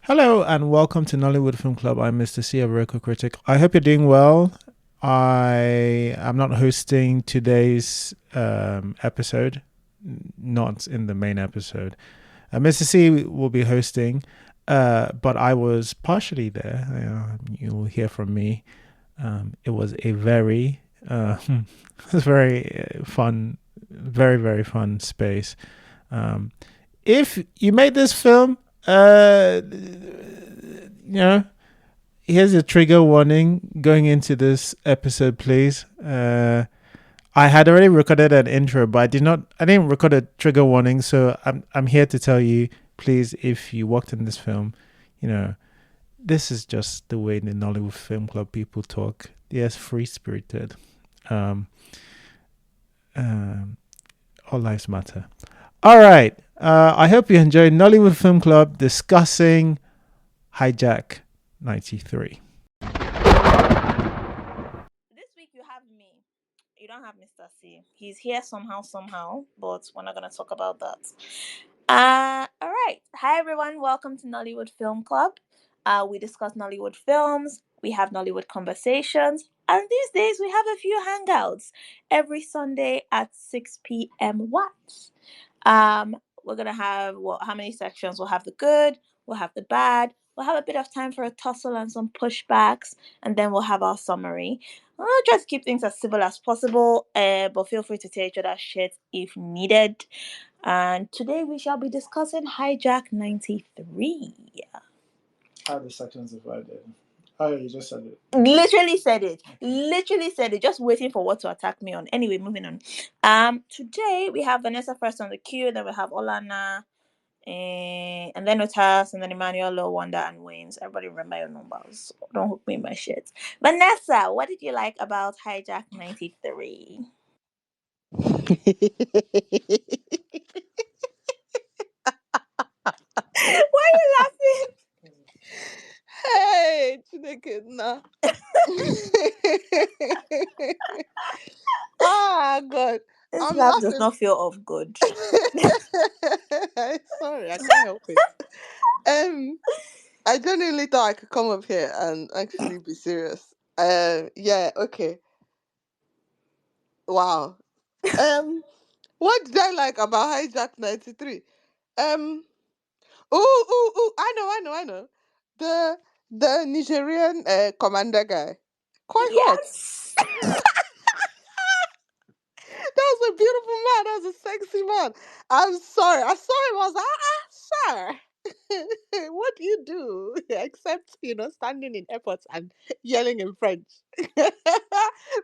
Hello and welcome to Nollywood Film Club. I'm Mr. C, a record critic. I hope you're doing well. I am not hosting today's episode, not in the main episode. Mr. C will be hosting, but I was partially there. You will hear from me. It was a very, it was very fun, very, very fun space. Um, if you made this film, you know, here's a trigger warning going into this episode, please. I had already recorded an intro, but I didn't record a trigger warning, so I'm here to tell you, please, if you worked in this film, you know, this is just the way the Nollywood Film Club people talk. Yes, free spirited. Um, um, all lives matter. All right. I hope you enjoyed Nollywood Film Club discussing Hijack 93. This week you have me. You don't have Mr. C. He's here somehow, but we're not gonna talk about that. All right. Hi everyone. Welcome to Nollywood Film Club. We discuss Nollywood films. We have Nollywood conversations, and these days we have a few hangouts every Sunday at 6 p.m. What? We're gonna have what? How many sections? We'll have the good. We'll have the bad. We'll have a bit of time for a tussle and some pushbacks, and then we'll have our summary. I'll try to keep things as civil as possible, but feel free to tell each other shit if needed. And today we shall be discussing Hijack 93. How the sections divided? Oh, you just said it. Literally said it. Literally said it. Just waiting for what to attack me on. Anyway, moving on. Today we have Vanessa first on the queue, then we have Olana, and then Otas, and then Emmanuel, Low, Wanda, and Waynes. Everybody remember your numbers. Don't hook me in my shit. Vanessa, what did you like about Hijack 93? Why are you laughing? Hey, Chineke, nah. God. This I'm laugh does laughing. not feel of good. Sorry, I can't help it. I genuinely thought I could come up here and actually be serious. Yeah, okay. Wow. Um, what did I like about Hijack 93? Um, I know. The the Nigerian commander guy. Quite hot. Yes. That was a beautiful man. That was a sexy man. I'm sorry. I saw him. I was like, sir, what do you do except standing in airports and yelling in French?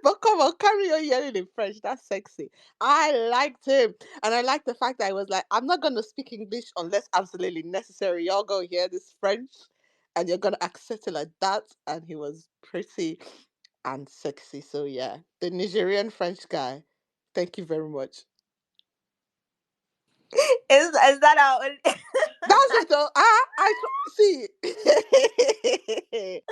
But come on, carry on yelling in French. That's sexy. I liked him, and I liked the fact that I was like, I'm not gonna speak English unless absolutely necessary. Y'all go hear this French, and you're gonna accept it like that. And he was pretty and sexy. So yeah, the Nigerian French guy. Thank you very much. Is that how? That's it though. See. Okay,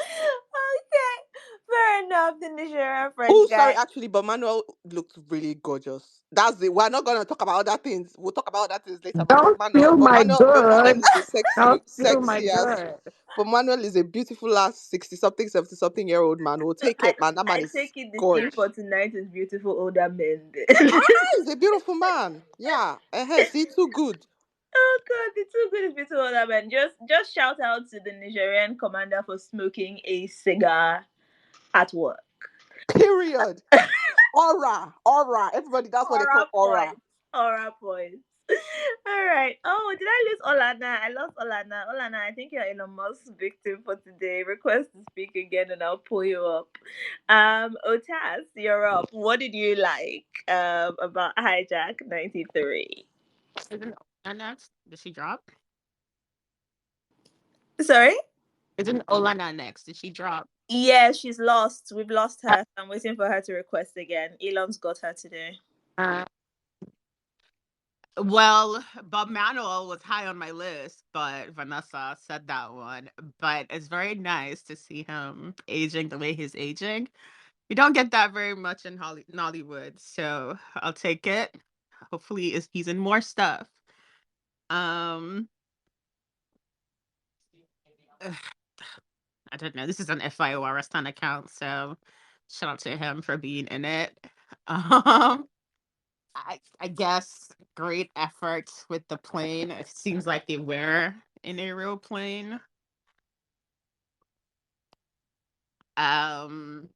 fair enough. The Nigerian French Oh, sorry, guy. actually, but Manuel looked really gorgeous. That's it. We're not gonna talk about other things. We'll talk about other things later. Don't Manuel, steal but my Manuel good. is a sexy, Don't steal my sexy ass. good. But Manuel is a beautiful ass 60 something, 70 something year old man. We'll So take I it, man. That man I is take it the theme gorge. for tonight is beautiful older men. He's a beautiful man. Yeah. See, too good. Oh god, the two good is beautiful older men. Just shout out to the Nigerian commander for smoking a cigar at work. Period. Aura. Everybody, that's what they call Aura aura. points. Aura points. All right. Oh, did I lose Olana? I lost Olana. Olana, I think you're Elon Musk's victim for today. Request to speak again and I'll pull you up. Otas, you're up. What did you like about Hijack 93? Isn't Ola next? Did she drop? Sorry? Isn't Olana next? Did she drop? Yeah, she's lost. We've lost her. I'm waiting for her to request again. Elon's got her today. Uh, well, Bob Manuel was high on my list, but Vanessa said that one. But it's very nice to see him aging the way he's aging. We don't get that very much in Nollywood, so I'll take it. Hopefully, he's in more stuff. Um, I don't know. This is an FIOR Stan account, so shout out to him for being in it. Um, I guess great effort with the plane. It seems like they were in a real plane. Um,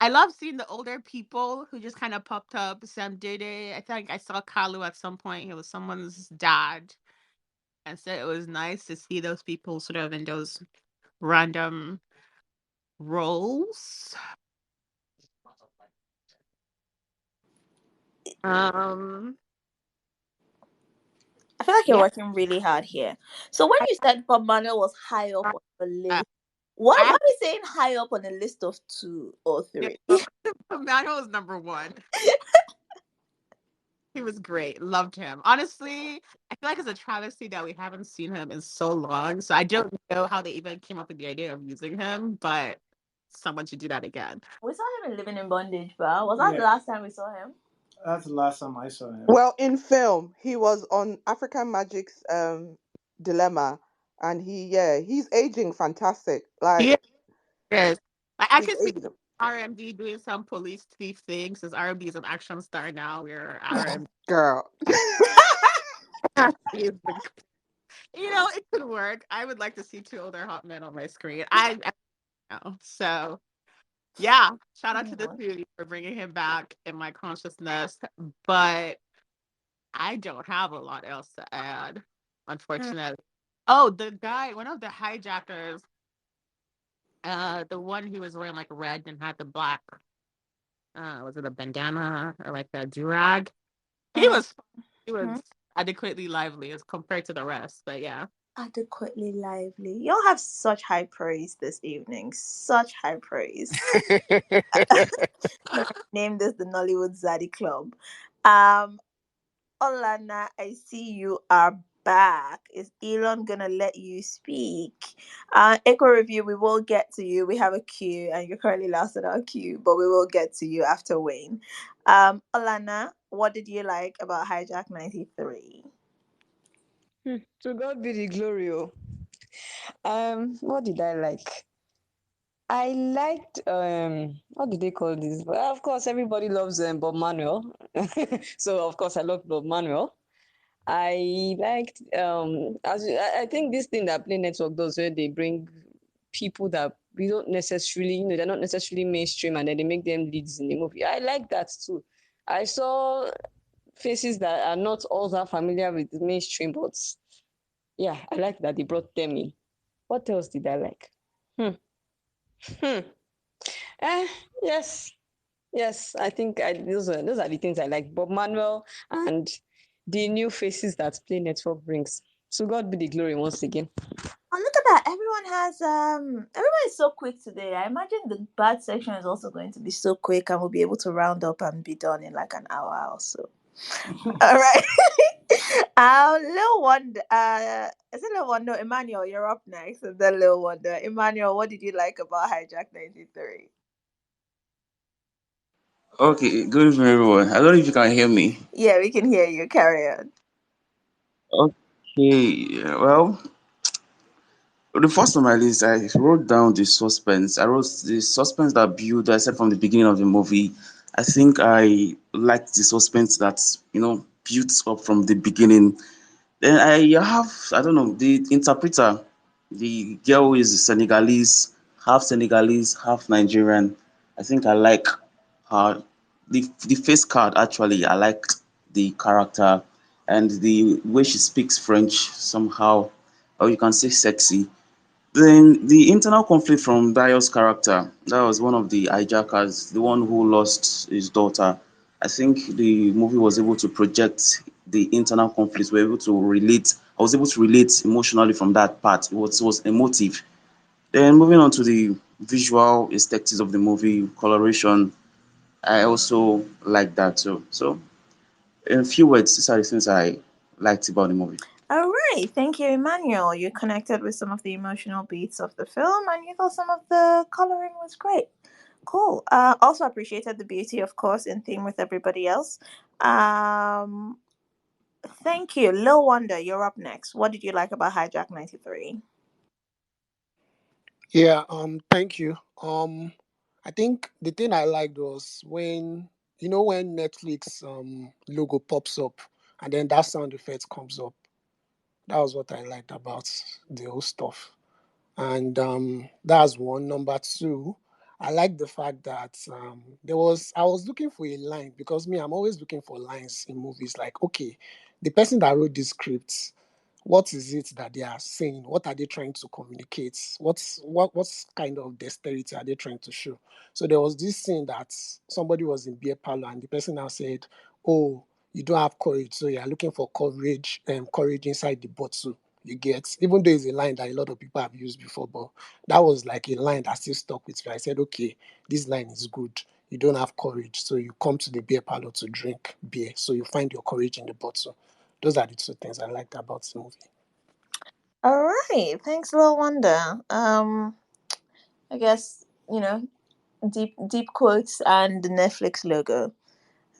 I love seeing the older people who just kind of popped up. Sam Dede. I think I saw Kalu at some point. He was someone's dad. And so it was nice to see those people sort of in those random roles. Um, I feel like you're yeah. working really hard here. So when I, you said Bob Marley was high up on the I, list, why I are we saying high up on a list of 2 or 3? Manuel was number one. He was great. Loved him. Honestly, I feel like it's a travesty that we haven't seen him in so long. So I don't know how they even came up with the idea of using him, but someone should do that again. We saw him in Living in Bondage, but was that the last time we saw him? That's the last time I saw him. Well, in film, he was on African Magic's Dilemma, and he's aging fantastic. He Like is. Like I he's can see aging. RMD doing some police thief things. Since RMD is an action star now, we're RMD. Girl. Is it could work. I would like to see two older hot men on my screen. I know. So yeah, shout out to the studio for bringing him back in my consciousness. But I don't have a lot else to add, unfortunately. Oh, the guy, one of the hijackers, the one who was wearing like red and had the black, was it a bandana or like a durag? He was he was adequately lively as compared to the rest. But yeah. Adequately lively. Y'all have such high praise this evening. Such high praise. Name this the Nollywood Zaddy Club. Olana, I see you are back. Is Elon gonna let you speak? Echo Review, we will get to you. We have a queue, and you're currently last in our queue, but we will get to you after Wayne. Olana, what did you like about Hijack 93? To God be the glory. Oh. What did I like? I liked what do they call this? Well, of course, everybody loves Bob Manuel, so of course I love Bob Manuel. I liked I think this thing that Play Network does where they bring people that we don't necessarily, they're not necessarily mainstream, and then they make them leads in the movie. I like that too. I saw faces that are not all that familiar with the mainstream, but yeah, I like that they brought them in. What else did I like? Hmm. Hmm. Eh, yes. Yes, I think those are the things I like. Bob Manuel and the new faces that Play Network brings. So God be the glory once again. Oh, look at that. Everyone is so quick today. I imagine the bad section is also going to be so quick and we'll be able to round up and be done in like an hour or so. All right. Lil Wonder, is it Lil Wonder? Emmanuel, you're up next. And then Lil Wonder. Emmanuel, what did you like about Hijack 93? Okay, good evening, everyone. I don't know if you can hear me. Yeah, we can hear you. Carry on. Okay, well, the first on my list, I wrote down the suspense. I wrote the suspense that built, I said from the beginning of the movie. I think I liked the suspense that, built up from the beginning. Then I don't know, the interpreter, the girl who is Senegalese, half Nigerian. I think I like her, the face card actually. I like the character and the way she speaks French somehow, or you can say sexy. Then the internal conflict from Dio's character, that was one of the hijackers, the one who lost his daughter. I think the movie was able to project the internal conflicts. We were able to relate. I was able to relate emotionally from that part. It was emotive. Then moving on to the visual aesthetics of the movie, coloration, I also like that too. So in a few words, these are the things I liked about the movie. All right. Thank you, Emmanuel. You connected with some of the emotional beats of the film and you thought some of the coloring was great. Cool. Also appreciated the beauty, of course, in theme with everybody else. Um, Thank you. Lil Wonder, you're up next. What did you like about Hijack 93? Yeah, thank you. I think the thing I liked was when Netflix logo pops up and then that sound effect comes up. That was what I liked about the whole stuff. And that's one. Number two, I like the fact that I was looking for a line because me, I'm always looking for lines in movies. Like, okay, the person that wrote this script, what is it that they are saying? What are they trying to communicate? What's kind of dexterity are they trying to show? So there was this scene that somebody was in beer parlor and the person now said, "Oh, you don't have courage, so you're looking for courage inside the bottle." You get, even though it's a line that a lot of people have used before, but that was like a line that still stuck with me. I said, okay, this line is good. You don't have courage, so you come to the beer parlor to drink beer. So you find your courage in the bottle. Those are the two things I liked about the movie. All right, thanks, Little Wonder. I guess deep quotes and the Netflix logo.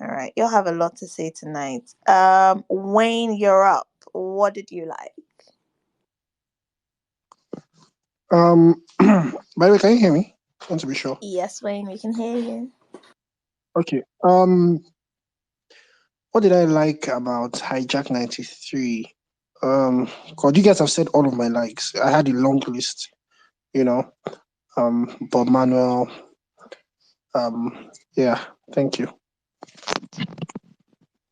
All right, you'll have a lot to say tonight. Wayne, you're up. What did you like? By the way, can you hear me? I want to be sure. Yes, Wayne, we can hear you. Okay. What did I like about Hijack 93? God, you guys have said all of my likes. I had a long list, you know. Bob Manuel. Yeah, thank you.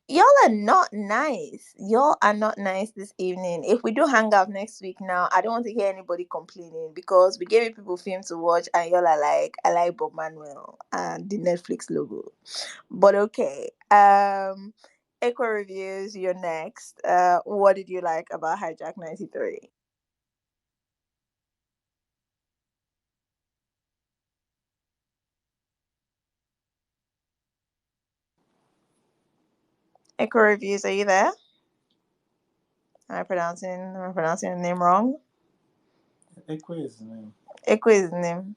Y'all are not nice. Y'all are not nice this evening. If we do hang out next week now, I don't want to hear anybody complaining because we gave people film to watch and y'all are like, I like Bob Manuel and the Netflix logo. But okay. Echo reviews, you're next. What did you like about Hijack 93? Echo reviews, are you there? Am I pronouncing the name wrong? Echo is the name. Echo is the name.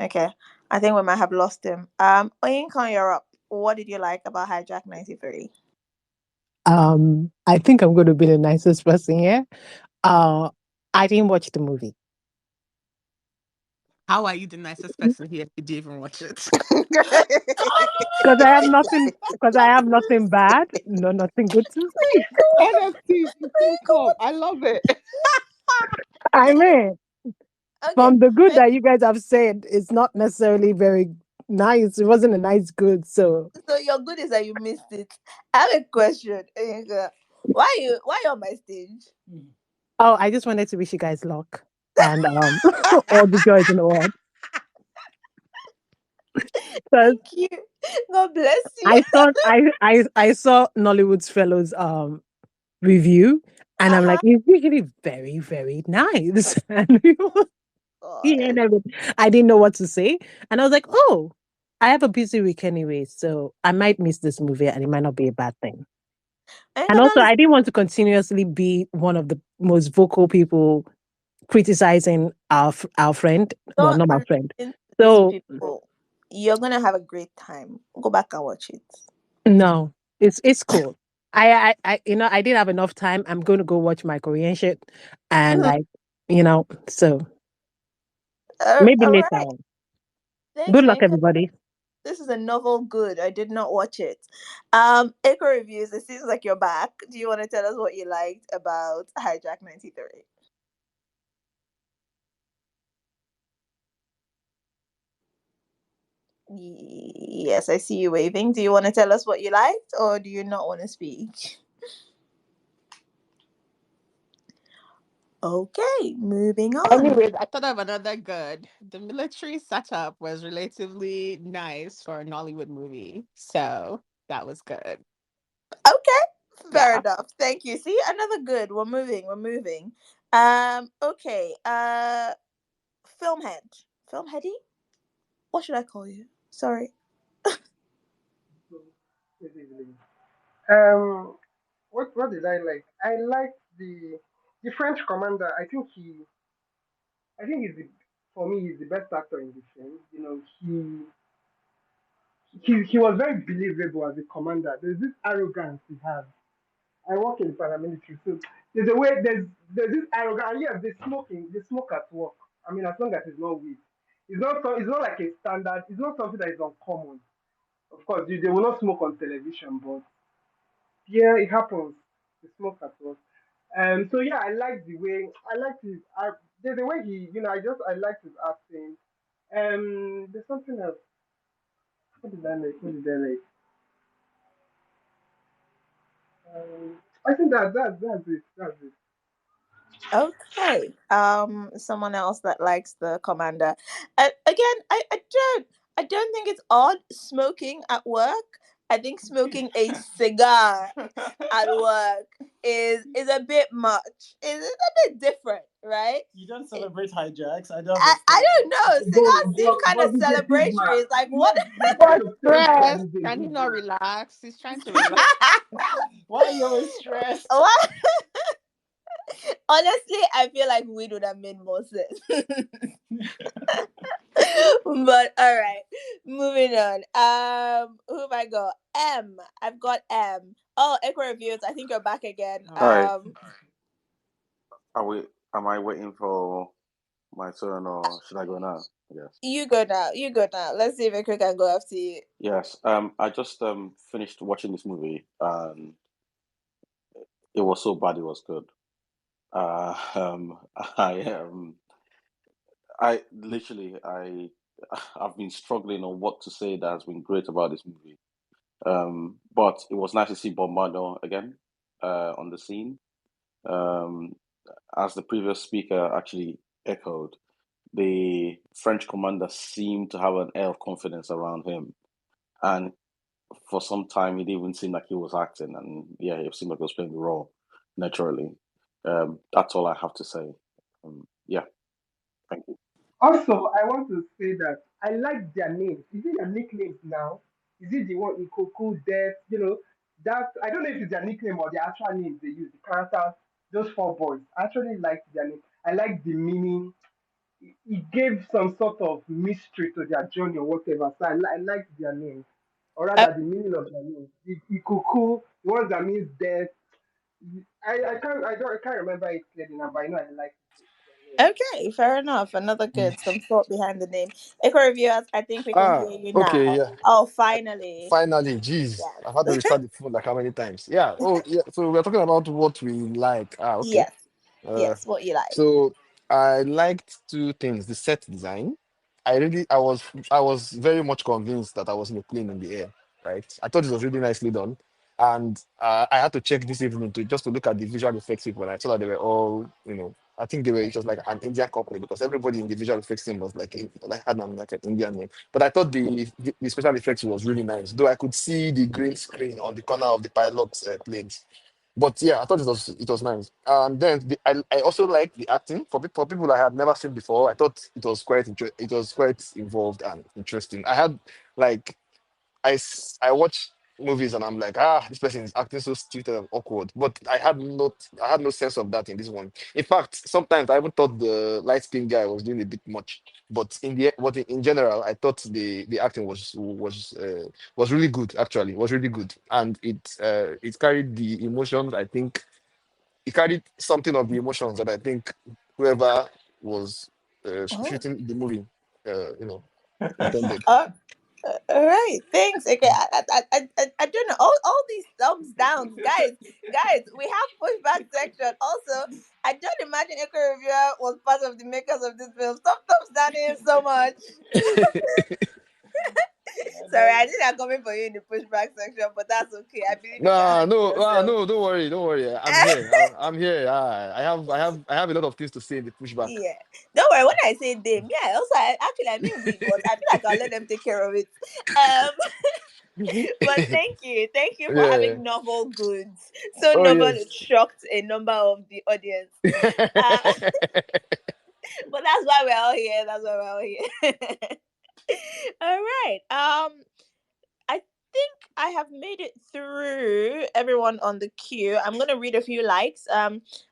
Okay. I think we might have lost him. Oyinkan, you're up. What did you like about Hijack 93? I think I'm going to be the nicest person here. Uh, I didn't watch the movie How are you the nicest person here if you didn't even watch it? because I have nothing. Because I have nothing bad, no, nothing good to say. Honesty is the film club. I love it. I mean, Okay. from the good Thank- that you guys have said, it's not necessarily very nice. It wasn't a nice good. So, So your good is that you missed it. I have a question. Oyinkan. Why you on my stage? oh, I just wanted to wish you guys luck and all the joys in the world. Because Thank you. God bless you. I saw Nollywood's fellows review, and I'm Uh-huh. like, it's really very, very nice. And we Oh were God. seeing everything. I didn't know what to say. And I was like, oh, I have a busy week anyway, so I might miss this movie and it might not be a bad thing. And Oyinkan, also, I didn't want to continuously be one of the most vocal people criticizing our friend. Well, don't not my friend. listen to these So, people. You're gonna have a great time. Go back and watch it. no, it's cool. I didn't have enough time. I'm going to go watch my Korean shit and like, so maybe All later right. on. Thanks, Good luck, Oyinkan. everybody. This is a novel good. I did not watch it. Echo reviews. It seems like you're back. Do you want to tell us what you liked about Hijack 93? Yes, I see you waving. Do you want to tell us what you liked or do you not want to speak? Okay, moving on. Anyways, I thought of another good. The military setup was relatively nice for a Nollywood movie. So that was good. Okay, fair Yeah. enough. Thank you. See, another good. We're moving. We're moving. Okay. Film head. Film heady? What should I call you? Sorry. Good evening. Um, what did I like? I liked the French commander. I think he's the for me he's the best actor in the film. You know, he was very believable as a commander. There's this arrogance he has. I work in paramilitary, so there's a way there's this arrogance. And yes, they smoke at work. I mean, as long as it's not weed, it's not like a standard. It's not something that is uncommon. Of course, they will not smoke on television, but yeah, it happens. They smoke at work. So yeah, I like the way I like his. The way he, I like his acting. There's something else. What did I like? What did I like? I think that's it. That's it. Okay. Someone else that likes the commander. Again, I don't think it's odd smoking at work. I think smoking a cigar at work is a bit much. It's a bit different, right? You don't celebrate hijacks. I don't I understand. don't know. Cigars seem kind of But DJ Sigma, celebratory. It's like you know, what? the kind But of taste that stress. is a Can he good not one. relax? He's trying to relax. Why are you always stressed? What? Honestly, I feel like weed would have made more sense. But all right, moving on. Who have I got? I've got M. Oh, Echo Reviews. I think you're back again. All right. Are we? Am I waiting for my turn, or should I go now? Yes. You go now. You go now. Let's see if Echo can go after you. Yes. I just finished watching this movie, and it was so bad. It was good. I I literally I've been struggling on what to say that has been great about this movie. But it was nice to see Bombado again, on the scene. Um, as the previous speaker actually echoed, the French commander seemed to have an air of confidence around him, and for some time, it didn't even seem like he was acting, and yeah, it seemed like he was playing the role naturally. That's all I have to say. Yeah, thank you. Also, I want to say that I like their names. Is it their nicknames now? Is it the one Ikoku, Death? That I don't know if it's their nickname or the actual names they use. The characters, those four boys. I actually like their name. I like the meaning. It gave some sort of mystery to their journey or whatever. So I like their names, or Uh, rather the meaning of their names. The Ikoku, the ones that means death. I can't remember it clearly now, but I know I like their names. okay, fair enough. Another good. Some thought behind the name. Echo Reviewers. I think we can Ah, hear you okay, now. yeah. Oh, finally. Finally, jeez, I've had to Yes. restart the phone like how many times? Yeah. Oh, yeah. So we're talking about what we like. Ah, okay. Yes. Uh, Yes. What you like? so I liked two things: the set design. I was very much convinced that I was in a plane in the air. Right. I thought it was really nicely done, and I had to check this evening to just to look at the visual effects people, and I saw that they were all, I think they were it was like an Indian company because everybody in the visual effects team was like had like an Indian name. But I thought the special effects was really nice, though I could see the green screen on the corner of the pilot's planes. But yeah, I thought it was nice. And then I also like the acting for people I had never seen before. I thought it was quite involved and interesting. I had like I watch movies and I'm like, this person is acting so stupid and awkward. But I had no sense of that in this one. In fact, sometimes I even thought the light skinned guy was doing a bit much. But in general, I thought the acting was really good. Actually, was really good, and it carried the emotions. I think it carried something of the emotions that I think whoever was Oh. shooting the movie, uh, you know, intended. Uh, all right, thanks. Okay, I don't know. All these thumbs downs, guys. We have pushback section. Also, I don't imagine Echo Reviewer was part of the makers of this film. Stop thumbs down him so much. Sorry, I think I'm coming for you in the pushback section, but that's okay. I believe you can Nah, handle no, yourself. no, don't worry. I'm here. I'm here. I have a lot of things to say in the pushback. Yeah, don't worry. When I say them, yeah. Also, I mean we, but I feel like I'll let them take care of it. Um, but thank you for Yeah. having novel goods. So Oh novel it yes. shocked a number of the audience. Uh, but that's why we're all here. That's why we're all here. All right. I think I have made it through everyone on the queue. I'm gonna read a few likes.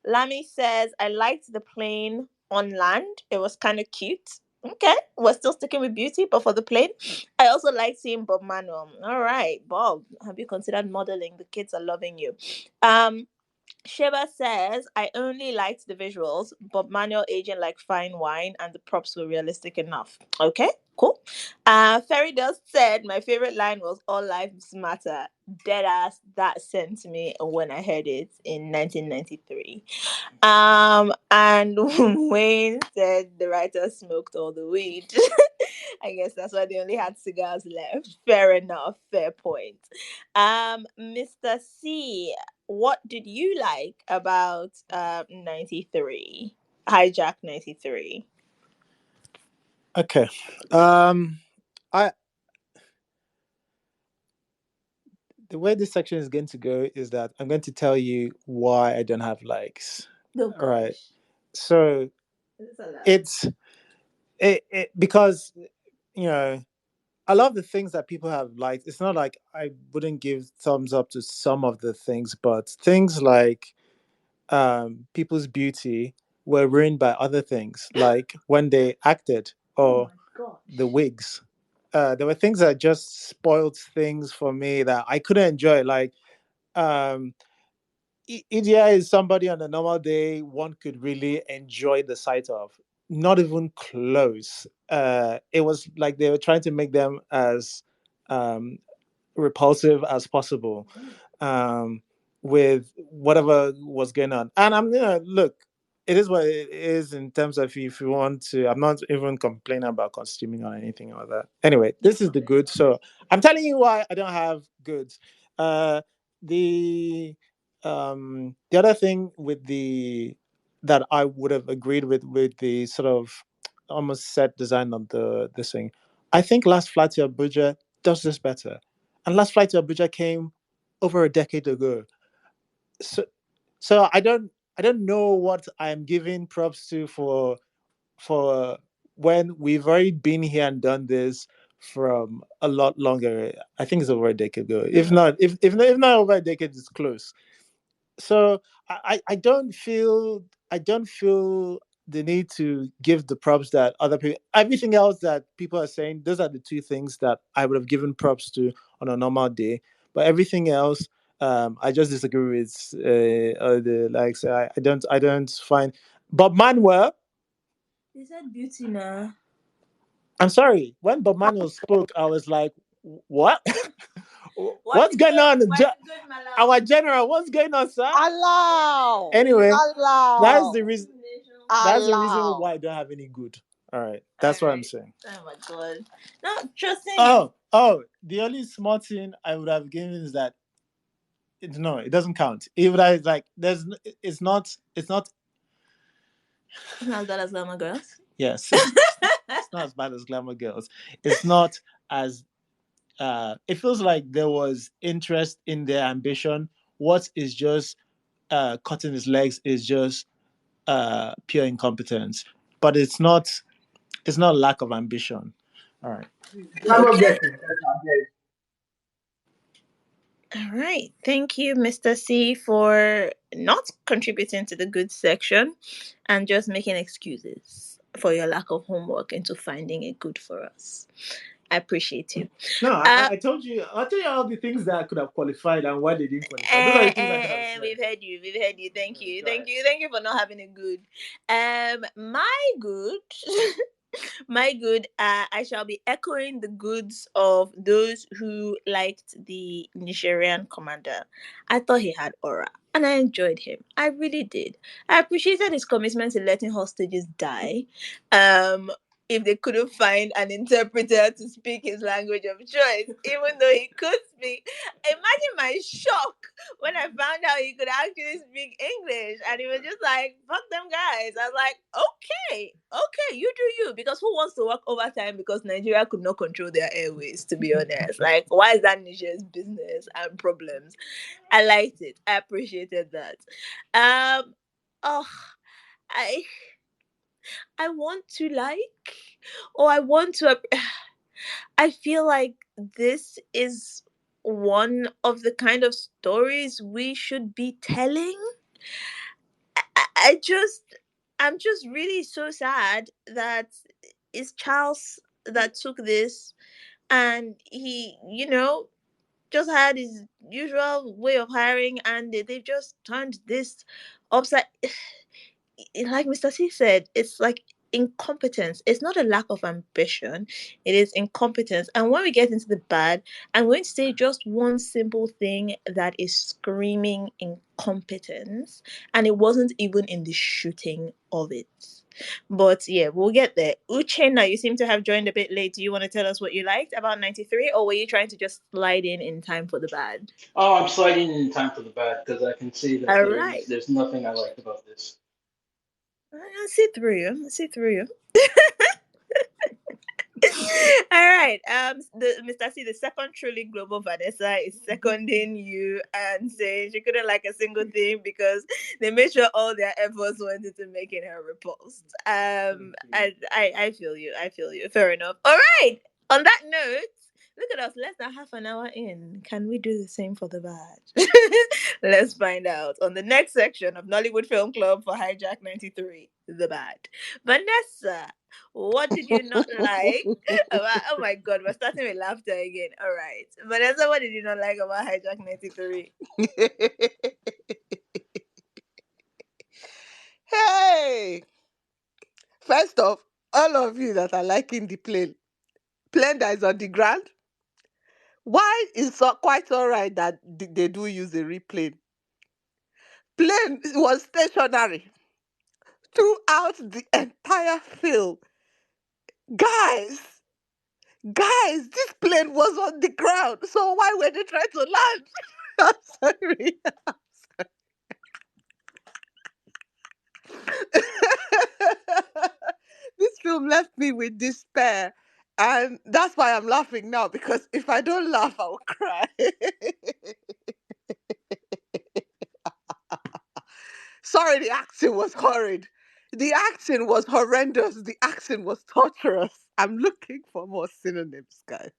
Lamy says I liked the plane on land. It was kind of cute. Okay, we're still sticking with beauty, but for the plane, I also like seeing Bob Manuel. All right, Bob, have you considered modeling? The kids are loving you. Um, Sheba says, I only liked the visuals, but manual aging like fine wine and the props were realistic enough. Okay, cool. Ferry Dust said, my favorite line was all lives matter. Dead ass, that sent me when I heard it in 1993. And Wayne said the writer smoked all the weed. I guess that's why they only had cigars left. Fair enough, fair point. Mr. C, what did you like about 93? Hijack 93. Okay. I the way this section is going to go is that I'm going to tell you why I don't have likes. Oh All right. gosh. So It's a lot. it because you know I love the things that people have liked. It's not like I wouldn't give thumbs up to some of the things, but things like people's beauty were ruined by other things, like when they acted Oh or my gosh. the wigs. There were things that just spoiled things for me that I couldn't enjoy. Like um, Idia is somebody on a normal day one could really enjoy the sight of. Not even close. It was like they were trying to make them as um, repulsive as possible with whatever was going on. And I'm gonna look. It is what it is in terms of if you want to. I'm not even complaining about costuming or anything like that. Anyway, this is the good. So I'm telling you why I don't have goods. Uh, the the other thing with the that I would have agreed with the sort of almost set design of the this thing. I think Last Flight to Abuja does this better. And Last Flight to Abuja came over a decade ago. So so I don't know what I'm giving props to for when we've already been here and done this from a lot longer. I think it's over a decade ago. If not, if not over a decade, it's close. So I I don't feel the need to give the props that other people everything else that people are saying, those are the two things that I would have given props to on a normal day. But everything else, I just disagree with the like so I don't find Bob Manuel. They said beauty now. I'm sorry, when Bob Manuel spoke, I was like, what? What's What's it going good? on? What's it good, my Our love? general, what's going on, sir? Allow. Anyway, that's Allow. the reason. That's the reason Allow. why I don't have any good. All right, All that's what I'm right. saying. Oh my god. No, trusting you. Oh, the only small thing I would have given is that no, it doesn't count. It would have like it's not It's not as bad as Glamour Girls. yes, it's not as bad as Glamour Girls. It's not as it feels like there was interest in their ambition. What is just cutting his legs is just pure incompetence. But it's not lack of ambition. All right. Glamour Okay. Girls is better. All right. Thank you, Mr. C, for not contributing to the good section and just making excuses for your lack of homework into finding it good for us. I appreciate you. No, Uh, I told you all the things that I could have qualified and why they didn't qualify. Those are the things I could have said. we've heard you. We've heard you. Thank you. Go Thank ahead. you. Thank you for not having a good. My good. My good. I shall be echoing the goods of those who liked the Nigerian commander. I thought he had aura. And I enjoyed him. I really did. I appreciated his commitment to letting hostages die. Um, if they couldn't find an interpreter to speak his language of choice, even though he could speak. Imagine my shock when I found out he could actually speak English, and he was just like, "Fuck them guys." I was like, "Okay, you do you." Because who wants to work overtime because Nigeria could not control their airways? To be honest, like, why is that Nigeria's business and problems? I liked it. I appreciated that. Um, oh, I I want to like, or I want to. I feel like this is one of the kind of stories we should be telling. I just, I'm just really so sad that it's Charles that took this and he, just had his usual way of hiring, and they've just turned this upside. Like Mr. C said, it's like incompetence. It's not a lack of ambition, it is incompetence. And when we get into the bad, I'm going to say just one simple thing that is screaming incompetence, and it wasn't even in the shooting of it. But yeah, we'll get there. Uchenna, you seem to have joined a bit late. Do you want to tell us what you liked about 93, or were you trying to just slide in time for the bad? Oh, I'm sliding in time for the bad because I can see that All right. there's nothing I like about this. I see through you. I see through you. All right. Mr. C, the second truly global Vanessa is seconding you and saying she couldn't like a single thing because they made sure all their efforts went into making her repulsed. I feel you. I feel you. Fair enough. All right. On that note, look at us, less than half an hour in. Can we do the same for the bad? Let's find out on the next section of Nollywood Film Club for Hijack 93, the bad. Vanessa, what did you not like? Oh my god, we're starting with laughter again. All right. Vanessa, what did you not like about Hijack 93? Hey, first off, all of you that are liking the plane that is on the ground, why is so quite all right that they do use a real plane? Plane was stationary throughout the entire film. Guys, guys, this plane was on the ground. So why were they trying to land? I'm sorry. This film left me with despair. And that's why I'm laughing now, because if I don't laugh, I will cry. Sorry, the acting was horrid. The acting was horrendous. The acting was torturous. I'm looking for more synonyms, guys.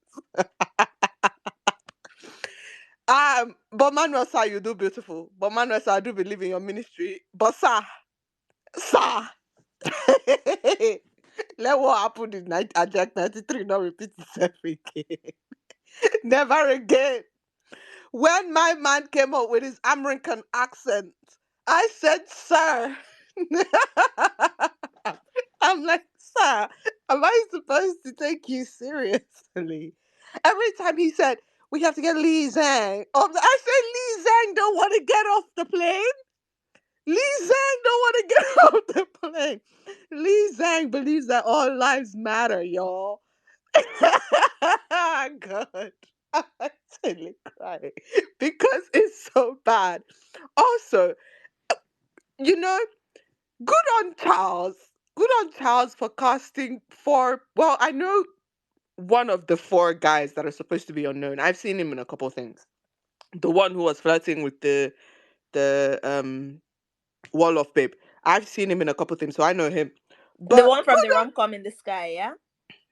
But Manuel, sir, you do beautiful. But Manuel, sir, I do believe in your ministry. But sir, let what happened in Hijack 93 not repeat itself again. Never again. When my man came up with his American accent, I said, sir. I'm like, sir, am I supposed to take you seriously? Every time he said, we have to get Lee Zhang. I said, Lee Zhang don't want to get off the plane. Lee Zhang don't want to get off the plane. Lee Zhang believes that all lives matter, y'all. God. I'm actually crying because it's so bad. Also, you know, good on Charles. Good on Charles for casting four. Well, I know one of the four guys that are supposed to be unknown. I've seen him in a couple things. The one who was flirting with the wall of babe. I've seen him in a couple things, so I know him. The But one from the rom-com in the sky, yeah?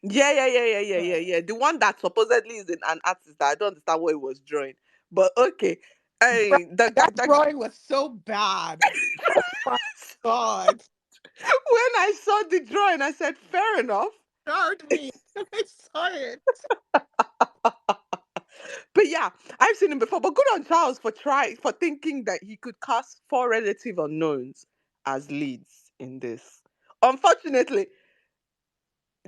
yeah. The one that supposedly is an artist that I don't understand what he was drawing. But okay. Bro, Hey, that drawing was so bad. Oh my god. when I saw the drawing, I said, fair enough. Hurt me. I saw it. But yeah, I've seen him before. But good on Charles for thinking that he could cast four relative unknowns as leads in this. Unfortunately,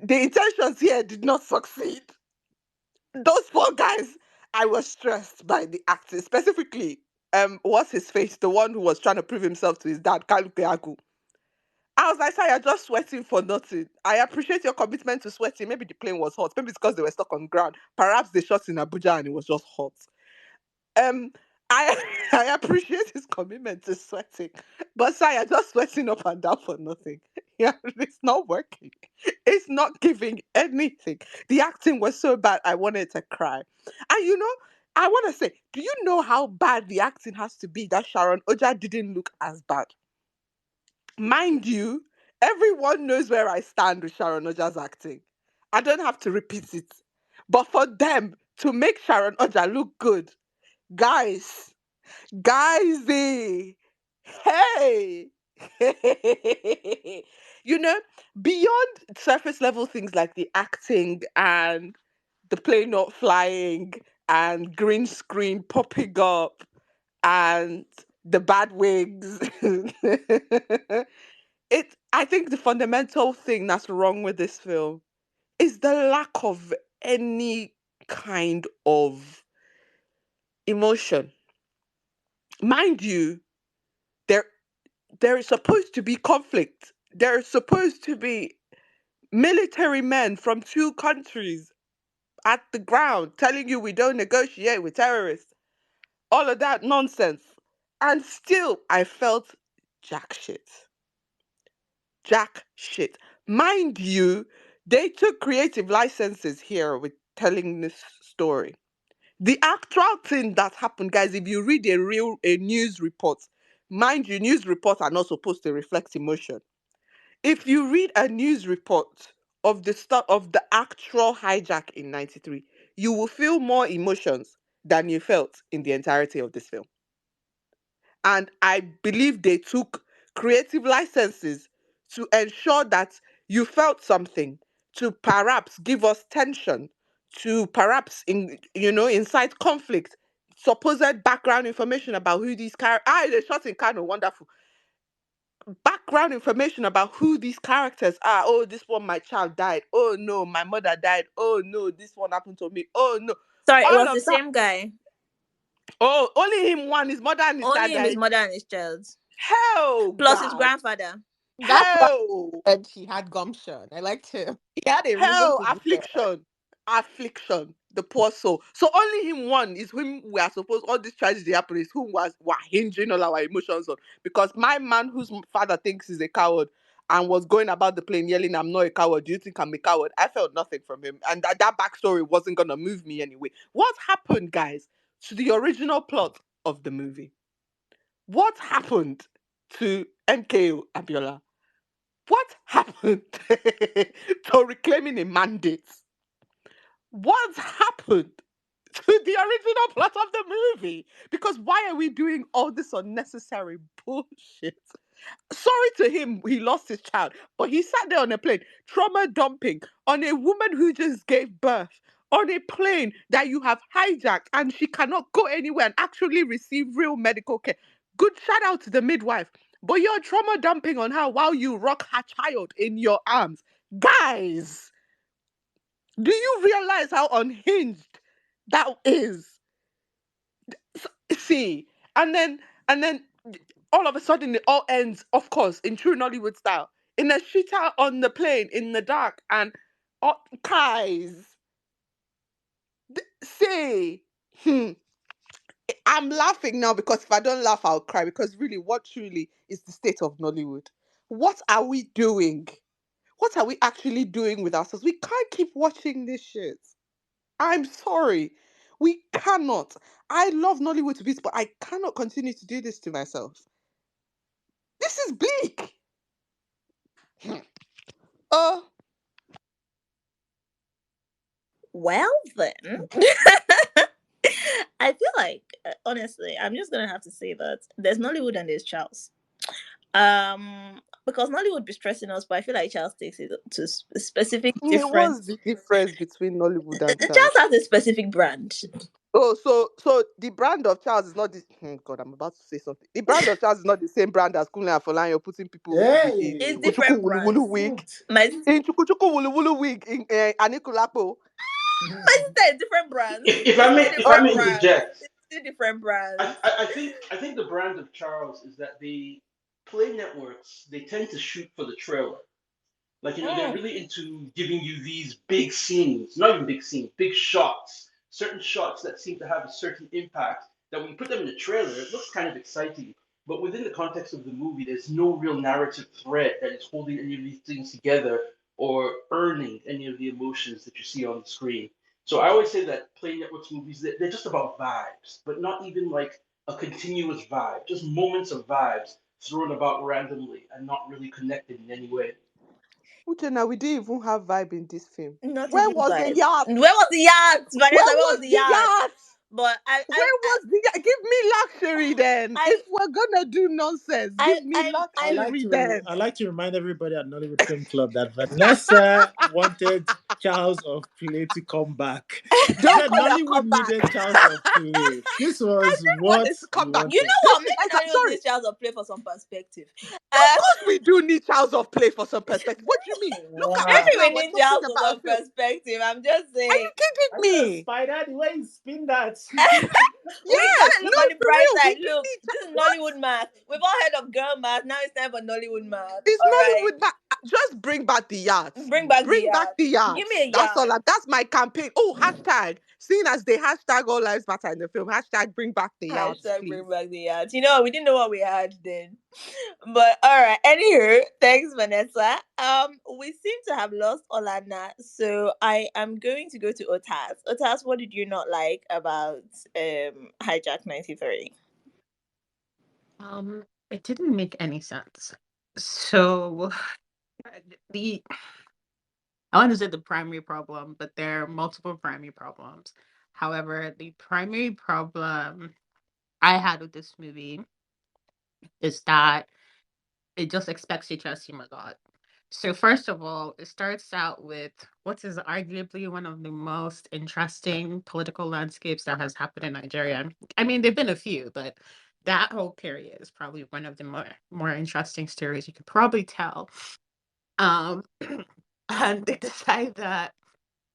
the intentions here did not succeed. Those four guys, I was stressed by the acting, specifically. What's his face? The one who was trying to prove himself to his dad, Kalukeaku. I was like, sir, you're just sweating for nothing. I appreciate your commitment to sweating. Maybe the plane was hot. Maybe it's because they were stuck on ground. Perhaps they shot in Abuja and it was just hot. Um, I I appreciate his commitment to sweating, but sir, you're just sweating up and down for nothing. Yeah, it's not working. It's not giving anything. The acting was so bad, I wanted to cry. And I want to say, do you know how bad the acting has to be that Sharon Oja didn't look as bad? Mind you, everyone knows where I stand with Sharon Oja's acting. I don't have to repeat it. But for them to make Sharon Oja look good, guys, guysy, hey, you know, beyond surface level things like the acting and the plane not flying and green screen popping up and the bad wigs. I think the fundamental thing that's wrong with this film is the lack of any kind of emotion. Mind you, there there is supposed to be conflict. There is supposed to be military men from two countries at the ground telling you we don't negotiate with terrorists. All of that nonsense. And still, I felt jack shit. Jack shit. Mind you, they took creative licenses here with telling this story. The actual thing that happened, guys, if you read a news report, mind you, news reports are not supposed to reflect emotion. If you read a news report of the stuff of the actual hijack in '93, you will feel more emotions than you felt in the entirety of this film. And I believe they took creative licenses to ensure that you felt something, to perhaps give us tension, to perhaps incite conflict, supposed background information about who these characters. They shot in Kano, wonderful background information about who these characters are. Oh, this one, my child died. Oh no, my mother died. Oh no, this one happened to me. Oh no, Sorry, it all was the of that. same guy. Oh, only him one. His mother and his child Only him, his died. mother, and his child. Hell, Plus his God. grandfather. That's why Hell. I said he had gumption. I liked him. He had a reason Hell, to be there. affliction, the poor soul. So only him one is whom we are supposed, all this tragedy happening is whom we're hinging all our emotions on. Because my man whose father thinks he's a coward and was going about the plane yelling, I'm not a coward, do you think I'm a coward? I felt nothing from him. And that backstory wasn't going to move me anyway. What happened, guys, to the original plot of the movie? What happened to MKO Abiola? What happened to reclaiming a mandate? What happened to the original plot of the movie? Because why are we doing all this unnecessary bullshit? Sorry to him, he lost his child, but he sat there on a plane, trauma dumping on a woman who just gave birth, on a plane that you have hijacked and she cannot go anywhere and actually receive real medical care. Good shout out to the midwife, but you're trauma dumping on her while you rock her child in your arms. Guys, do you realize how unhinged that is? See, and then all of a sudden it all ends, of course, in true Nollywood style, in a shootout on the plane in the dark, and guys, see, I'm laughing now because if I don't laugh, I'll cry. Because really, what truly is the state of Nollywood? What are we doing? What are we actually doing with ourselves? We can't keep watching this shit. I'm sorry. We cannot. I love Nollywood to bits, but I cannot continue to do this to myself. This is bleak. Oh, Well then. I feel like honestly, I'm just gonna have to say that there's Nollywood and there's Charles. Because Nollywood be stressing us, but I feel like Charles takes it to a specific different. what's the difference between Nollywood and Charles? Charles has a specific brand. Oh, so the brand of Charles is not this. God, I'm about to say something. The brand of Charles is not the same brand as Kunle and Folanyo putting people in It's Hey, Chuku Chuku different Wulu Wulu brands. wig. My In Chuku Chuku Wulu Wulu wig in Anikulapo. my sister is different brands. if I It's may still if I different may Okay. brands. interject, It's still different brands. I think the brand of Charles is that the play networks they tend to shoot for the trailer. Like, they're Mm. really into giving you these big scenes, not even big scenes, big shots, certain shots that seem to have a certain impact. That when you put them in a trailer, it looks kind of exciting. But within the context of the movie, there's no real narrative thread that is holding any of these things together or earning any of the emotions that you see on the screen. So I always say that Play Networks movies, they're just about vibes, but not even like a continuous vibe, just moments of vibes thrown about randomly and not really connected in any way. Uchenna, we didn't even have vibe in this film. Not Where even was the vibes. yacht? Where was the yacht? Where Vanessa, where was was the the yacht? yacht? But Where was the yacht? Give me luxury then. I If we're gonna do nonsense, I give me I I like luxury to then. I like to remind everybody at Nollywood Film Club that Vanessa wanted Charles of Play to come back. Don't The call it a Nollywood comeback. needed Charles of Play. This was What what is we comeback? You wanted. know This what? is Maybe Nollywood sorry. needs Charles of Play for some perspective. Of course, we do need Charles of Play for some perspective. What do you mean? Look at us Maybe now. we We're need talking Charles for about a some film. perspective. I'm just Are you saying. kidding I said, me? Spider, the way you spin that. We Yes. gotta No, look on the for bright real. We side. do Look, need this is what? Nollywood math. We've all heard of girl math. Now it's time for Nollywood math. It's All right. Nollywood. Just bring back the yachts. Bring back the Bring back yard. the Give me yachts. a That's yard. all. That's my campaign. Oh, hashtag. Seeing as they hashtag all lives matter in the film. Hashtag bring back the yachts, Hashtag please. bring back the yard. You know, we didn't know what we had then. But all right. Anywho, thanks, Vanessa. We seem to have lost Olana, so I am going to go to Otas. Otas, what did you not like about Hijack 93? It didn't make any sense. So the I want to say the primary problem, but there are multiple primary problems. However, the primary problem I had with this movie is that it just expects you to assume a lot. So first of all, it starts out with what is arguably one of the most interesting political landscapes that has happened in Nigeria. I mean, there've been a few, but that whole period is probably one of the more interesting stories you could probably tell. Um, and they decide that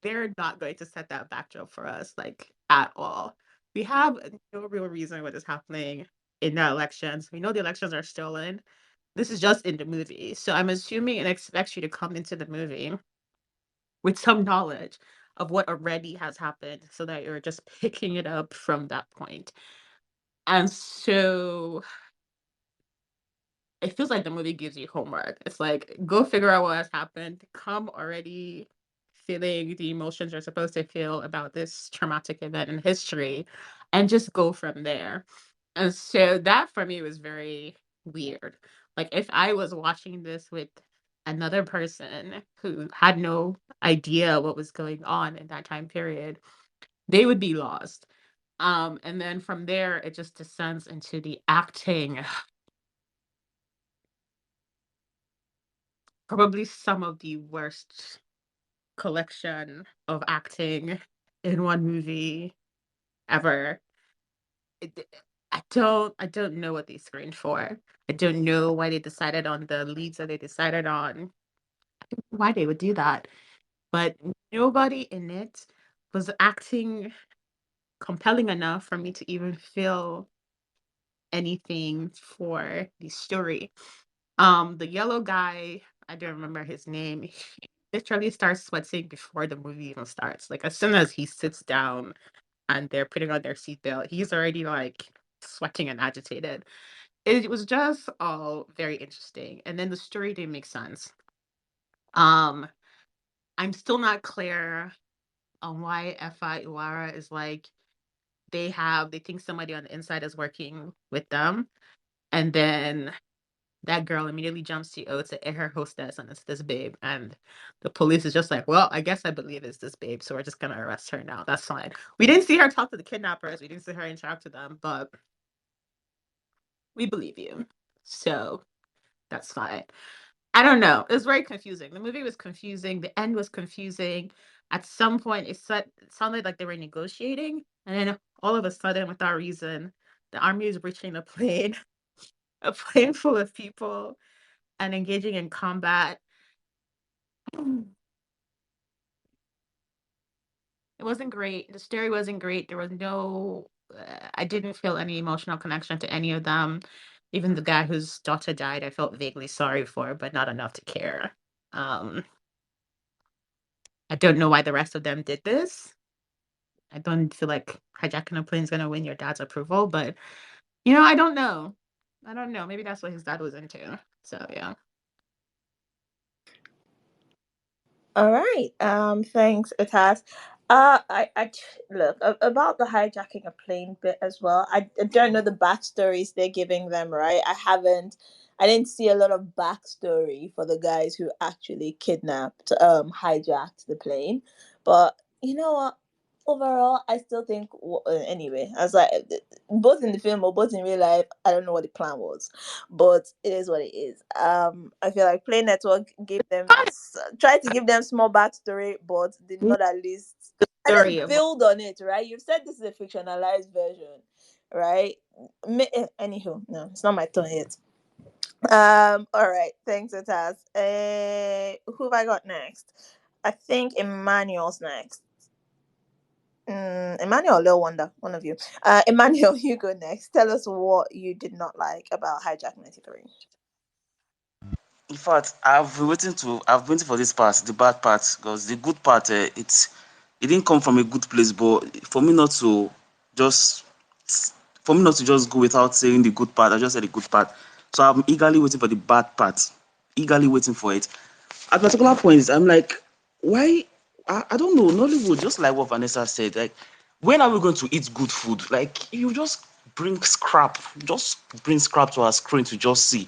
they're not going to set that backdrop for us, like at all. We have no real reason what is happening in the elections. We know the elections are stolen. This is just in the movie. So I'm assuming it expects you to come into the movie with some knowledge of what already has happened so that you're just picking it up from that point. And so it feels like the movie gives you homework. It's like, go figure out what has happened, come already feeling the emotions you're supposed to feel about this traumatic event in history, and just go from there. And so that for me was very weird. Like, if I was watching this with another person who had no idea what was going on in that time period, they would be lost. And then from there, it just descends into the acting. Probably some of the worst collection of acting in one movie ever. It, I don't know what they screened for. I don't know why they decided on the leads that they decided on. Why they would do that. But nobody in it was acting compelling enough for me to even feel anything for the story. The yellow guy, I don't remember his name. He literally starts sweating before the movie even starts. Like, as soon as he sits down and they're putting on their seatbelt, he's already like sweating and agitated. It was just all very interesting. And then the story didn't make sense. Um, I'm still not clear on why Fi Iwara is like they think somebody on the inside is working with them, and then that girl immediately jumps to to air her hostess, and it's this babe, and the police is just like, well, I guess I believe it's this babe, so we're just gonna arrest her now. That's fine. We didn't see her talk to the kidnappers, we didn't see her interact with them, but we believe you, so that's fine. I don't know. It was very confusing. The movie was confusing. The end was confusing. At some point, it sounded like they were negotiating, and then all of a sudden, without reason, the army is breaching a plane, a plane full of people, and engaging in combat. It wasn't great. The story wasn't great. There was no. I didn't feel any emotional connection to any of them. Even the guy whose daughter died, I felt vaguely sorry for, but not enough to care. Um, I don't know why the rest of them did this. I don't feel like hijacking a plane is gonna win your dad's approval, but I don't know. I don't know. Maybe that's what his dad was into. So yeah. All right. Thanks, Itas. Look about the hijacking a plane bit as well. I don't know the backstories they're giving them. Right. I didn't see a lot of backstory for the guys who actually kidnapped, hijacked the plane. But you know what? overall, I still think anyway, as I both in the film or both in real life, I don't know what the plan was, but it is what it is. I feel like Play Network gave them tried to give them small backstory, but did not at least I Story think of build on it. Right? You've said this is a fictionalized version, right? Anywho, no, it's not my turn yet. All right, thanks, Etas. Who have I got next? I think Emmanuel's next. Emmanuel, Lil Wonder, one of you. Emmanuel, you go next. Tell us what you did not like about Hijack 93. In fact, I've been waiting for this part, the bad part, because the good part, it didn't come from a good place. But just for me not to just go without saying the good part, I just said the good part. So I'm eagerly waiting for the bad part, eagerly waiting for it. At particular points, I'm like, why? I don't know. Nollywood, just like what Vanessa said, like, when are we going to eat good food? Like, you just bring scrap to our screen to just see.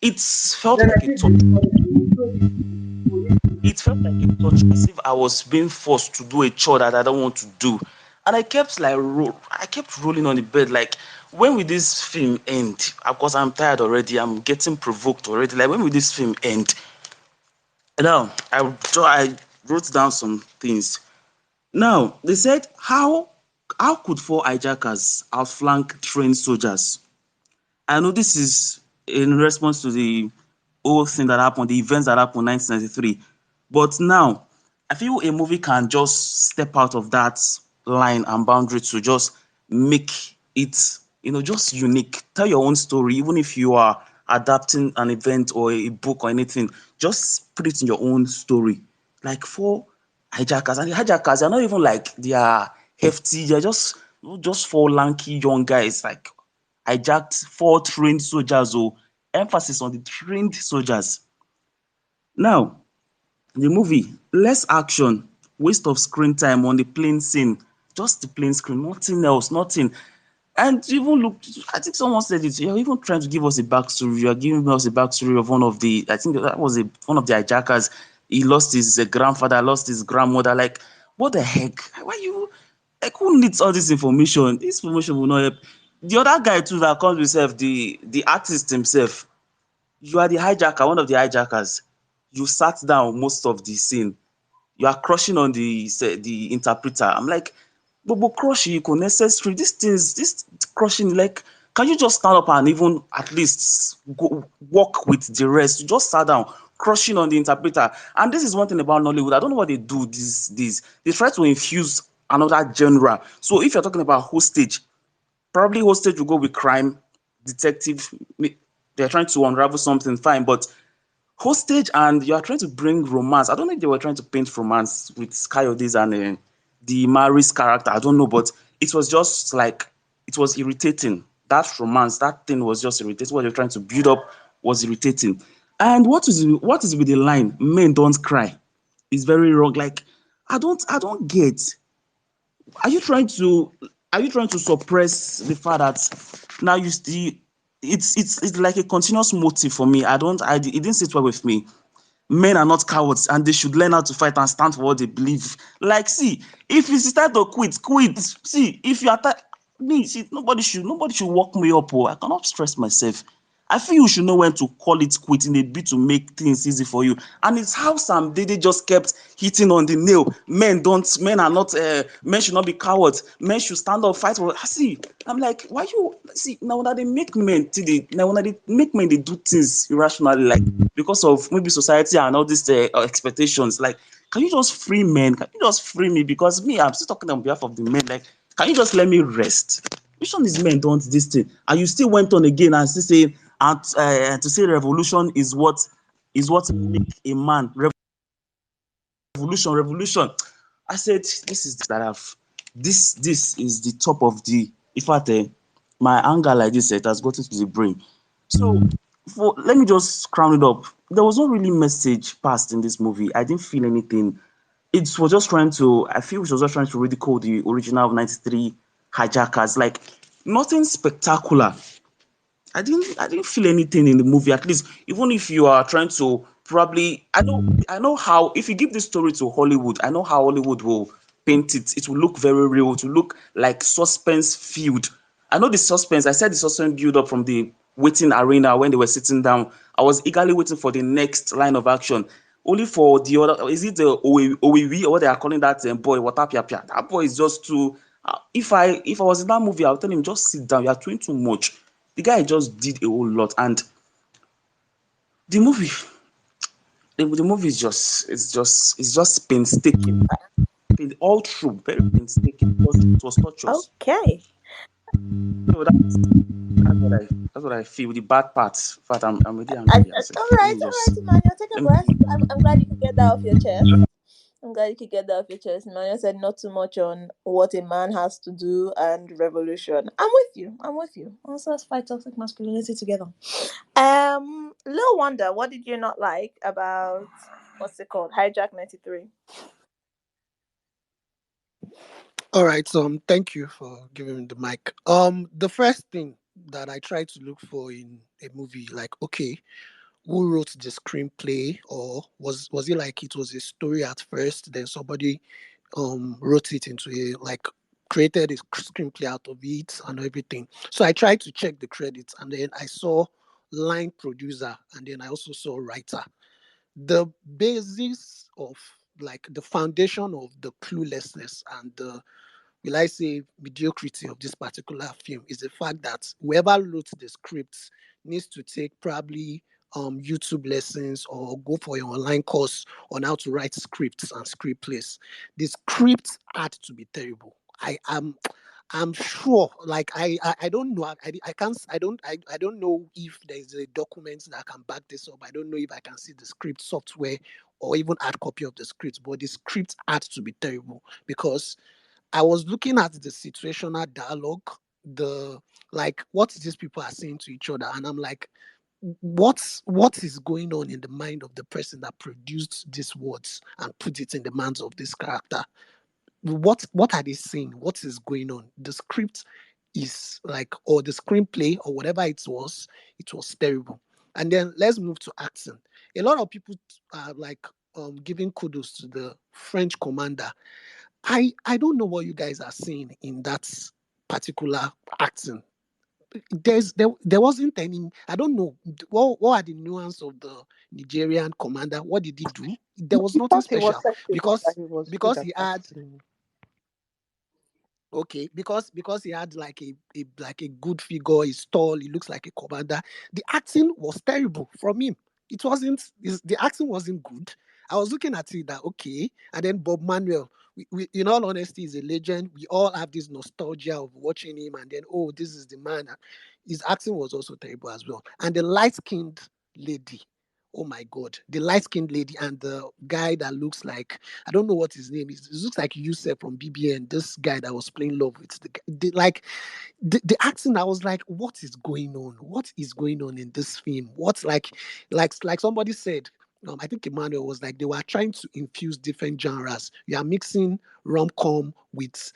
It's felt Then I like a think touch. they call it police. It felt like a touch, as if I was being forced to do a chore that I don't want to do. And I kept rolling on the bed like, when will this film end? Of course, I'm tired already. I'm getting provoked already. Like, when will this film end? Now, I wrote down some things. Now, they said, how could four hijackers outflank trained soldiers? I know this is in response to the whole thing that happened, the events that happened in 1993. But now, I feel a movie can just step out of that line and boundary to just make it, just unique. Tell your own story, even if you are adapting an event or a book or anything, just put it in your own story. Like four hijackers, and the hijackers are not even like they are hefty, they're just four lanky young guys, like hijacked four trained soldiers. Oh, emphasis on the trained soldiers. Now, the movie, less action, waste of screen time on the plane scene, just the plane screen, nothing else, nothing. And even look, I think someone said it. You're even trying to give us a backstory. You're giving us a backstory of one of the, I think that was one of the hijackers. He lost his grandfather, lost his grandmother. Like, what the heck? Why you, like, who needs all this information? This information will not help. The other guy too that comes with himself, the artist himself. You are the hijacker, one of the hijackers. You sat down most of the scene. You are crushing on the interpreter. I'm like, but crush you necessary. This crushing, like, can you just stand up and even at least go walk with the rest? You just sat down, crushing on the interpreter. And this is one thing about Nollywood. I don't know what they do. This they try to infuse another genre. So if you're talking about hostage, probably hostage will go with crime, detective. They're trying to unravel something, fine. But hostage and you are trying to bring romance. I don't know if they were trying to paint romance with Coyotes and the Mary's character. I don't know, but it was just like it was irritating. That romance, that thing was just irritating. What you're trying to build up was irritating. And what is with the line? Men don't cry. It's very wrong. Like I don't get. Are you trying to suppress the fact that now you still it's like a continuous motive for me. It didn't sit well with me. Men are not cowards and they should learn how to fight and stand for what they believe. Like, see, if it's time to quit, quit. See, if you are me, see, nobody should walk me up. Oh, I cannot stress myself. I feel you should know when to call it quitting a bit to make things easy for you. And it's how Sam Dede just kept hitting on the nail. Men should not be cowards. Men should stand up, fight for. See, I'm like, why you see now that they make men now when they make men they do things irrationally, like because of maybe society and all these expectations. Like, can you just free men? Can you just free me? Because me, I'm still talking on behalf of the men. Like, can you just let me rest? Which one is men don't this thing? And you still went on again and still saying and to say revolution is what make a man revolution. I said this is that I've this is the top of the in fact my anger like this it has gotten to the brain. So let me just crown it up. There was no really message passed in this movie. I didn't feel anything. It was just trying to I feel it was just trying to ridicule the original 93 hijackers. Like nothing spectacular. I didn't feel anything in the movie. At least, even if you are trying to probably, I know how if you give this story to Hollywood, I know how Hollywood will paint it, it will look very real. It will look like suspense filled. I know the suspense. I said the suspense build up from the waiting arena when they were sitting down. I was eagerly waiting for the next line of action. Only for the other, is it the Owiwi or what they are calling that boy? Watapia. That boy is just too. If I was in that movie, I would tell him just sit down. You are doing too much. The guy just did a whole lot, and the movie, the movie is just painstaking, all through very painstaking because it was torturous. Okay. So that's what I feel. The bad part. In fact, I'm really angry. I said, let me All just right, Emmanuel, take a let me. breath. I'm glad you could get that off your chest. I'm glad you could get that off your chest. Emmanuel said not too much on what a man has to do and revolution. I'm with you. I'm with you. Also, let's fight toxic masculinity together. Lil Wonder, what did you not like about what's it called? Hijack 93. All right, so thank you for giving me the mic. The first thing that I try to look for in a movie, like, okay, who wrote the screenplay, or was it like it was a story at first, then somebody wrote it into a, like, created a screenplay out of it and everything. So I tried to check the credits, and then I saw line producer, and then I also saw writer. The basis of, like, the foundation of the cluelessness and the, will I say, mediocrity of this particular film is the fact that whoever wrote the script needs to take probably YouTube lessons or go for your online course on how to write scripts and screenplays. The script had to be terrible. I'm sure, like, I don't know, I can't, I don't know if there's a document that can back this up. I don't know if I can see the script software or even hard copy of the script, but the script had to be terrible because I was looking at the situational dialogue, the, like, what these people are saying to each other, and I'm like, what is going on in the mind of the person that produced these words and put it in the minds of this character? What are they saying? What is going on? The script is like, or the screenplay or whatever it was terrible. And then let's move to acting. A lot of people are like giving kudos to the French commander. I don't know what you guys are seeing in that particular acting. There wasn't any. I don't know what are the nuance of the Nigerian commander. What did he do? There was He nothing thought he was special sensible, that because he was good because at he had. acting. Okay, because he had like a good figure, he's tall, he looks like a commander. The acting was terrible from him. It wasn't the acting wasn't good. I was looking at it that okay, and then Bob Manuel, in all honesty, is a legend. We all have this nostalgia of watching him, and then oh, this is the man. His acting was also terrible as well. And the light-skinned lady, oh my god, the light-skinned lady and the guy that looks like, I don't know what his name is. It looks like Yusef from BBN. This guy that was playing love with like the acting. I was like, what is going on? What is going on in this film? What's like somebody said. I think Emmanuel was like they were trying to infuse different genres. You are mixing rom-com with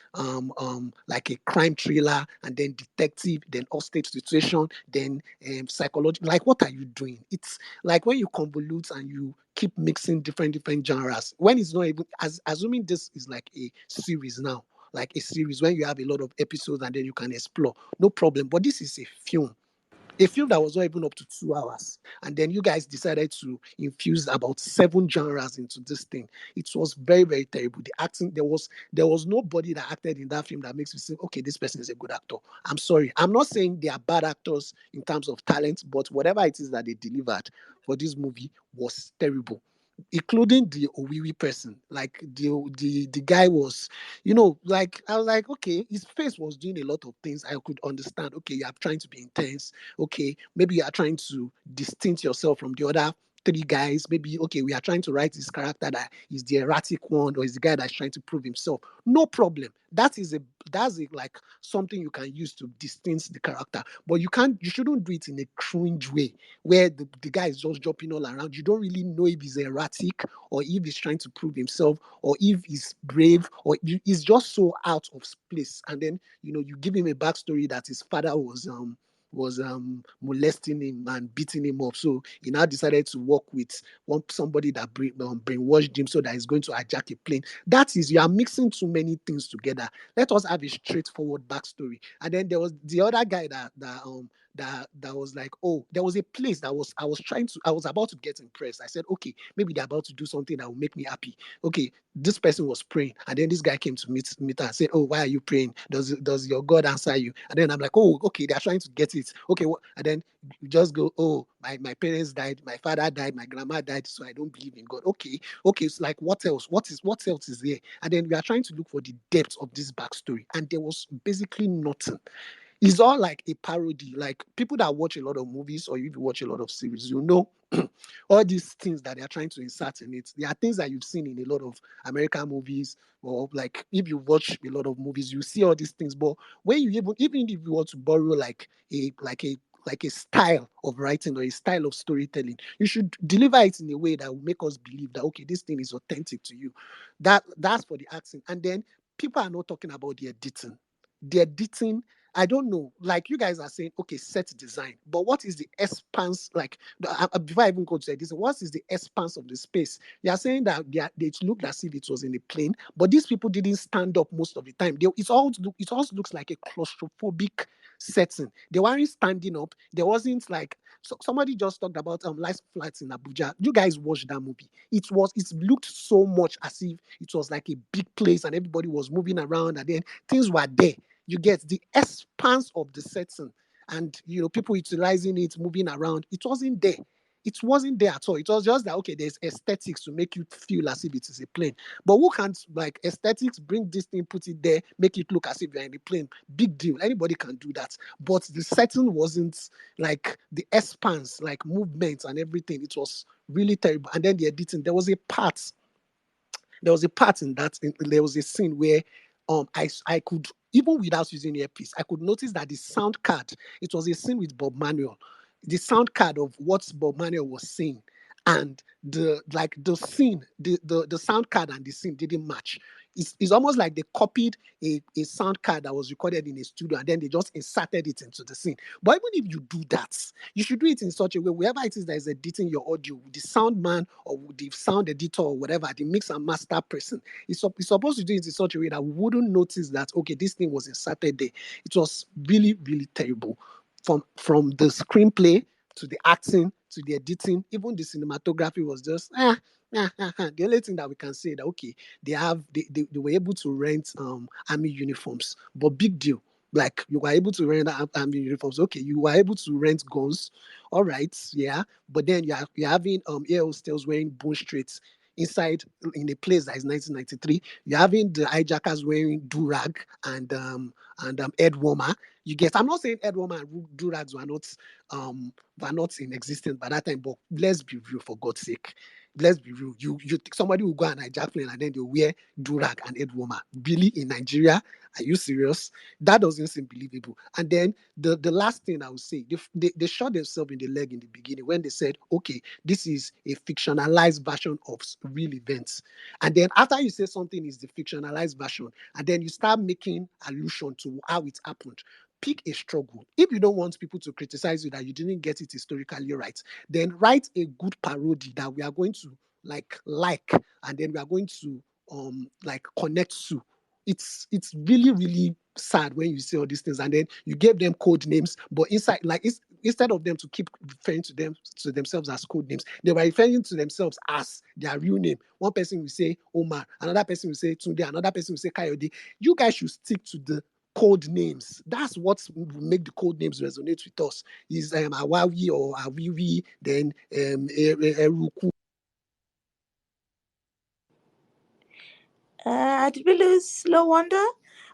like a crime thriller, and then detective, then hostage situation, then psychology. Like, what are you doing? It's like when you convolute and you keep mixing different genres, when it's not even, assuming this is like a series now, like a series when you have a lot of episodes and then you can explore, no problem. But this is a film that was not even up to 2 hours. And then you guys decided to infuse about 7 genres into this thing. It was very, very terrible. The acting, there was nobody that acted in that film that makes me say, okay, this person is a good actor. I'm sorry. I'm not saying they are bad actors in terms of talent, but whatever it is that they delivered for this movie was terrible. Including the Owiwi person, like the guy was, like I was like, okay, his face was doing a lot of things. I could understand. Okay, you are trying to be intense. Okay, maybe you are trying to distinct yourself from the other 3 guys. Maybe okay, we are trying to write this character that is the erratic one, or is the guy that's trying to prove himself. No problem. That's like something you can use to distinct the character. But you shouldn't do it in a cringe way where the guy is just jumping all around. You don't really know if he's erratic or if he's trying to prove himself or if he's brave or he's just so out of place. And then you give him a backstory that his father was molesting him and beating him up. So he now decided to work with somebody that brainwashed him so that he's going to hijack a plane. That is, you are mixing too many things together. Let us have a straightforward backstory. And then there was the other guy that was like, oh, there was a place that I was about to get impressed. I said, okay, maybe they're about to do something that will make me happy. Okay, this person was praying, and then this guy came to meet her and said, oh, why are you praying? Does your God answer you? And then I'm like, oh, okay, they're trying to get it. Okay, and then you just go, oh, my parents died, my father died, my grandma died, so I don't believe in God. Okay, it's like, what else? What else is there? And then we are trying to look for the depth of this backstory, and there was basically nothing. It's all like a parody. Like, people that watch a lot of movies, or if you watch a lot of series, you know all these things that they are trying to insert in it. There are things that you've seen in a lot of American movies, or like if you watch a lot of movies, you see all these things. But when you even if you want to borrow like a style of writing or a style of storytelling, you should deliver it in a way that will make us believe that, okay, this thing is authentic to you. That's for the accent. And then people are not talking about the editing. The editing, I don't know. Like, you guys are saying, okay, set design, but what is the expanse? Like, before I even go to the editing, what is the expanse of the space? You are saying that they looked as if it was in a plane, but these people didn't stand up most of the time. It also looks like a claustrophobic setting. They weren't standing up. There wasn't like, so somebody just talked about life flights in Abuja. You guys watched that movie. It looked so much as if it was like a big place and everybody was moving around, and then things were there. You get the expanse of the setting, and people utilizing it, moving around. It wasn't there. It wasn't there at all. It was just that, okay, there's aesthetics to make you feel as if it is a plane. But who can't, like, aesthetics, bring this thing, put it there, make it look as if you're in a plane? Big deal. Anybody can do that. But the setting wasn't like the expanse, like movements and everything. It was really terrible. And then the editing, there was a part in that, there was a scene where I could, even without using earpiece, I could notice that the sound card, it was a scene with Bob Manuel, the sound card of what Bob Manuel was saying, and the scene, the sound card and the scene didn't match. It's almost like they copied a sound card that was recorded in a studio, and then they just inserted it into the scene. But even if you do that, you should do it in such a way, wherever it is that is editing your audio, the sound man or the sound editor or whatever, the mix and master person, is supposed to do it in such a way that we wouldn't notice that, okay, this thing was inserted there. It was really, really terrible. From the screenplay to the acting to the editing, even the cinematography was just the only thing that we can say that, okay, they were able to rent army uniforms, but big deal. Like, you were able to rent army uniforms. Okay, you were able to rent guns. All right, yeah. But then you're having air hostels wearing bone straights inside in a place that is 1993. You're having the hijackers wearing durag and head warmer. You get. I'm not saying head warmer and durags were not in existence by that time, but let's be real, for God's sake. Let's be real. You somebody will go and hijack plane and then they'll wear durag and head warmer. Really, in Nigeria? Are you serious? That doesn't seem believable. And then the last thing I would say, they shot themselves in the leg in the beginning when they said, okay, this is a fictionalized version of real events. And then after you say something is the fictionalized version, and then you start making allusion to how it happened, pick a struggle. If you don't want people to criticize you that you didn't get it historically right, then write a good parody that we are going to like, and then we are going to like connect to. It's really, really sad when you see all these things, and then you gave them code names, but inside, like, instead of them to keep referring to themselves as code names, they were referring to themselves as their real name. One person will say Omar, another person will say Tunde, another person will say Kayode. You guys should stick to the code names. That's what will make the code names resonate with us. Is Awawi or Awiwi, then Eruku. Did we lose Low Wonder?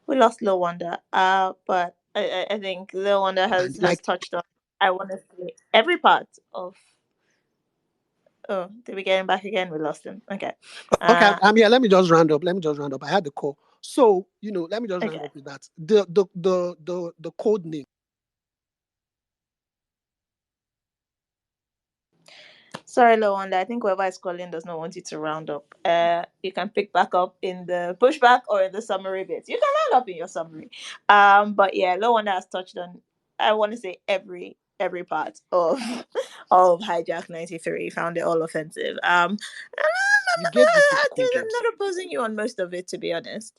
We lost Low Wonder. But I think Low Wonder And has like, touched on, I want to say, every part of. Oh, did we get him back again? We lost him. Okay. okay, Uh, I'm here. Let me just round up. I had the call. So, let me just round okay. up with that. The code name. Sorry, Low Wonder. I think whoever is calling does not want you to round up. You can pick back up in the pushback or in the summary bit. You can round up in your summary. But yeah, Low Wonder has touched on. I want to say every part of Hijack 93. Found it all offensive. You get this with I'm coders. not opposing you on most of it, to be honest.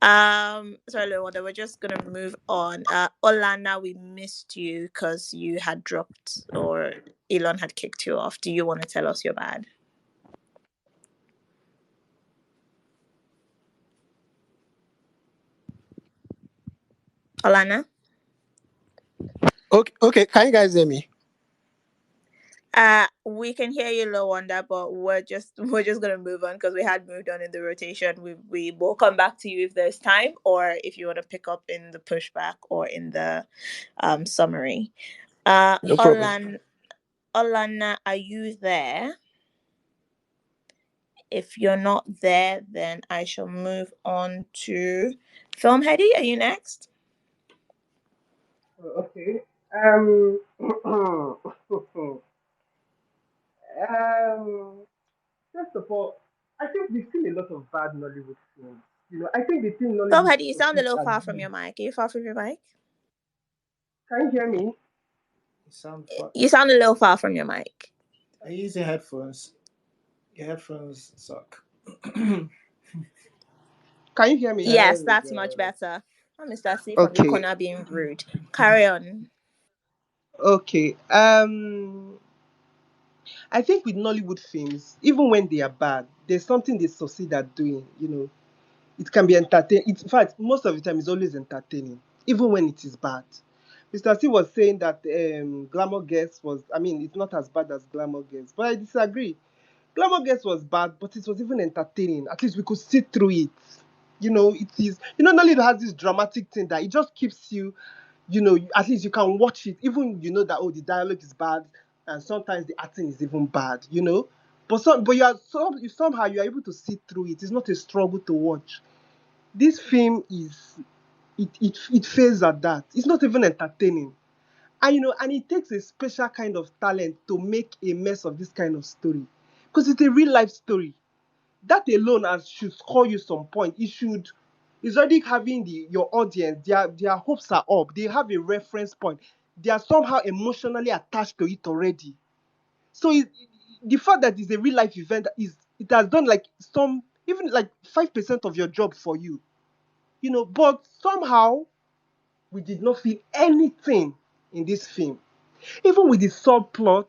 Sorry, Lewanda, we're just gonna move on. Olana, we missed you because you had dropped or Elon had kicked you off. Do you want to tell us your bad? Olana? Okay. Can you guys hear me? We can hear you, Lowanda, but we're just gonna move on because we had moved on in the rotation. We will come back to you if there's time, or if you want to pick up in the pushback or in the summary. No problem. Olana, are you there? If you're not there, then I shall move on to Film Heady. Are you next? Okay. Um, first of all, I think we've seen a lot of bad Nollywood films. I think the thing Film Nollywood Heady, you sound a succeeds little at far from doing. your mic. Are you far from your mic? Can you hear me? You sound far. You sound a little far from your mic. Are you using headphones? Your headphones suck. Can you hear me? There Yes, we that's much go. better. I'm Mr. C from the Okay. corner being rude. Carry on. Okay. I think with Nollywood films, even when they are bad, there's something they succeed at doing. It can be entertaining. In fact, most of the time, it's always entertaining, even when it is bad. Mr. C was saying that Glamour Girls was, I mean, it's not as bad as Glamour Girls, but I disagree. Glamour Girls was bad, but it was even entertaining. At least we could sit through it. It is, Nollywood has this dramatic thing that it just keeps you, at least you can watch it, even you know that, oh, the dialogue is bad, and sometimes the acting is even bad. But somehow you are able to sit through it. It's not a struggle to watch. This film it fails at that. It's not even entertaining. And it takes a special kind of talent to make a mess of this kind of story. Because it's a real life story. That alone should score you some point. It's already having your audience, their hopes are up. They have a reference point. They are somehow emotionally attached to it already. So the fact that it's a real life event it has done like even like 5% of your job for you. But somehow we did not feel anything in this film. Even with the subplot,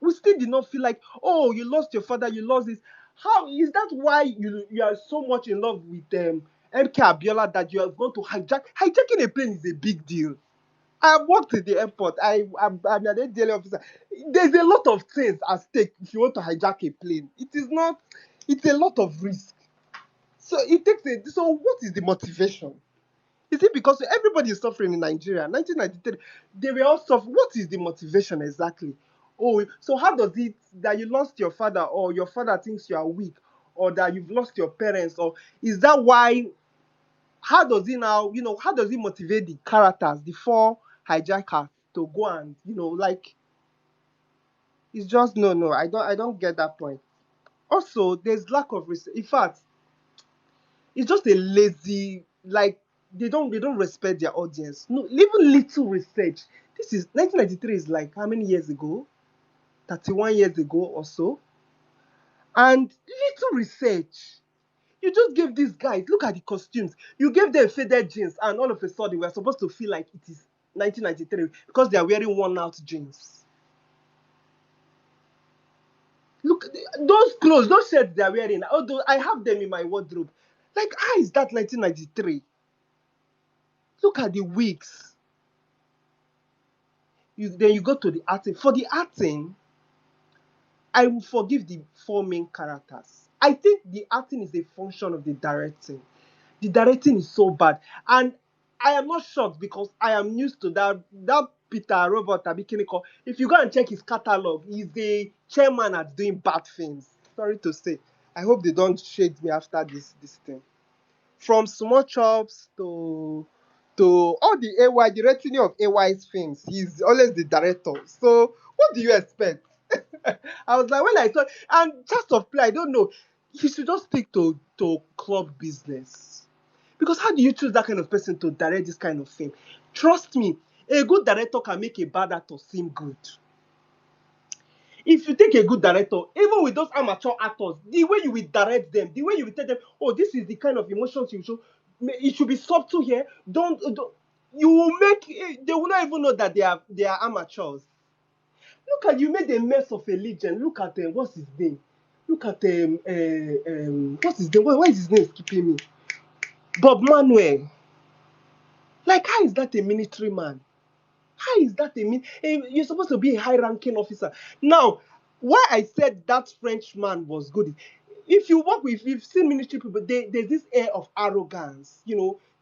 we still did not feel like, oh, you lost your father, you lost this. How is that why you are so much in love with MK Abiola that you are going to hijack? Hijacking a plane is a big deal. I worked at the airport. I'm an daily officer. There's a lot of things at stake if you want to hijack a plane. It is not, it's a lot of risk. So what is the motivation? Is it because everybody is suffering in Nigeria? 1993, they were all suffering. What is the motivation exactly? Oh, so how does it that you lost your father, or your father thinks you are weak, or that you've lost your parents, or is that why? How does it now? How does it motivate the characters, the four hijackers, to go and like? It's just no. I don't get that point. Also, there's lack of research. In fact, it's just a lazy, like, they don't respect their audience. No, even little research. This is 1993 is like how many years ago? 31 years ago or so. And little research. You just gave these guys, look at the costumes. You gave them faded jeans, and all of a sudden we're supposed to feel like it is 1993 because they are wearing worn out jeans. Look, those clothes, those shirts they are wearing, although I have them in my wardrobe. Like, how is that 1993? Look at the wigs. Then you go to the acting. For the acting, I will forgive the four main characters. I think the acting is a function of the directing. The directing is so bad, and I am not shocked because I am used to that Peter Robert Abikiniko. If you go and check his catalog, he's the chairman at doing bad things. Sorry to say. I hope they don't shade me after this thing. From small chops to all the AY, the retinue of AY's films. He's always the director. So what do you expect? I was like, when I thought, and just of play, I don't know. He should just stick to club business. Because how do you choose that kind of person to direct this kind of film? Trust me, A good director can make a bad actor seem good. If you take a good director, even with those amateur actors, the way you will direct them, the way you will tell them, oh, this is the kind of emotions you show, it should be subtle here. Don't you will make they will not even know that they are amateurs. Look at you made a mess of a legend. Look at what's his name? Look at what's his name? Why is his name escaping me? Bob Manuel. Like, how is that a military man? How is that a mean? You're supposed to be a high-ranking officer. Now, why I said that French man was good, if you work with, if you've seen military people, there's this air of arrogance,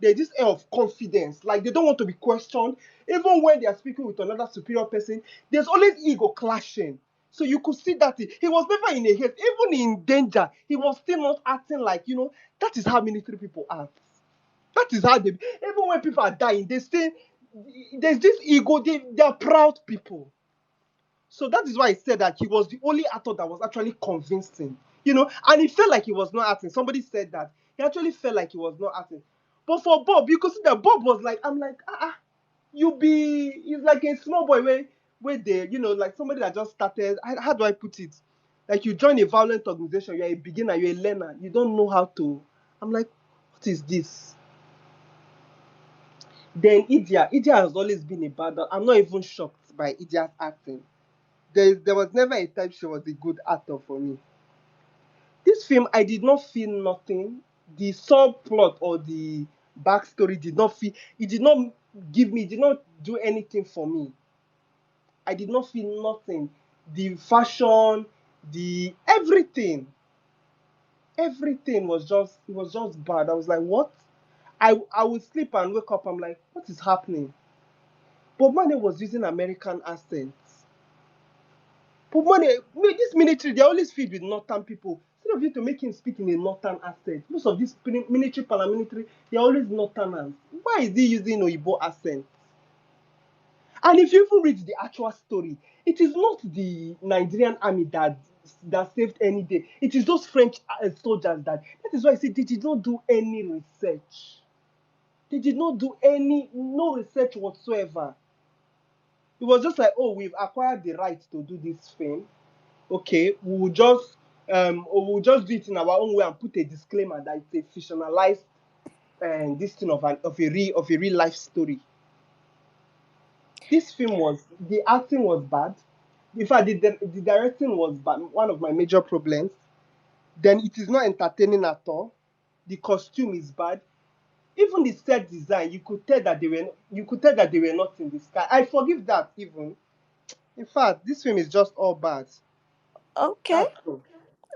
there's this air of confidence, like they don't want to be questioned. Even when they are speaking with another superior person, there's always ego clashing. So you could see that he was never in a haste. Even in danger, he was still not acting like, that is how military people act. That is how they, even when people are dying, they say there's this ego, they are proud people. So that is why I said that he was the only actor that was actually convincing, and he felt like he was not acting. Somebody said that he actually felt like he was not acting. But for Bob, you could see that Bob was like, I'm like, he's like a small boy where they, like somebody that just started. How do I put it? Like you join a violent organization, you're a beginner, you're a learner, you don't know how to. I'm like, what is this? Then Idia has always been a bad. I'm not even shocked by Idia's acting. There was never a time she was a good actor for me. This film, I did not feel nothing. The subplot or the backstory did not feel. It did not it did not do anything for me. I did not feel nothing. The fashion, the everything was just bad. I was like, what? I would sleep and wake up. I'm like, what is happening? Bob Marley was using American accents. Bob Marley, this military, they're always filled with northern people. Instead of you to make him speak in a northern accent, most of these military, paramilitary, they're always northerners. Why is he using Oyibo accent? And if you even read the actual story, it is not the Nigerian army that saved any day. It is those French soldiers that. That is why I say they did not do any research. They did not do no research whatsoever. It was just like, oh, we've acquired the right to do this film. Okay, we'll just do it in our own way and put a disclaimer that it's a fictionalized this thing of a real life story. This film the acting was bad. In fact, the directing was bad, one of my major problems. Then it is not entertaining at all. The costume is bad. Even the set design, you could tell that they were not in the sky. I forgive that even. In fact, this film is just all bad. Okay. That's all.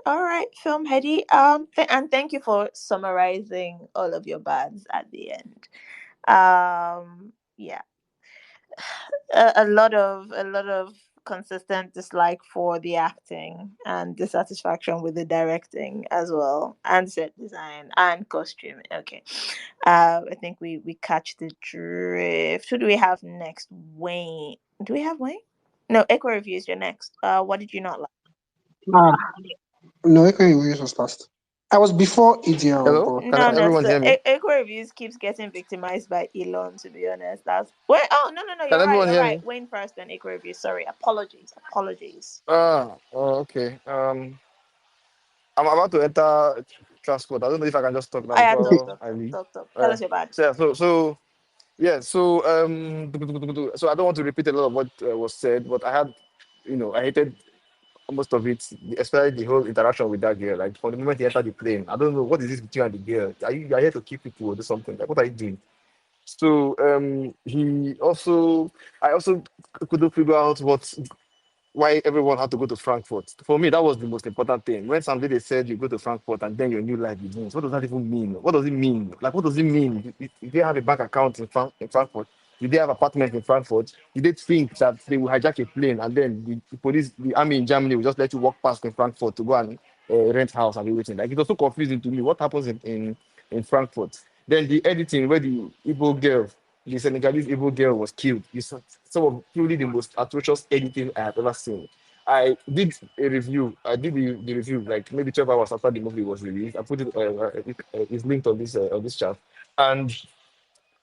All right, Film Heady. And thank you for summarizing all of your bads at the end. Yeah, a lot of consistent dislike for the acting and dissatisfaction with the directing as well, and set design and costume. Okay, I think we catch the drift. Who do we have next? Wayne. Do we have Wayne? No, Echo Reviews. You're next. What did you not like? Ah, no, Equity Warriors was last. I was before EDL, Hello, but can No, no. everyone So hear me? Echo Reviews keeps getting victimized by Elon. To be honest, that's wait. Oh, no, no, no. Can You're right. everyone You're hear right. me? Wayne first, then Echo Reviews. Sorry. Apologies. Apologies. Okay. I'm about to enter transport. I don't know if I can just talk now I had talk, before talk, I talk, leave. talk, talk. Tell Uh, us your bad. so yeah, so yeah, so I don't want to repeat a lot of what was said, but I hated most of it, especially the whole interaction with that girl. Like from the moment he entered the plane, I don't know what is this between you and the girl. Are you here to keep people or do something? Like what are you doing? So I also couldn't figure out why everyone had to go to Frankfurt. For me, that was the most important thing. When somebody said you go to Frankfurt and then your new life begins, what does that even mean? What does it mean? Like, what does it mean? If they have a bank account in Frankfurt, do they have apartment in Frankfurt? Did they think that they will hijack a plane and then the police, the army in Germany will just let you walk past in Frankfurt to go and rent house and everything? Like, it was so confusing to me. What happens in Frankfurt? Then the editing where the Igbo girl, the Senegalese Igbo girl was killed. It's some of truly the most atrocious editing I have ever seen. I did a review. I did the review like maybe 12 hours after the movie was released. I put it. It's linked on this chat, and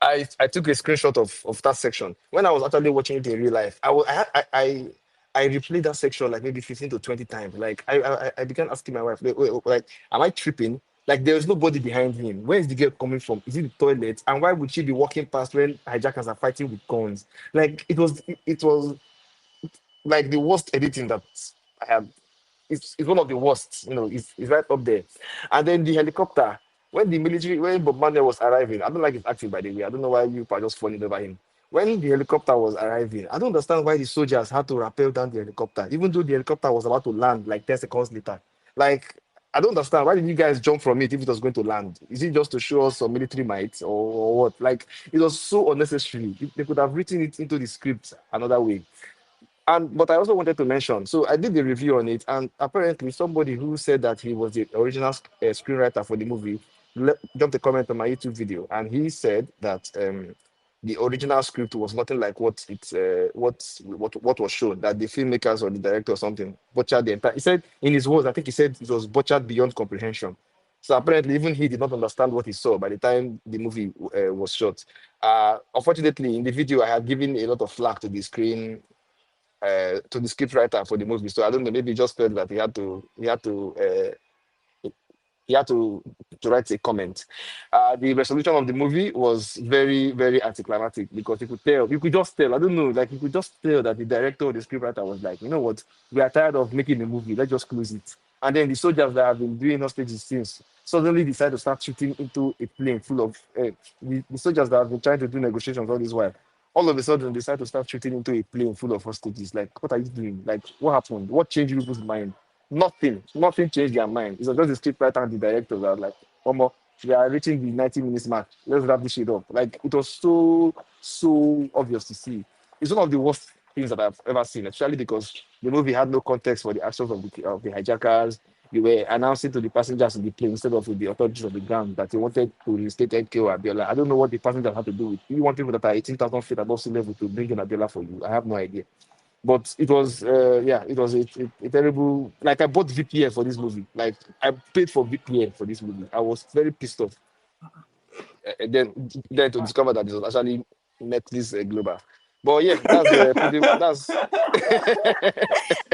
I took a screenshot of that section when I was actually watching it in real life. I replayed that section like maybe 15 to 20 times. Like I began asking my wife, like, am I tripping? Like there's nobody behind him. Where is the girl coming from? Is it the toilet? And why would she be walking past when hijackers are fighting with guns? Like it was like the worst editing that I have. It's one of the worst, it's right up there. And then the helicopter, when Bob Marley was arriving, I don't like his acting by the way. I don't know why you are just falling over him. When the helicopter was arriving, I don't understand why the soldiers had to rappel down the helicopter, even though the helicopter was about to land like 10 seconds later. Like, I don't understand. Why did you guys jump from it if it was going to land? Is it just to show us some military might or what? Like, it was so unnecessary. They could have written it into the script another way. And but I also wanted to mention, so I did the review on it, and apparently somebody who said that he was the original screenwriter for the movie jumped a comment on my YouTube video, and he said that the original script was nothing like what was shown. That the filmmakers or the director or something butchered the entire. He said in his words, I think he said it was butchered beyond comprehension. So apparently, even he did not understand what he saw by the time the movie was shot. Unfortunately, in the video, I had given a lot of flack to the script writer for the movie. So I don't know, maybe he just felt that he had to write a comment. The resolution of the movie was very, very anticlimactic because you could just tell, I don't know, like you could just tell that the director or the scriptwriter was like, you know what, we are tired of making the movie, let's just close it. And then the soldiers that have been doing hostages since suddenly decide to start shooting into a plane full of the soldiers that have been trying to do negotiations all this while. All of a sudden, decide to start shooting into a plane full of hostages. Like, what are you doing? Like, what happened? What changed people's mind? Nothing changed their mind. It's just the script writer and the director that are like, Omo, we are reaching the 90 minutes mark. Let's wrap this shit up. Like it was so obvious to see. It's one of the worst things that I've ever seen, especially because the movie had no context for the actions of the hijackers. They were announcing to the passengers in the plane instead of with the authorities of the ground that they wanted to reinstate NKO Abiola. I don't know what the passengers had to do with. You want people that are 18,000 feet above sea level to bring in Abiola for you. I have no idea. But it was, it was a terrible. Like I bought VPN for this movie. Like I paid for VPN for this movie. I was very pissed off. And then to discover that it was actually Netflix Global. But yeah, that's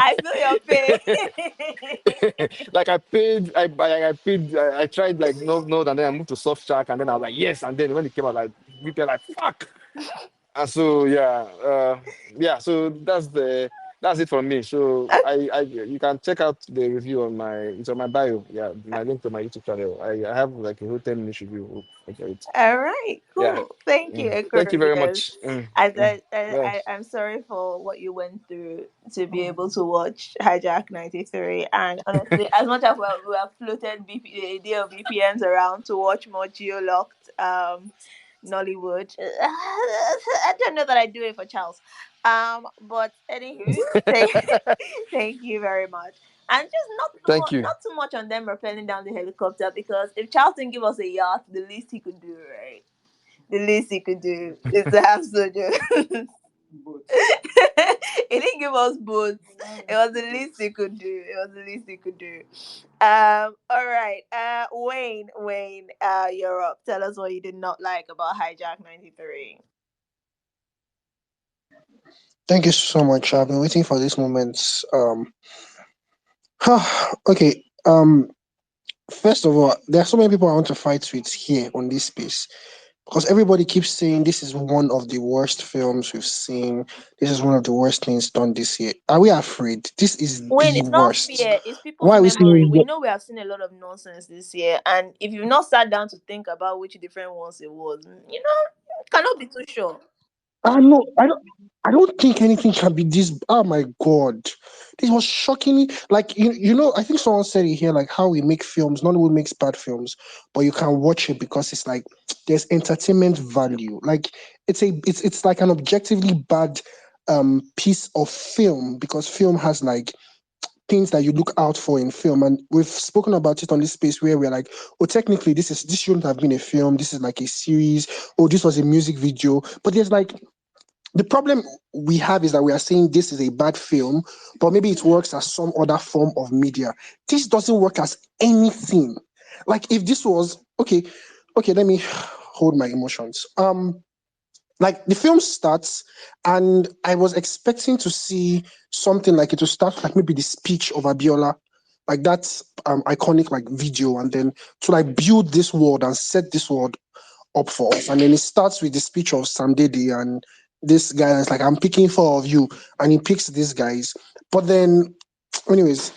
I feel your pain. like I tried like no, and then I moved to Soft Shark, and then I was like yes, and then when it came out like VPN like fuck. And so so that's it from me. So I you can check out the review it's on my bio. Yeah, my link to my YouTube channel. I have like a whole 10 minutes review. Okay, All right, yeah. cool. Thank you, Thank you very Aquarius. much. Yeah. I'm sorry for what you went through to be able to watch Hijack 93. And honestly, as much as we have floated the idea of VPNs around to watch more geo-locked Nollywood, I don't know that I do it for Charles. But anywho, thank you very much. And just Thank you. not too much on them rappelling down the helicopter, because if Charles didn't give us a yacht, the least he could do, right? The least he could do is to have soldiers. He didn't give us boats. It was the least he could do. It was the least he could do. All right. Wayne, you're up. Tell us what you did not like about Hijack 93. Thank you so much. I've been waiting for this moment. Okay. First of all, there are so many people I want to fight with here on this space because everybody keeps saying this is one of the worst films we've seen. This is one of the worst things done this year. Are we afraid? This is Wayne, the it's not worst. fear, it's Why people's are we memory. saying We know we have seen a lot of nonsense this year, and if you've not sat down to think about which different ones it was, cannot be too sure. No, I don't think anything can be this. Oh my god, this was shockingly like I think someone said it here like how we make films. Nollywood makes bad films, but you can watch it because it's like there's entertainment value. Like it's like an objectively bad piece of film because film has like things that you look out for in film, and we've spoken about it on this space where we're like, oh, technically this shouldn't have been a film. This is like a series. Oh, this was a music video, but there's like the problem we have is that we are saying this is a bad film, but maybe it works as some other form of media. This doesn't work as anything. Like if this was okay, let me hold my emotions. Like the film starts, and I was expecting to see something like it to start like maybe the speech of Abiola, like that iconic like video, and then to like build this world and set this world up for us. And then it starts with the speech of Sam Dede and this guy is like, I'm picking four of you, and he picks these guys. But then, anyways,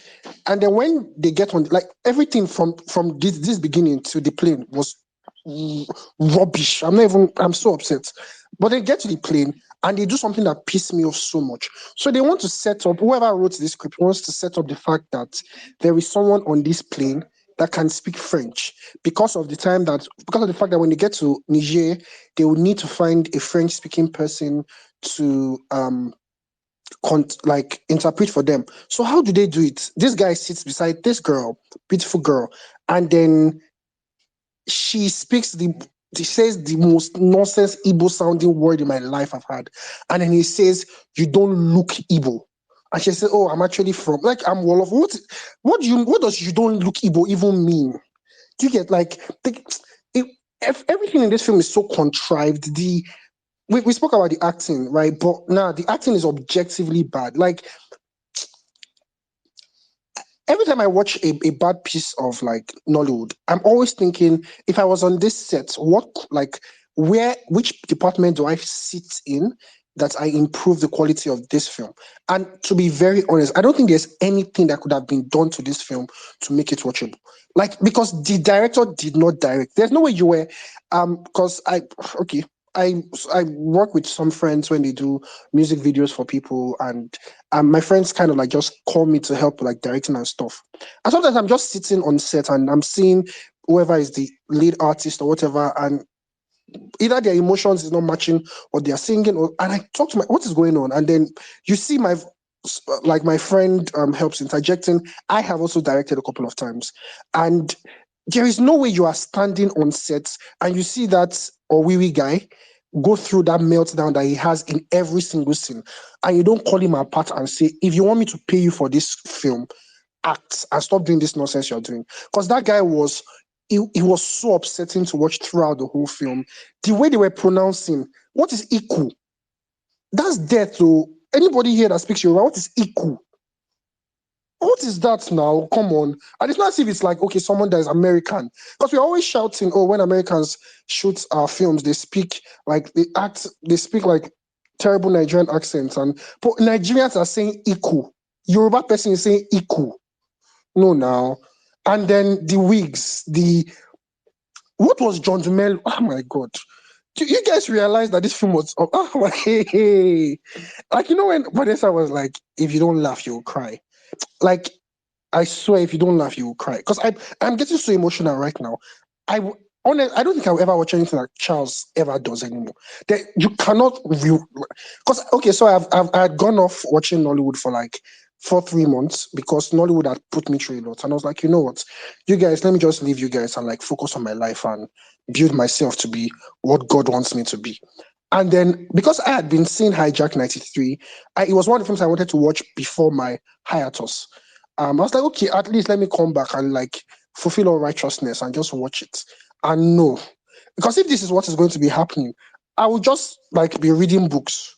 and then when they get on, like everything from this beginning to the plane was rubbish. I'm so upset. But they get to the plane and they do something that pissed me off so much. So they want to set up, whoever wrote this script wants to set up the fact that there is someone on this plane that can speak French because of the fact that when they get to Niger, they will need to find a French speaking person to like interpret for them. So how do they do it? This guy sits beside this girl, beautiful girl, and then she she says the most nonsense Igbo sounding word in my life I've had. And then he says, you don't look Igbo. And she said, oh, I'm actually from, like, I'm Wolof. What does you don't look Igbo even mean? Do you get, like, if everything in this film is so contrived, we spoke about the acting, right? But now the acting is objectively bad. Like, every time I watch a bad piece of like Nollywood, I'm always thinking, if I was on this set, which department do I sit in that I improve the quality of this film? And to be very honest, I don't think there's anything that could have been done to this film to make it watchable. Like, because the director did not direct. There's no way you were, because okay, I work with some friends when they do music videos for people, and my friends kind of like just call me to help like directing and stuff. And sometimes I'm just sitting on set and I'm seeing whoever is the lead artist or whatever, and either their emotions is not matching or they are singing, and I talk to my what is going on, and then you see my friend helps interjecting. I have also directed a couple of times, and there is no way you are standing on set and you see that Owiwi guy go through that meltdown that he has in every single scene, and you don't call him apart and say, if you want me to pay you for this film, act and stop doing this nonsense you're doing. Because that guy was, he was so upsetting to watch throughout the whole film. The way they were pronouncing, what is Iku? That's death to anybody here that speaks Yoruba. What is Iku? What is that now? Come on. And it's not as if it's like, okay, someone that is American. Because we're always shouting, oh, when Americans shoot our films, they speak like terrible Nigerian accents. But Nigerians are saying Iku. Yoruba person is saying Iku. No, now. And then the wigs, what was John Dumel? Oh my God. Do you guys realize that this film was, oh my, hey. Like, when Vanessa was like, if you don't laugh, you'll cry. Like, I swear, if you don't laugh, you will cry. Because I'm getting so emotional right now. I don't think I'll ever watch anything like Charles ever does anymore. That you cannot because okay, so I had gone off watching Nollywood for 3 months because Nollywood had put me through a lot, and I was like, you know what, you guys, let me just leave you guys and like focus on my life and build myself to be what God wants me to be. And then because I had been seeing Hijack 93, it was one of the films I wanted to watch before my hiatus. I was like, okay, at least let me come back and like fulfill all righteousness and just watch it. And no, because if this is what is going to be happening, I will just like be reading books.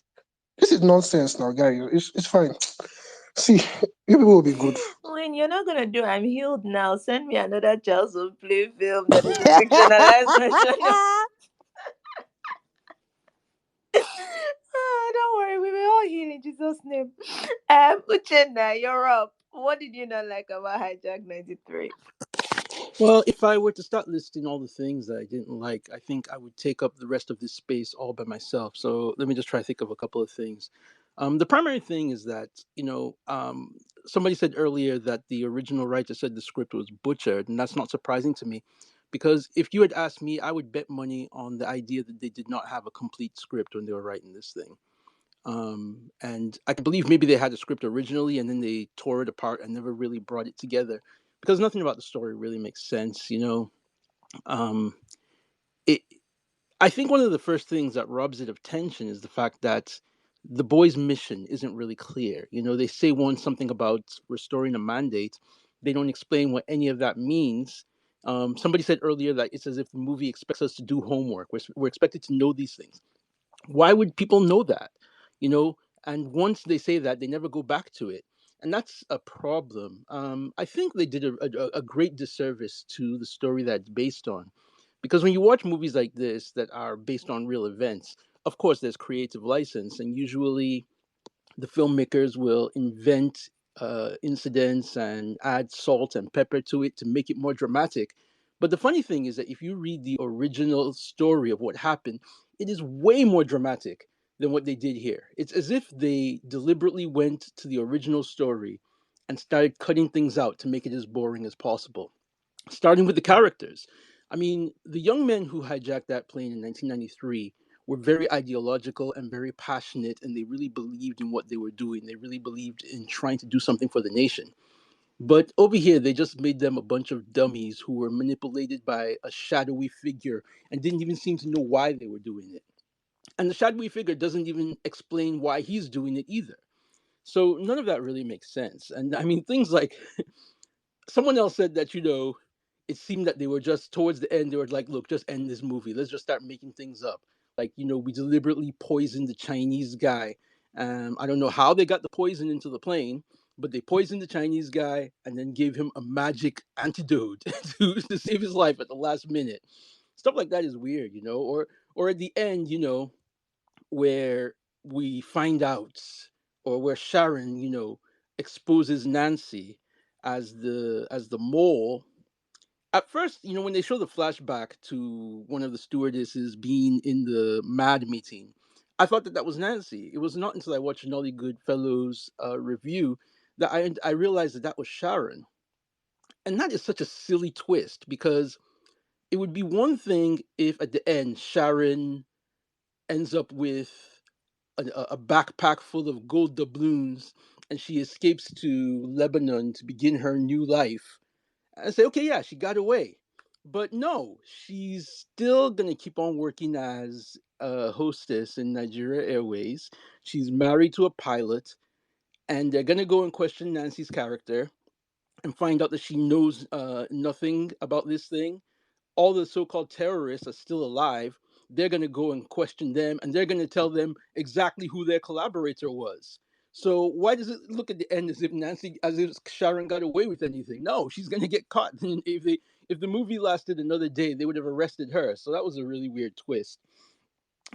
This is nonsense now, guys. It's fine. See, you people will be good. When you're not gonna do I'm healed now, send me another Charles of Play film that is a fictionalized version of. Oh, don't worry, we will all heal in Jesus' name. Uchenna, you're up. What did you not like about Hijack 93? Well, if I were to start listing all the things that I didn't like, I think I would take up the rest of this space all by myself. So let me just try to think of a couple of things. The primary thing is that, somebody said earlier that the original writer said the script was butchered, and that's not surprising to me because if you had asked me, I would bet money on the idea that they did not have a complete script when they were writing this thing. And I can believe maybe they had a script originally and then they tore it apart and never really brought it together because nothing about the story really makes sense. Um, it. I think one of the first things that robs it of tension is the fact that the boys' mission isn't really clear. They say something about restoring a mandate. They don't explain what any of that means. Somebody said earlier that it's as if the movie expects us to do homework. We're expected to know these things. Why would people know that? You know, and once they say that, they never go back to it. And that's a problem. I think they did a great disservice to the story that's based on. Because when you watch movies like this that are based on real events, of course, there's creative license, and usually the filmmakers will invent incidents and add salt and pepper to it to make it more dramatic. But the funny thing is that if you read the original story of what happened, it is way more dramatic than what they did here. It's as if they deliberately went to the original story and started cutting things out to make it as boring as possible, starting with the characters. I mean, the young men who hijacked that plane in 1993 were very ideological and very passionate, and they really believed in what they were doing. They really believed in trying to do something for the nation. But over here, they just made them a bunch of dummies who were manipulated by a shadowy figure and didn't even seem to know why they were doing it. And the shadowy figure doesn't even explain why he's doing it either. So none of that really makes sense. And I mean, things like someone else said that, it seemed that they were just towards the end, they were like, look, just end this movie, let's just start making things up. Like, we deliberately poisoned the Chinese guy. I don't know how they got the poison into the plane, but they poisoned the Chinese guy and then gave him a magic antidote to save his life at the last minute. Stuff like that is weird, or at the end, where we find out, or where Sharon, exposes Nancy as the mole. At first, when they show the flashback to one of the stewardesses being in the mad meeting, I thought that that was Nancy. It was not until I watched Nolly Goodfellow's review that I realized that that was Sharon. And that is such a silly twist, because it would be one thing if at the end Sharon ends up with a backpack full of gold doubloons and she escapes to Lebanon to begin her new life. I say, okay, yeah, she got away. But no, she's still going to keep on working as a hostess in Nigeria Airways. She's married to a pilot, and they're going to go and question Nancy's character and find out that she knows nothing about this thing. All the so-called terrorists are still alive. They're going to go and question them, and they're going to tell them exactly who their collaborator was. So why does it look at the end as if Sharon got away with anything? No, she's going to get caught. And if the movie lasted another day, they would have arrested her. So that was a really weird twist.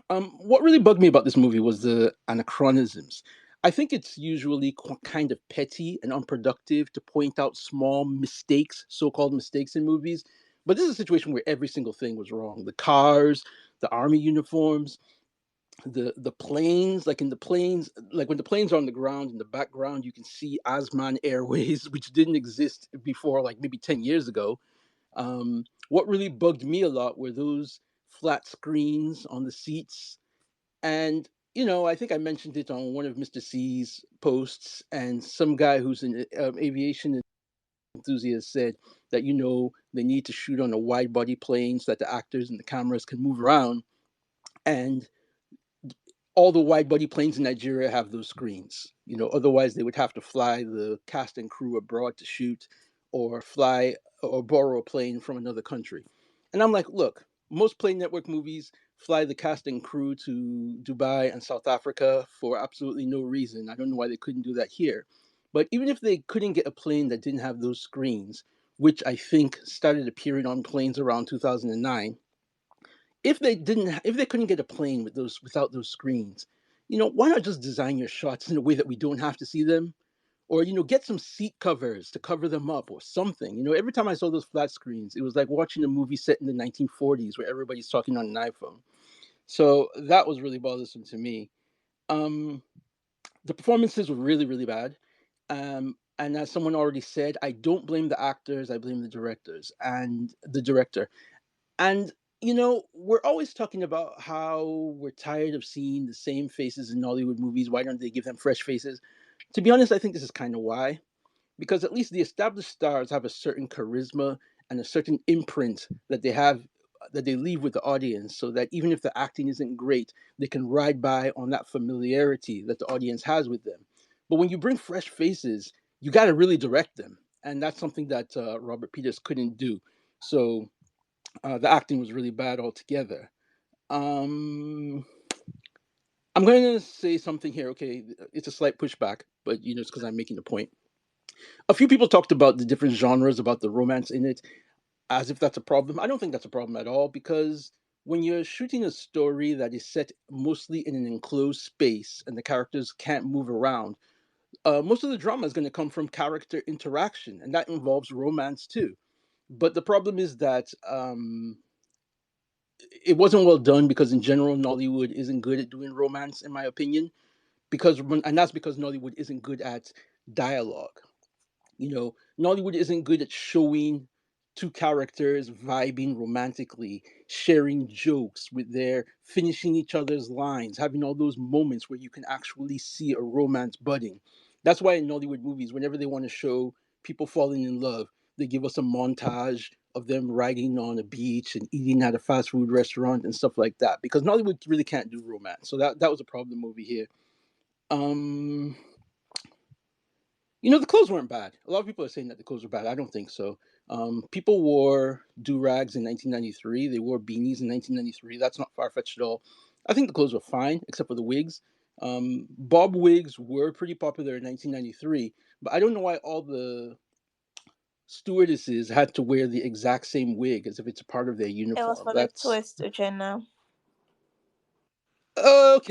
What really bugged me about this movie was the anachronisms. I think it's usually kind of petty and unproductive to point out small mistakes, so-called mistakes in movies. But this is a situation where every single thing was wrong. The cars, the army uniforms, the planes. Like in the planes, like when the planes are on the ground, in the background, you can see Asman Airways, which didn't exist before, like maybe 10 years ago. What really bugged me a lot were those flat screens on the seats. And, I think I mentioned it on one of Mr. C's posts, and some guy who's an aviation enthusiast said that, they need to shoot on a wide body plane so that the actors and the cameras can move around. And all the wide body planes in Nigeria have those screens. Otherwise they would have to fly the cast and crew abroad to shoot, or fly or borrow a plane from another country. And I'm like, look, most plane network movies fly the cast and crew to Dubai and South Africa for absolutely no reason. I don't know why they couldn't do that here. But even if they couldn't get a plane that didn't have those screens, which I think started appearing on planes around 2009, if they couldn't get a plane without those screens, why not just design your shots in a way that we don't have to see them? Or, get some seat covers to cover them up or something. Every time I saw those flat screens, it was like watching a movie set in the 1940s where everybody's talking on an iPhone. So that was really bothersome to me. um the performances were really, really bad. And as someone already said, I don't blame the actors, I blame the director. And, we're always talking about how we're tired of seeing the same faces in Nollywood movies. Why don't they give them fresh faces? To be honest, I think this is kind of why. Because at least the established stars have a certain charisma and a certain imprint that they leave with the audience, so that even if the acting isn't great, they can ride by on that familiarity that the audience has with them. But when you bring fresh faces, you got to really direct them. And that's something that Robert Peters couldn't do. So the acting was really bad altogether. Um, I'm going to say something here. Okay, it's a slight pushback, but it's because I'm making a point. A few people talked about the different genres, about the romance in it, as if that's a problem. I don't think that's a problem at all, because when you're shooting a story that is set mostly in an enclosed space and the characters can't move around, most of the drama is going to come from character interaction, and that involves romance too. But the problem is that it wasn't well done, because in general Nollywood isn't good at doing romance, in my opinion, and that's because Nollywood isn't good at dialogue. Nollywood isn't good at showing two characters vibing romantically, sharing jokes with their finishing each other's lines, having all those moments where you can actually see a romance budding. That's why in Nollywood movies, whenever they want to show people falling in love, they give us a montage of them riding on a beach and eating at a fast food restaurant and stuff like that. Because Nollywood really can't do romance. So that was a problem over here. Um the clothes weren't bad. A lot of people are saying that the clothes were bad. I don't think so. People wore do rags in 1993. They wore beanies in 1993. That's not far fetched at all. I think the clothes were fine, except for the wigs. Bob wigs were pretty popular in 1993, but I don't know why all the stewardesses had to wear the exact same wig as if it's a part of their It was uniform. for the That's twist, Uchenna.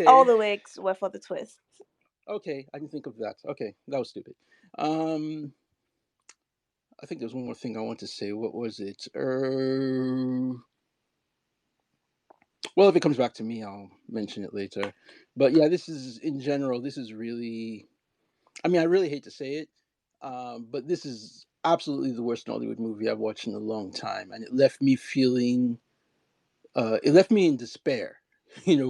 All okay. the wigs were for the twist. Okay, I didn't think of that. Okay, that was stupid. Um, I think there's one more thing I want to say. What was it? Well, if it comes back to me, I'll mention it later. But yeah, this is in general. This is really. I mean, I really hate to say it, but this is absolutely the worst Nollywood movie I've watched in a long time, and it left me feeling. It left me in despair,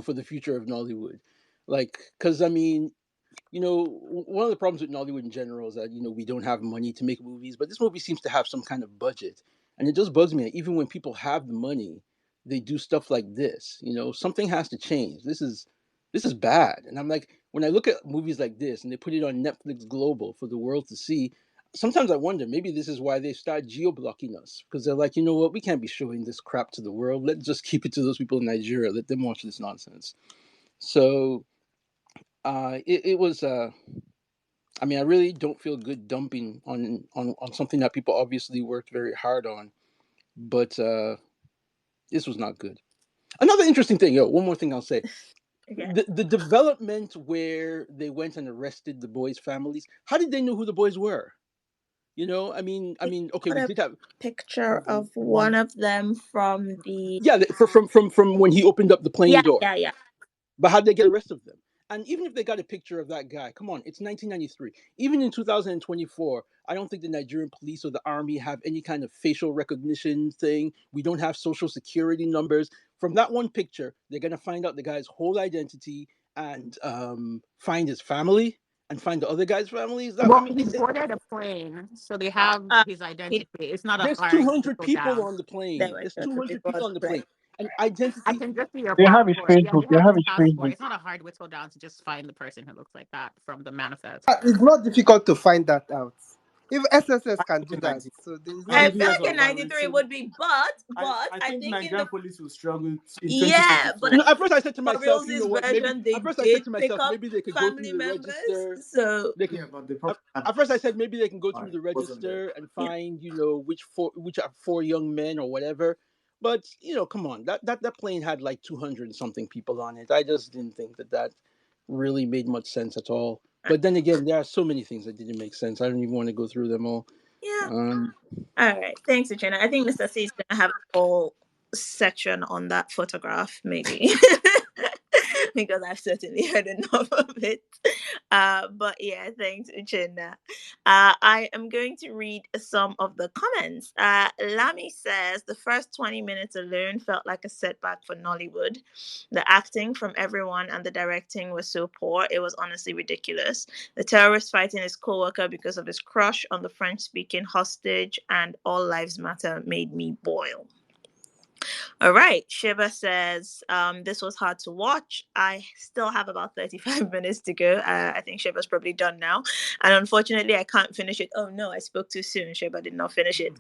for the future of Nollywood. Like, because I mean, one of the problems with Nollywood in general is that we don't have money to make movies, but this movie seems to have some kind of budget, and it just bugs me that even when people have the money, they do stuff like this. Something has to change. This is bad, and I'm like, when I look at movies like this and they put it on Netflix Global for the world to see, sometimes I wonder maybe this is why they start geo blocking us, because they're like, you know what, we can't be showing this crap to the world. Let's just keep it to those people in Nigeria. Let them watch this nonsense. So it was. I mean, I really don't feel good dumping on something that people obviously worked very hard on, but this was not good. Another interesting thing, one more thing I'll say: Okay. the development where they went and arrested the boys' families. How did they know who the boys were? Okay, Put we a did have, picture of one of them from the. yeah, from when he opened up the plane Yeah, door. yeah, yeah. But how'd they get the rest of them? And even if they got a picture of that guy, come on, it's 1993. Even in 2024, I don't think the Nigerian police or the army have any kind of facial recognition thing. We don't have social security numbers. From that one picture, they're going to find out the guy's whole identity and find his family and find the other guy's families. I Well, mean, he boarded a plane, so they have his He, identity. It's not a there's hard 200 to people down. on the there plane. were There's two hundred 200 people on people on the the plane. plane. And I identity, can just see your They have his passport. Yeah, Facebook. they They have have his his passport. Facebook. It's not a hard whittle down to just find the person who looks like that from the manifest. It's not difficult to find that out. If SSS can do in that, 90, so there is not I 90 feel years difficult. like of in violence. '93 So would be, I, but I I think think in Nigerian the police will struggle in yeah, but I 2024. at first I said to think myself, for you know Realsy's what, maybe version at they first I said did to pick myself, up maybe they could go family through the members. register. So They could Yeah, but they probably at first I said maybe they can go through had the wasn't there. register and yeah, find, which are four young men or whatever. But come on, that plane had like 200 and something people on it. I just didn't think that really made much sense at all. But then again, there are so many things that didn't make sense. I don't even want to go through them all. yeah. Um, All right, thanks, Uchenna. I think Mr. C is gonna have a whole section on that photograph, maybe, because I've certainly heard enough of it. But yeah, thanks, Uchenna. I am going to read some of the comments. Lamy says the first 20 minutes alone felt like a setback for Nollywood. The acting from everyone and the directing was so poor, it was honestly ridiculous. The terrorist fighting his co-worker because of his crush on the French-speaking hostage and All Lives Matter made me boil. All right. Shiba says, this was hard to watch. I still have about 35 minutes to go. I think Shiba's probably done now. And unfortunately, I can't finish it. Oh, no, I spoke too soon. Shiba did not finish it.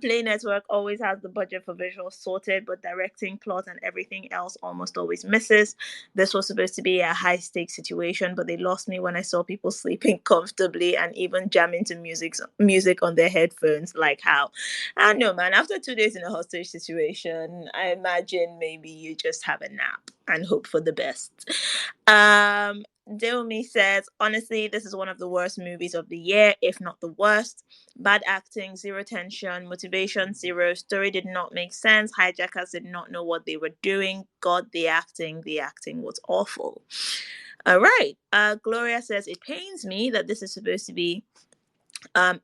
Play Network always has the budget for visuals sorted, but directing, plot, and everything else almost always misses. This was supposed to be a high stakes situation, but they lost me when I saw people sleeping comfortably and even jamming to music on their headphones. Like how? I don't know, man. After 2 days in a hostage situation, I imagine maybe you just have a nap and hope for the best. Deomi says, honestly, this is one of the worst movies of the year, if not the worst. Bad acting, zero tension, motivation, zero. Story did not make sense. Hijackers did not know what they were doing. God, the acting. The acting was awful. All right. Gloria says, it pains me that this is supposed to be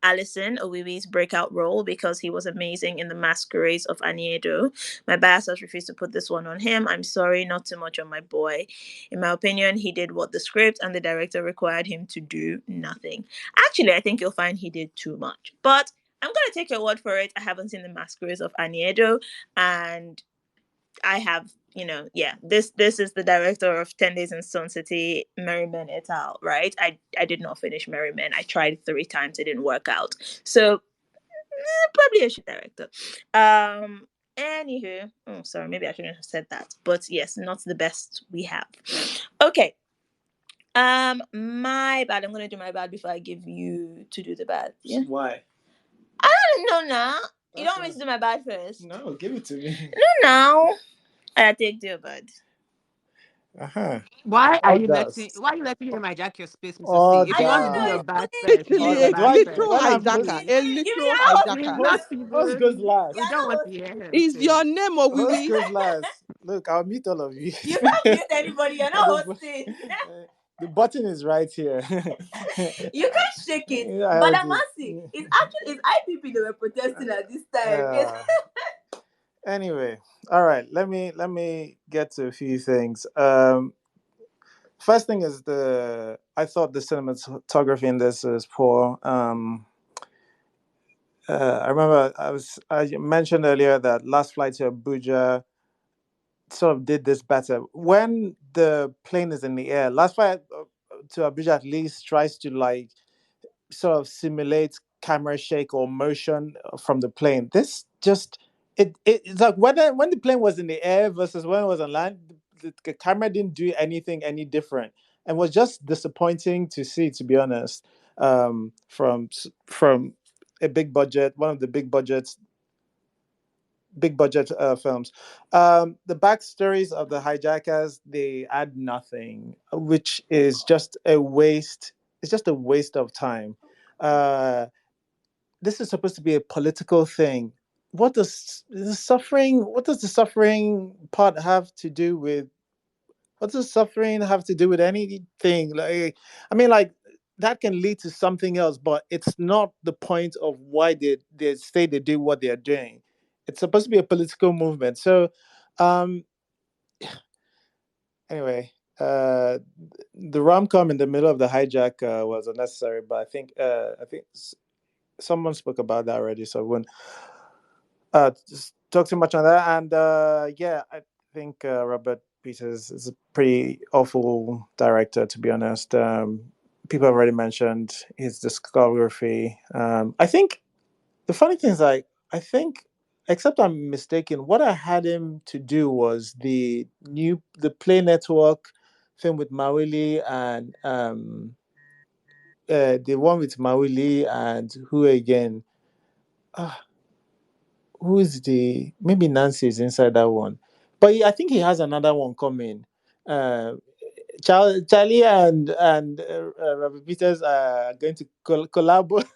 Alison Owiwi's breakout role because he was amazing in The Masquerades of Aniedo. My bias has refused to put this one on him. I'm sorry, not too much on my boy. In my opinion, he did what the script and the director required him to do, nothing. Actually, I think you'll find he did too much. But I'm going to take your word for it. I haven't seen The Masquerades of Aniedo, and I have, yeah, this is the director of 10 Days in Sun City, Merry Men et al. Right? I did not finish Merry Men. I tried 3 times, it didn't work out. So probably a shit director. Anywho, oh sorry, maybe I shouldn't have said that. But yes, not the best we have. Okay. My bad. I'm gonna do my bad before I give you to do the bad. Yeah. Why? I don't know now. You don't want me to do my bad first? No, give it to me. No. I take your bad. Uh-huh. Why are you letting him hijack your space, Mr. C? If I you want to don't do know. your Order. It's bad first, do Literally your Order. a Do bad I first. literal when I'm hijacker. host? A You literal mean you're not He's hijacker. not Host goes even. last. We don't want to hear him. Is Sis. your name or Host Wiwi? goes last. Look, I'll meet all of you. You can't mute anybody. You're not the, hosting. the button is right here. You can't shake it. I But heard I must say, you. it's IPP they were protesting at this time. Yes. Uh, anyway, all right. Let me get to a few things. First thing is I thought the cinematography in this is poor. I remember I mentioned earlier that Last Flight to Abuja sort of did this better. When the plane is in the air, Last Flight to Abuja at least tries to like sort of simulate camera shake or motion from the plane. This just it's like when the plane was in the air versus when it was on land, the camera didn't do anything any different, and was just disappointing to see, to be honest. From a big budget, one of the big budget films. The backstories of the hijackers, they add nothing, which is just a waste. It's just a waste of time. Uh, this is supposed to be a political thing. What does the suffering part have to do with? What does suffering have to do with anything? Like, I mean, like that can lead to something else, but it's not the point of why they say they do what they are doing. It's supposed to be a political movement. So, um, anyway, the rom com in the middle of the hijack was unnecessary, but I think someone spoke about that already, so I wouldn't just talk too much on that. And yeah, I think Robert Peters is a pretty awful director, to be honest. People have already mentioned his discography. I think the funny thing is, like, I think, except I'm mistaken, what I had him to do was the Play Network film with Mawili and the one with Mawili and who again? Ah, who is the maybe Nancy is inside that one, but I think he has another one coming. Uh, Charlie and Robert Peters are going to collaborate.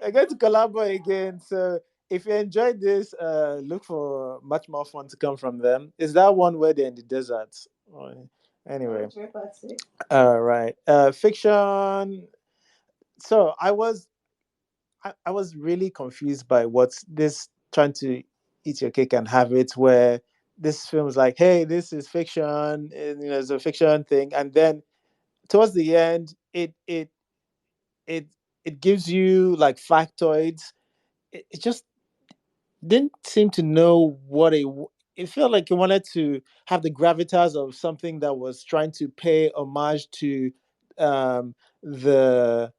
Are going to collaborate again. So if you enjoyed this, look for much more fun to come from them. Is that one where they're in the desert? Oh, anyway, right. Fiction. So I was really confused by what's this trying to eat your cake and have it, where this film is like, hey, this is fiction, and, it's a fiction thing, and then towards the end, it it gives you like factoids. It just didn't seem to know what it felt like it wanted to have the gravitas of something that was trying to pay homage to um, the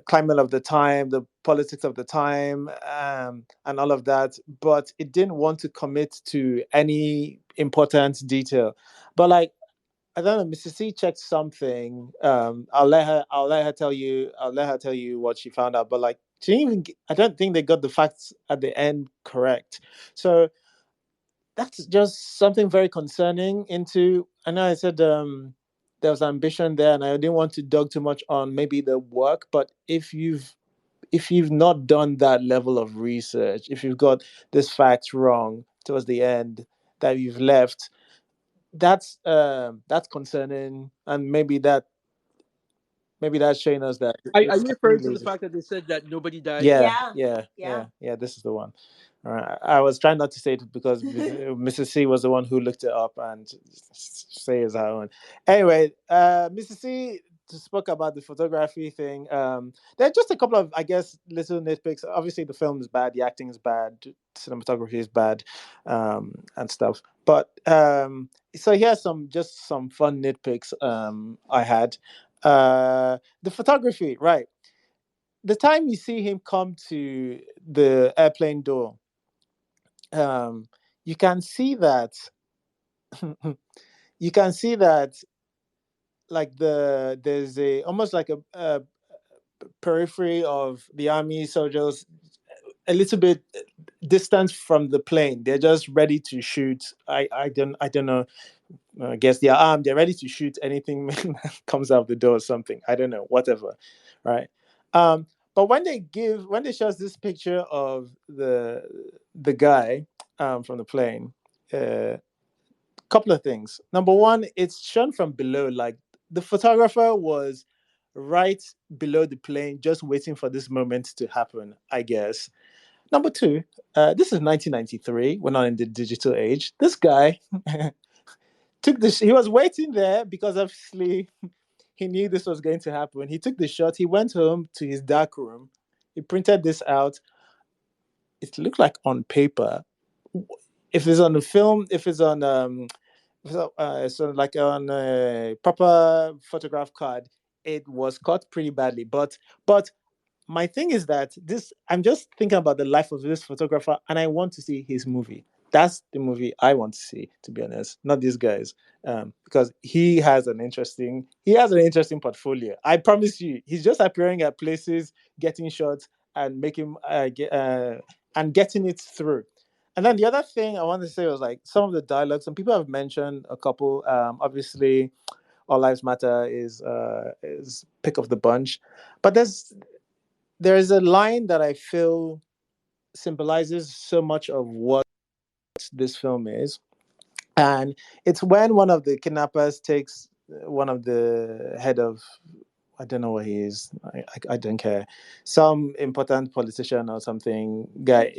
climate of the time, the politics of the time, and all of that. But it didn't want to commit to any important detail. But like, I don't know, Mrs. C checked something. I'll let her tell you. I'll let her tell you what she found out. But like, she didn't even. I don't think they got the facts at the end correct. So that's just something very concerning. Into I know I said there was ambition there, and I didn't want to dug too much on maybe the work. But if you've not done that level of research, if you've got this fact wrong towards the end that you've left, that's concerning, and maybe that's showing us that Are you referring to the fact that they said that nobody died? yeah, Yeah. yeah, Yeah. yeah, yeah. This is the one. All right. I was trying not to say it because Mrs. C was the one who looked it up and say it's her own. Anyway, Mrs. C spoke about the photography thing. There are just a couple of, I guess, little nitpicks. Obviously, the film is bad, the acting is bad, cinematography is bad, and stuff. But so here's some fun nitpicks I had. The photography, right? The time you see him come to the airplane door, um, you can see that you can see that like there's a almost like a periphery of the army soldiers a little bit distant from the plane. They're just ready to shoot. I don't know. I guess they're armed. They're ready to shoot anything that comes out the door or something. I don't know. Whatever, right? Um, but when they show us this picture of the guy from the plane, couple of things. Number one, it's shown from below. Like the photographer was right below the plane, just waiting for this moment to happen. I guess. Number two, this is 1993. We're not in the digital age. This guy took this. He was waiting there because obviously he knew this was going to happen. He took the shot. He went home to his dark room. He printed this out. It looked like on paper. If it's on the film, if it's on so like on a proper photograph card, it was cut pretty badly. But my thing is that this I'm just thinking about the life of this photographer and I want to see his movie. That's the movie I want to see, to be honest, not these guys. Because he has an interesting portfolio. I promise you, he's just appearing at places, getting shots, and making and getting it through. And then the other thing I wanted to say was like some of the dialogues. Some people have mentioned a couple. Obviously, All Lives Matter is pick of the bunch, but there's a line that I feel symbolizes so much of what this film is. And it's when one of the kidnappers takes one of the head of, I don't know what he is. I don't care. Some important politician or something guy,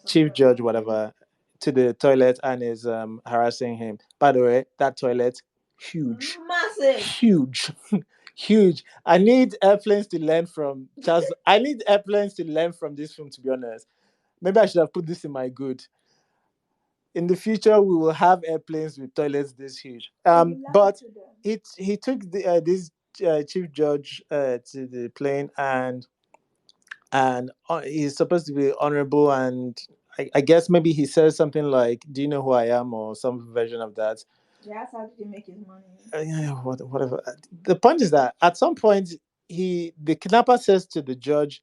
chief judge, whatever, to the toilet and is harassing him. By the way, that toilet, huge, Massive. huge, huge. I need airplanes to learn from Charles. I need airplanes to learn from this film. To be honest, maybe I should have put this in my good. In the future, we will have airplanes with toilets this huge. But he took this chief judge to the plane, and he's supposed to be honorable, and I guess maybe he says something like, "Do you know who I am?" or some version of that. That's how did he make his money? Yeah, whatever. The point is that at some point, the kidnapper says to the judge,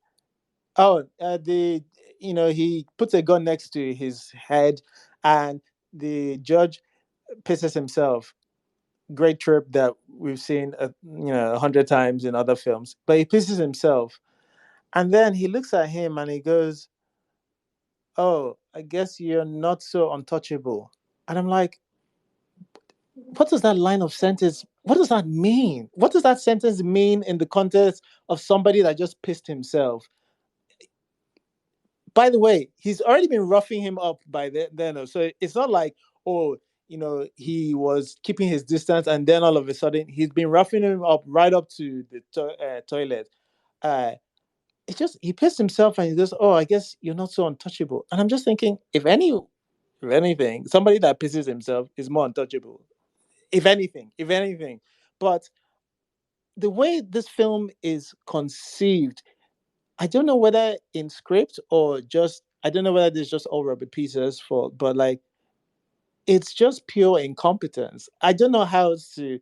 "Oh, he puts a gun next to his head, and the judge pisses himself. Great trip that we've seen, 100 times in other films. But he pisses himself, and then he looks at him and he goes, "Oh, I guess you're not so untouchable." And I'm like, what does that line of sentence? What does that mean? What does that sentence mean in the context of somebody that just pissed himself? By the way, he's already been roughing him up by then. So it's not like, oh, he was keeping his distance and then all of a sudden he's been roughing him up right up to the toilet. Uh, it's just he pissed himself and he goes, "Oh, I guess you're not so untouchable." And I'm just thinking, if any If anything, somebody that pisses himself is more untouchable. If anything. But the way this film is conceived, I don't know whether in script or just I don't know whether this is just all Robert Peters' fault, but like it's just pure incompetence. I don't know how else to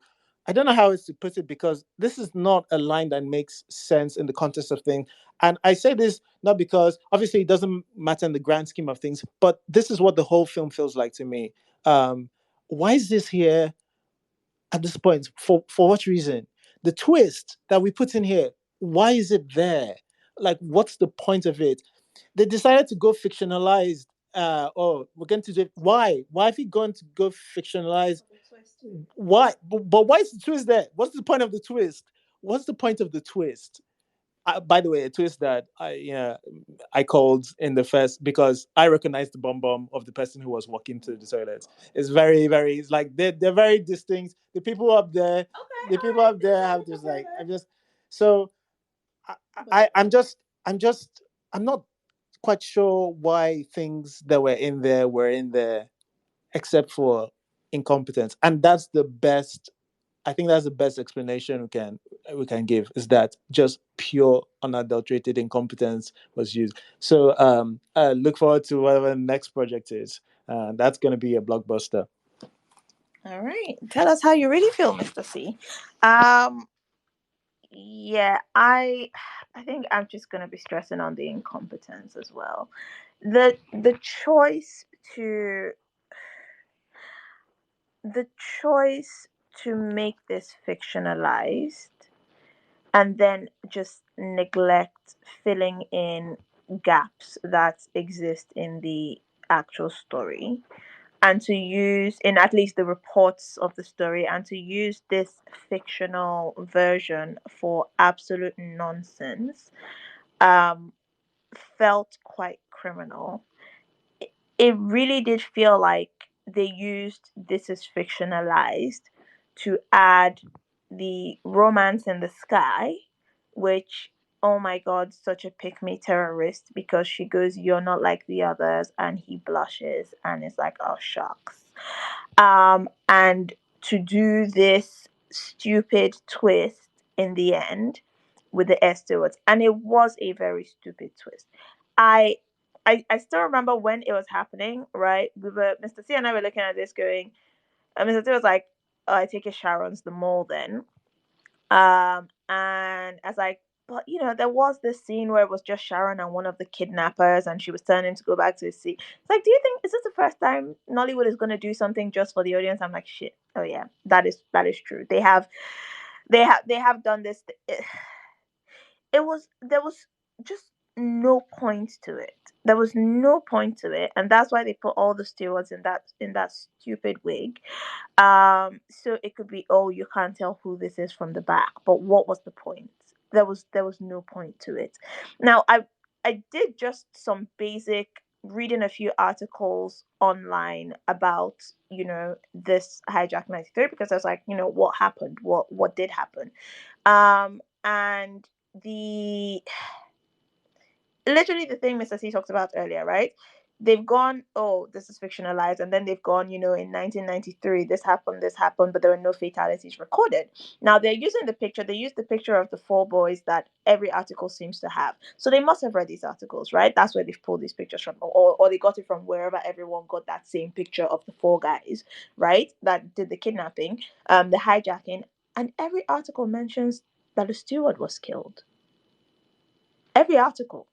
put it because this is not a line that makes sense in the context of things. And I say this not because obviously it doesn't matter in the grand scheme of things, but this is what the whole film feels like to me. Um, why is this here at this point? For what reason? The twist that we put in here, why is it there? Like, what's the point of it? They decided to go fictionalized. Oh, we're going to do it. Why? Why have you gone to go fictionalize? Why? But why is the twist there? What's the point of the twist? What's the point of the twist? By the way, a twist that I called in the first because I recognized the bomb of the person who was walking to the toilet. It's very, very. It's like they're very distinct. The people up there, the people up there have just like I'm just so I'm just I'm just I'm not quite sure why things that were in there except for incompetence, and that's the best. I think that's the best explanation we can give is that just pure unadulterated incompetence was used. So look forward to whatever the next project is. That's going to be a blockbuster. All right. Tell us how you really feel, Mr. C. Um, yeah, I think I'm just gonna be stressing on the incompetence as well. The choice to the choice to make this fictionalized and then just neglect filling in gaps that exist in the actual story and to use in at least the reports of the story and to use this fictional version for absolute nonsense um felt quite criminal. It really did feel like they used this is fictionalized to add the romance in the sky, which, oh my god, such a pick me terrorist because she goes, "You're not like the others," and he blushes and is like, "Oh, shucks." And to do this stupid twist in the end with the air stewards, and it was a very stupid twist. I I still remember when it was happening, right? We were Mr. C and I were looking at this going, Mr. C was like, "Oh, I take it Sharon's the mole then." And I was like, but there was this scene where it was just Sharon and one of the kidnappers, and she was turning to go back to the sea. It's like, do you think is this the first time Nollywood is going to do something just for the audience? I'm like, shit. Oh yeah, that is true. They have done this. There was just no point to it. There was no point to it, and that's why they put all the stewards in that stupid wig. So it could be, oh, you can't tell who this is from the back, but what was the point? There was no point to it. Now I did just some basic reading a few articles online about this hijack 93 because I was like, what happened, what did happen. And the literally the thing Mr. C talked about earlier, right? They've gone, oh, this is fictionalized, and then they've gone, in 1993, this happened, but there were no fatalities recorded. Now they're using the picture, they use the picture of the four boys that every article seems to have. So they must have read these articles, right? That's where they've pulled these pictures from, or they got it from wherever everyone got that same picture of the four guys, right? That did the kidnapping, the hijacking, and every article mentions that the steward was killed. Every article,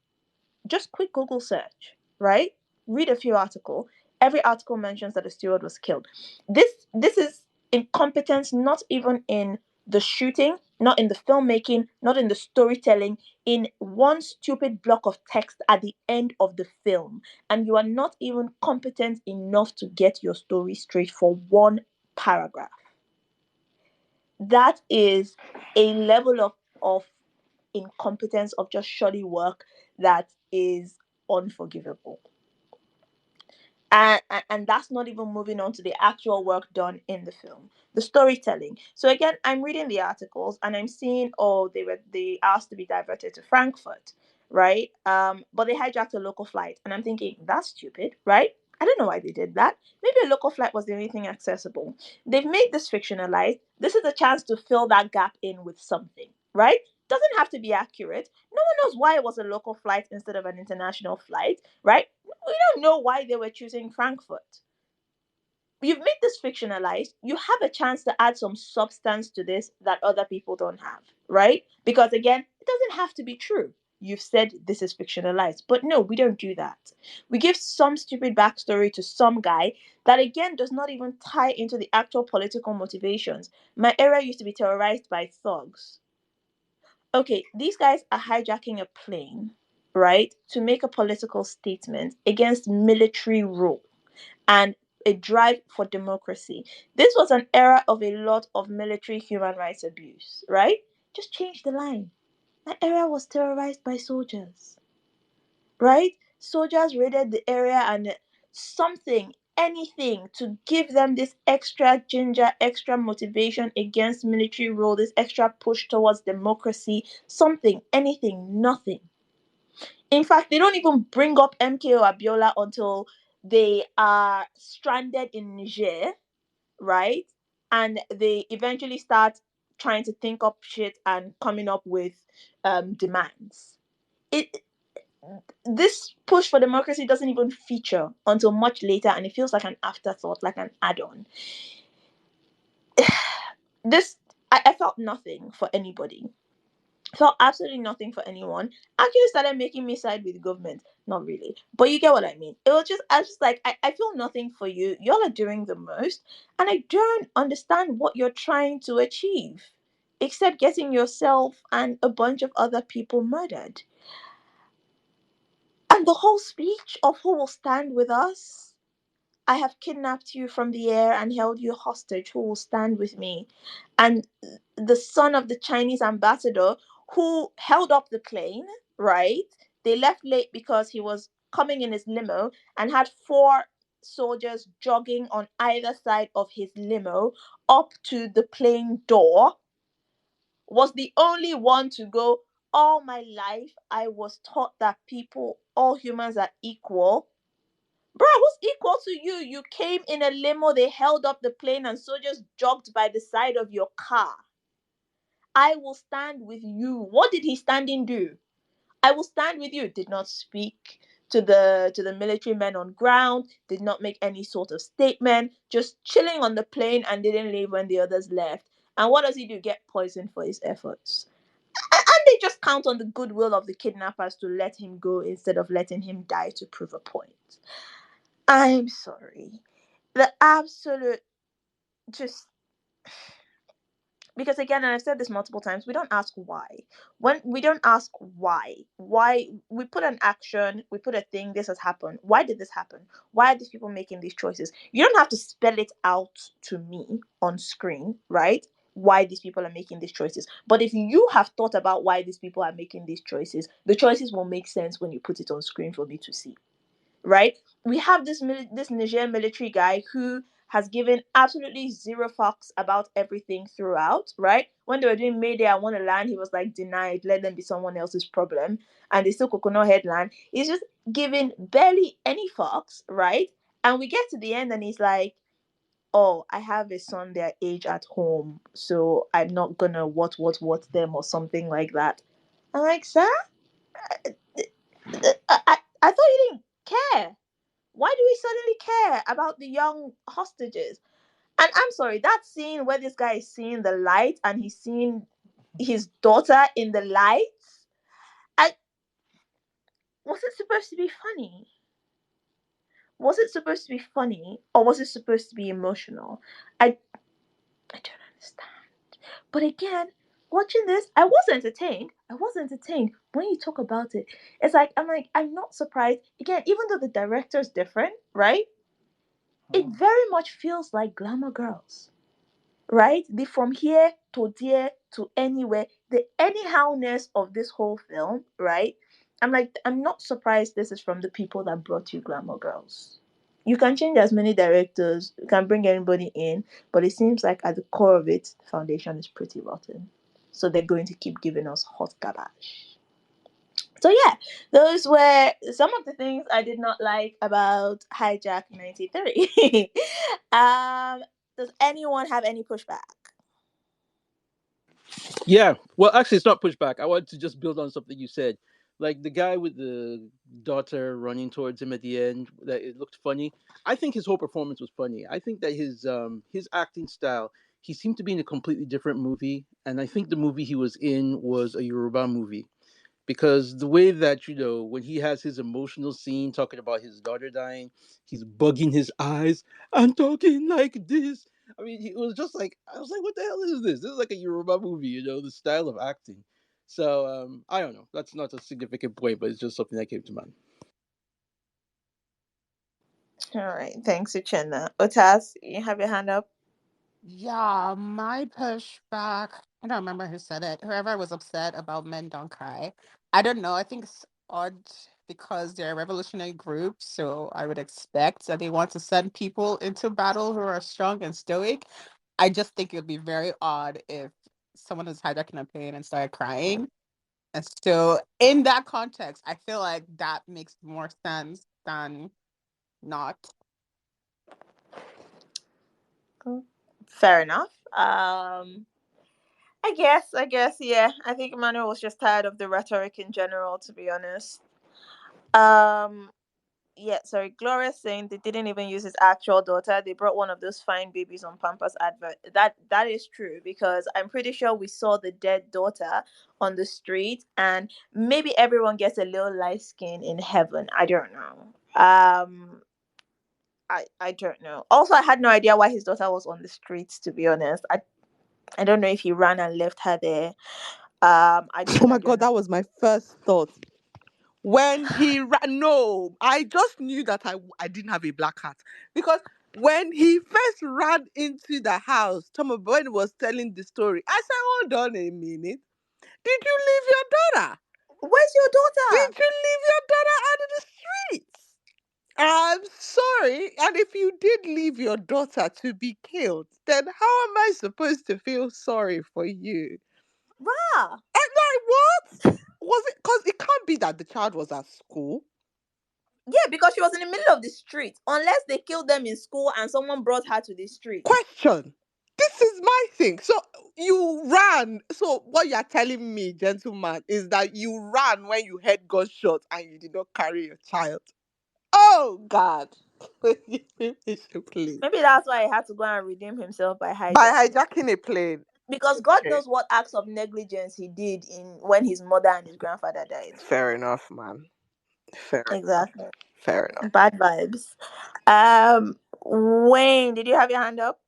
just quick Google search, right? Read a few articles. Every article mentions that a steward was killed. This is incompetence, not even in the shooting, not in the filmmaking, not in the storytelling, in one stupid block of text at the end of the film. And you are not even competent enough to get your story straight for one paragraph. That is a level of incompetence, of just shoddy work, that is unforgivable. And that's not even moving on to the actual work done in the film, the storytelling. So again, I'm reading the articles and I'm seeing, oh, they asked to be diverted to Frankfurt, right? But they hijacked a local flight, and I'm thinking that's stupid, right? I don't know why they did that. Maybe a local flight was the only thing accessible. They've made this fictionalized. This is a chance to fill that gap in with something, right? Doesn't have to be accurate. No one knows why it was a local flight instead of an international flight, right? We don't know why they were choosing Frankfurt. You've made this fictionalized. You have a chance to add some substance to this that other people don't have, right? Because again, it doesn't have to be true. You've said this is fictionalized, but no, we don't do that. We give some stupid backstory to some guy that again does not even tie into the actual political motivations. My area used to be terrorized by thugs. Okay, these guys are hijacking a plane, right, to make a political statement against military rule and a drive for democracy. This was an era of a lot of military human rights abuse, right? Just change the line. That area was terrorized by soldiers, right? Soldiers raided the area and something, anything to give them this extra ginger, extra motivation against military rule, this extra push towards democracy, something, anything, nothing. In fact, they don't even bring up MKO Abiola until they are stranded in Niger, right? And they eventually start trying to think up shit and coming up with demands. It This push for democracy doesn't even feature until much later, and it feels like an afterthought, like an add-on. This I felt nothing for anybody. Felt absolutely nothing for anyone. Actually started making me side with the government. Not really. But you get what I mean. It was just I was just like, I feel nothing for you. Y'all are doing the most. And I don't understand what you're trying to achieve. Except getting yourself and a bunch of other people murdered. And the whole speech of who will stand with us. I have kidnapped you from the air and held you hostage. Who will stand with me? And the son of the Chinese ambassador who held up the plane, right? They left late because he was coming in his limo and had four soldiers jogging on either side of his limo up to the plane door, was the only one to go. All my life, I was taught that people, all humans are equal. Bro, who's equal to you? You came in a limo, they held up the plane, and soldiers jogged by the side of your car. I will stand with you. What did he standing do? I will stand with you. Did not speak to the military men on ground, did not make any sort of statement, just chilling on the plane and didn't leave when the others left. And what does he do? Get poisoned for his efforts. And they just count on the goodwill of the kidnappers to let him go instead of letting him die to prove a point. I'm sorry. The absolute just because again, and I've said this multiple times, we don't ask why. When we don't ask why we put an action, we put a thing, this has happened. Why did this happen? Why are these people making these choices? You don't have to spell it out to me on screen, right? Why these people are making these choices. But if you have thought about why these people are making these choices, the choices will make sense when you put it on screen for me to see, right? We have this Niger military guy who has given absolutely zero fucks about everything throughout, right? When they were doing Mayday, I want to land, he was like, denied, let them be someone else's problem. And they still coconut headland. He's just giving barely any fucks, right? And we get to the end and he's like, oh, I have a son their age at home, so I'm not gonna what them or something like that. I'm like, sir, I thought you didn't care. Why do we suddenly care about the young hostages? And I'm sorry, that scene where this guy is seeing the light and he's seeing his daughter in the lights, I was it supposed to be funny? Was it supposed to be funny or was it supposed to be emotional? I I don't understand. But again, watching this, I was entertained. I was entertained. When you talk about it, it's like I'm not surprised. Again, even though the director's different, right? It very much feels like Glamour Girls, right? The from here to there to anywhere, the anyhowness of this whole film, right? I'm like, I'm not surprised this is from the people that brought you Glamour Girls. You can change as many directors, you can bring anybody in, but it seems like at the core of it, the foundation is pretty rotten. So they're going to keep giving us hot garbage. So yeah, those were some of the things I did not like about Hijack 93. Does anyone have any pushback? Yeah. Well, actually, it's not pushback. I wanted to just build on something you said. Like the guy with the daughter running towards him at the end, that it looked funny. I think his whole performance was funny. I think that his acting style, he seemed to be in a completely different movie, and I think the movie he was in was a Yoruba movie, because the way that, when he has his emotional scene talking about his daughter dying, he's bugging his eyes, I'm talking like this. I mean, it was just like, I was like, what the hell is this? This is like a Yoruba movie, the style of acting. So I don't know, that's not a significant point, but it's just something that came to mind. All right, thanks, Uchenna. Otas, you have your hand up. Yeah, my pushback. I don't remember who said it. Whoever was upset about Men Don't Cry. I don't know. I think it's odd because they're a revolutionary group. So I would expect that they want to send people into battle who are strong and stoic. I just think it would be very odd if someone is hijacking a plane and started crying. And so, in that context, I feel like that makes more sense than not. Fair enough. I guess, yeah. I think Emmanuel was just tired of the rhetoric in general, to be honest. Um, yeah, sorry. Gloria's saying they didn't even use his actual daughter. They brought one of those fine babies on Pampers advert. That is true, because I'm pretty sure we saw the dead daughter on the street, and maybe everyone gets a little light skin in heaven. I don't know. I don't know. Also, I had no idea why his daughter was on the streets. To be honest, I don't know if he ran and left her there. Oh I my don't god, know. that was my first thought. When he ran, no, I just knew that I didn't have a black hat, because when he first ran into the house, Tom Boyd was telling the story. I said, "Hold on a minute. Did you leave your daughter? Where's your daughter? Did you leave your daughter out of the streets? I'm sorry. And if you did leave your daughter to be killed, then how am I supposed to feel sorry for you?" Rah. And like, what? Was it because it can't be that the child was at school? Yeah, because she was in the middle of the street. Unless they killed them in school and someone brought her to the street. Question. This is my thing. So you ran. So what you're telling me, gentleman, is that you ran when you heard gunshots and you did not carry your child. Oh God. Please. Maybe that's why he had to go and redeem himself by By hijacking. hijacking a plane. Because God Okay. knows what acts of negligence he did in when his mother and his grandfather died. Fair enough, man. Fair enough. Exactly. Fair enough. Bad vibes. Wayne, did you have your hand up?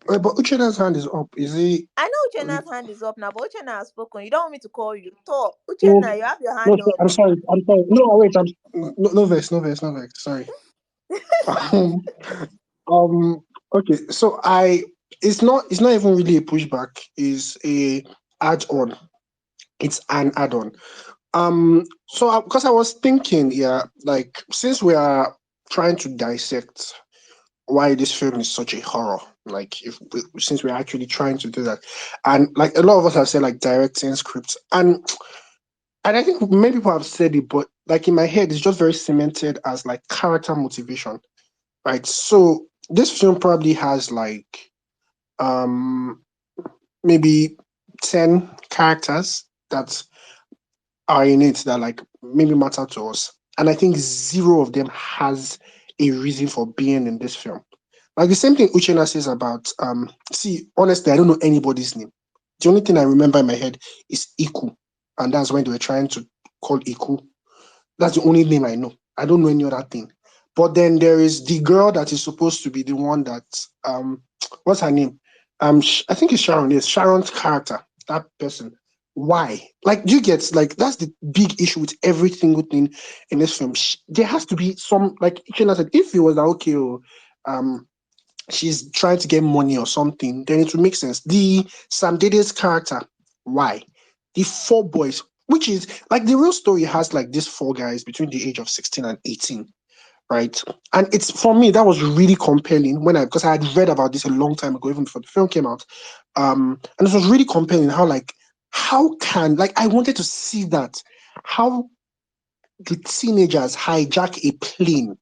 But Uchena's hand is up. Is he? I know Uchenna's hand is up now, but Uchenna has spoken. You don't want me to call you. Talk. No, Uchenna, you have your no, hand sir, up. I'm sorry. I'm sorry. No, wait. No, no vex, no vex, no vex. Sorry. Um, um. Okay. So It's not even really a pushback. It's a add-on. It's an add-on. So because I was thinking, yeah, like since we are trying to dissect why this film is such a horror, like since we're actually trying to do that, and like a lot of us have said, like directing scripts, and I think many people have said it, but like in my head, it's just very cemented as like character motivation, right? So this film probably has like um maybe 10 characters that are in it that like maybe matter to us. And I think zero of them has a reason for being in this film. Like the same thing Uchenna says about see, honestly, I don't know anybody's name. The only thing I remember in my head is Iku. And that's when they were trying to call Iku. That's the only name I know. I don't know any other thing. But then there is the girl that is supposed to be the one that what's her name? I think it's Sharon. Yes, Sharon's character. That person. Why? Like, do you get like that's the big issue with every single thing in this film. There has to be some like Ichena said. If it was like, okay, um, she's trying to get money or something, then it would make sense. The Sam Dede's character, why? The four boys, which is like the real story has like these four guys between the age of 16 and 18, right? And it's for me, that was really compelling when because I had read about this a long time ago, even before the film came out. And it was really compelling how like How can, like, I wanted to see that. How do teenagers hijack a plane?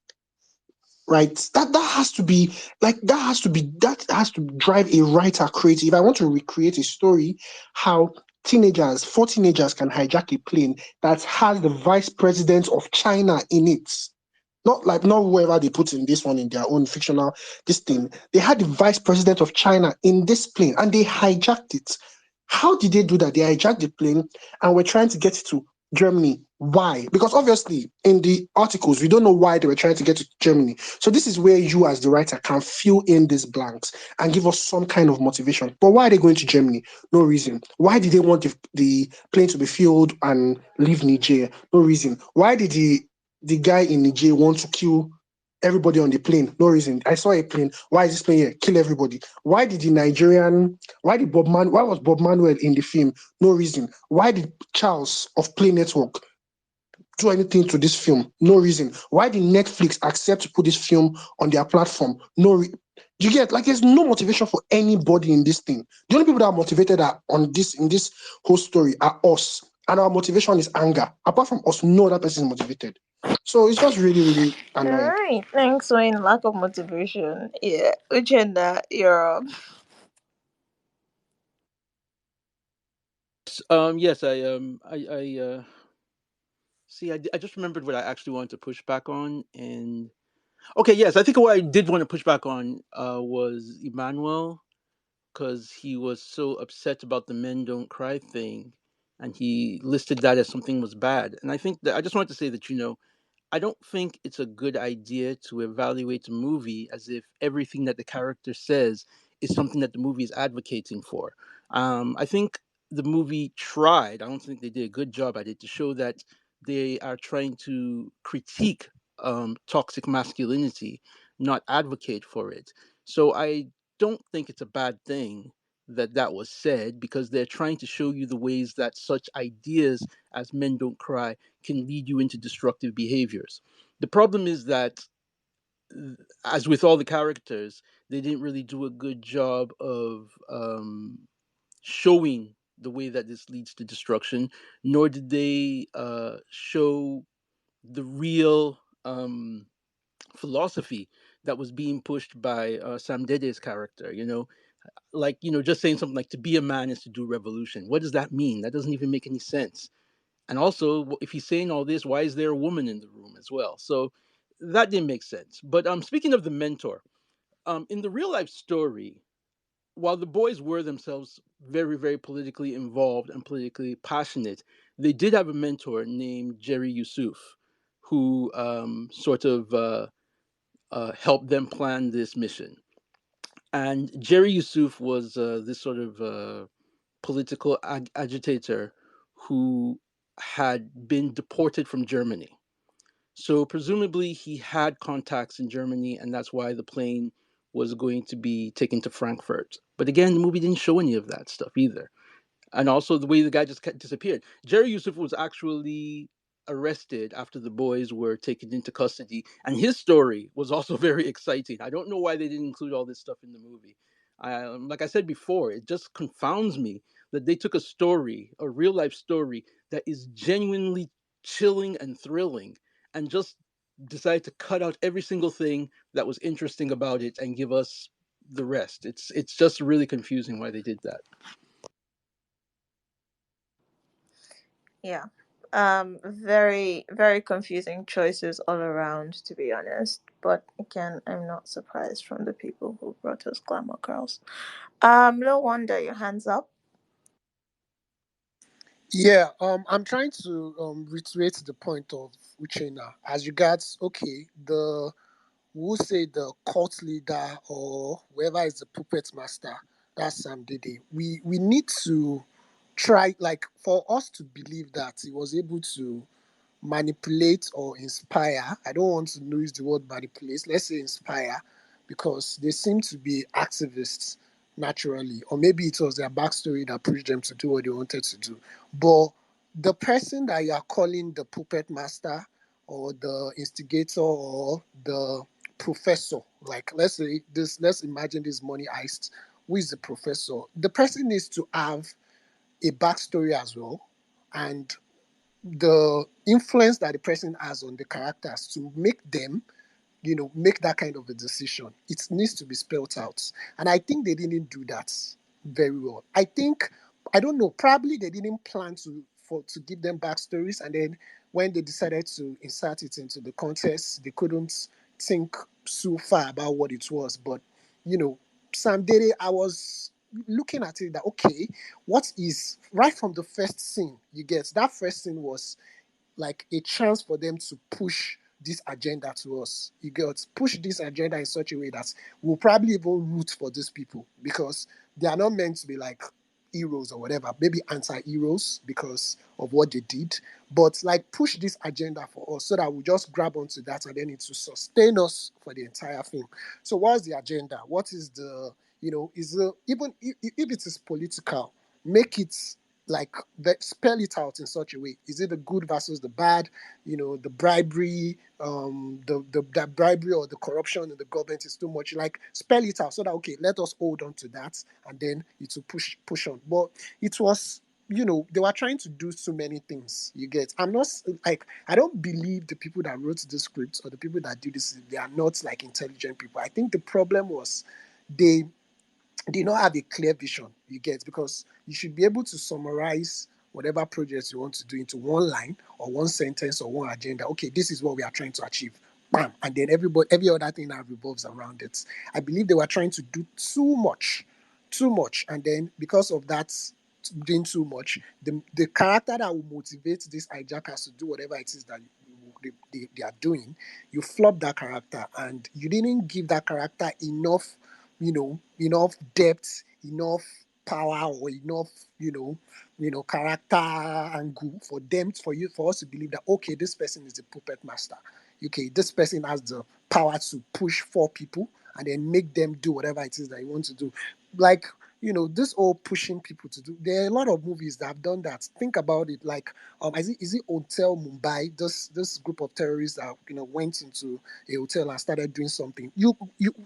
Right? That has to be like that has to drive a writer crazy. If I want to recreate a story, how four teenagers can hijack a plane that has the vice president of China in it. Not whoever they put in this one in their own fictional this thing. They had the vice president of China in this plane and they hijacked it. How did they do that? They hijacked the plane and were trying to get it to Germany. Why? Because obviously in the articles we don't know why they were trying to get to Germany. So this is where you as the writer can fill in these blanks and give us some kind of motivation. But why are they going to Germany? No reason. Why did they want the plane to be filled and leave Niger? No reason. Why did the guy in Niger want to kill everybody on the plane? No reason. I saw a plane. Why is this plane here? Kill everybody. Why was Bob Manuel in the film? No reason. Why did Charles of Play Network do anything to this film? No reason. Why did Netflix accept to put this film on their platform? You get, like, there's no motivation for anybody in this thing. The only people that are motivated in this whole story are us. And our motivation is anger. Apart from us, no other person is motivated. So it's just really, really All annoying. right. Thanks, Wayne. Lack of motivation. Yeah. Uchenda, you're up. Yes, I see. I just remembered what I actually wanted to push back on, and okay, yes, I think what I did want to push back on was Emmanuel, because he was so upset about the men don't cry thing, and he listed that as something was bad. And I think that I just wanted to say that I don't think it's a good idea to evaluate a movie as if everything that the character says is something that the movie is advocating for. I think the movie tried, I don't think they did a good job at it, to show that they are trying to critique toxic masculinity, not advocate for it. So I don't think it's a bad thing that that was said, because they're trying to show you the ways that such ideas as men don't cry can lead you into destructive behaviors. The problem is that, as with all the characters, they didn't really do a good job of showing the way that this leads to destruction, nor did they show the real philosophy that was being pushed by Sam Dede's character. Like, just saying something like, to be a man is to do revolution. What does that mean? That doesn't even make any sense. And also, if he's saying all this, why is there a woman in the room as well? So that didn't make sense. But speaking of the mentor, in the real life story, while the boys were themselves very, very politically involved and politically passionate, they did have a mentor named Jerry Yusuf, who sort of helped them plan this mission. And Jerry Yusuf was this sort of political agitator who had been deported from Germany. So presumably he had contacts in Germany, and that's why the plane was going to be taken to Frankfurt. But again, the movie didn't show any of that stuff either, and also the way the guy just disappeared. Jerry Yusuf was actually arrested after the boys were taken into custody, and his story was also very exciting. I don't know why they didn't include all this stuff in the movie. Like I said before, it just confounds me that they took a story, a real life story that is genuinely chilling and thrilling, and just decided to cut out every single thing that was interesting about it and give us the rest. It's just really confusing why they did that. Yeah. Very, very confusing choices all around, to be honest. But again, I'm not surprised from the people who brought us Glamour Girls. No wonder your hands up. Yeah, I'm trying to reiterate the point of Uchenna as regards, okay, the who say the cult leader or whoever is the puppet master, that's Sam Dede. We need to try, like, for us to believe that he was able to manipulate or inspire. I don't want to use the word manipulate. Let's say inspire, because they seem to be activists naturally, or maybe it was their backstory that pushed them to do what they wanted to do. But the person that you are calling the puppet master or the instigator or the professor, like, let's say this, let's imagine this money heist. Who is the professor? The person needs to have a backstory as well, and the influence that the person has on the characters to make them, make that kind of a decision. It needs to be spelled out. And I think they didn't do that very well. I don't know, probably they didn't plan to give them backstories. And then when they decided to insert it into the contest, they couldn't think so far about what it was. But, Sam Dede, I was looking at it that, okay, what is right from the first scene you get? That first scene was like a chance for them to push this agenda to us. You get push this agenda in such a way that we'll probably even root for these people because they are not meant to be like heroes or whatever, maybe anti-heroes because of what they did, but like push this agenda for us so that we just grab onto that and then it will sustain us for the entire film. So what's the agenda? What is the, is the, even if it is political, make it like spell it out in such a way. Is it the good versus the bad? The bribery, the bribery or the corruption in the government is too much. Like spell it out so that okay, let us hold on to that, and then it will push on. But it was, they were trying to do so many things. You get? I'm not like I don't believe the people that wrote the script or the people that do this. They are not like intelligent people. I think the problem was they did not have a clear vision, you get, because you should be able to summarize whatever projects you want to do into one line or one sentence or one agenda. Okay, this is what we are trying to achieve. Bam. And then every other thing that revolves around it. I believe they were trying to do too much. And then because of that, doing too much, the character that will motivate these hijackers to do whatever it is that they are doing, you flop that character and you didn't give that character enough, enough depth, enough power, or enough, character angle for us to believe that okay, this person is the puppet master. Okay, this person has the power to push four people and then make them do whatever it is that you want to do. Like, this all pushing people to do. There are a lot of movies that have done that. Think about it. Like, is it Hotel Mumbai? This group of terrorists that went into a hotel and started doing something.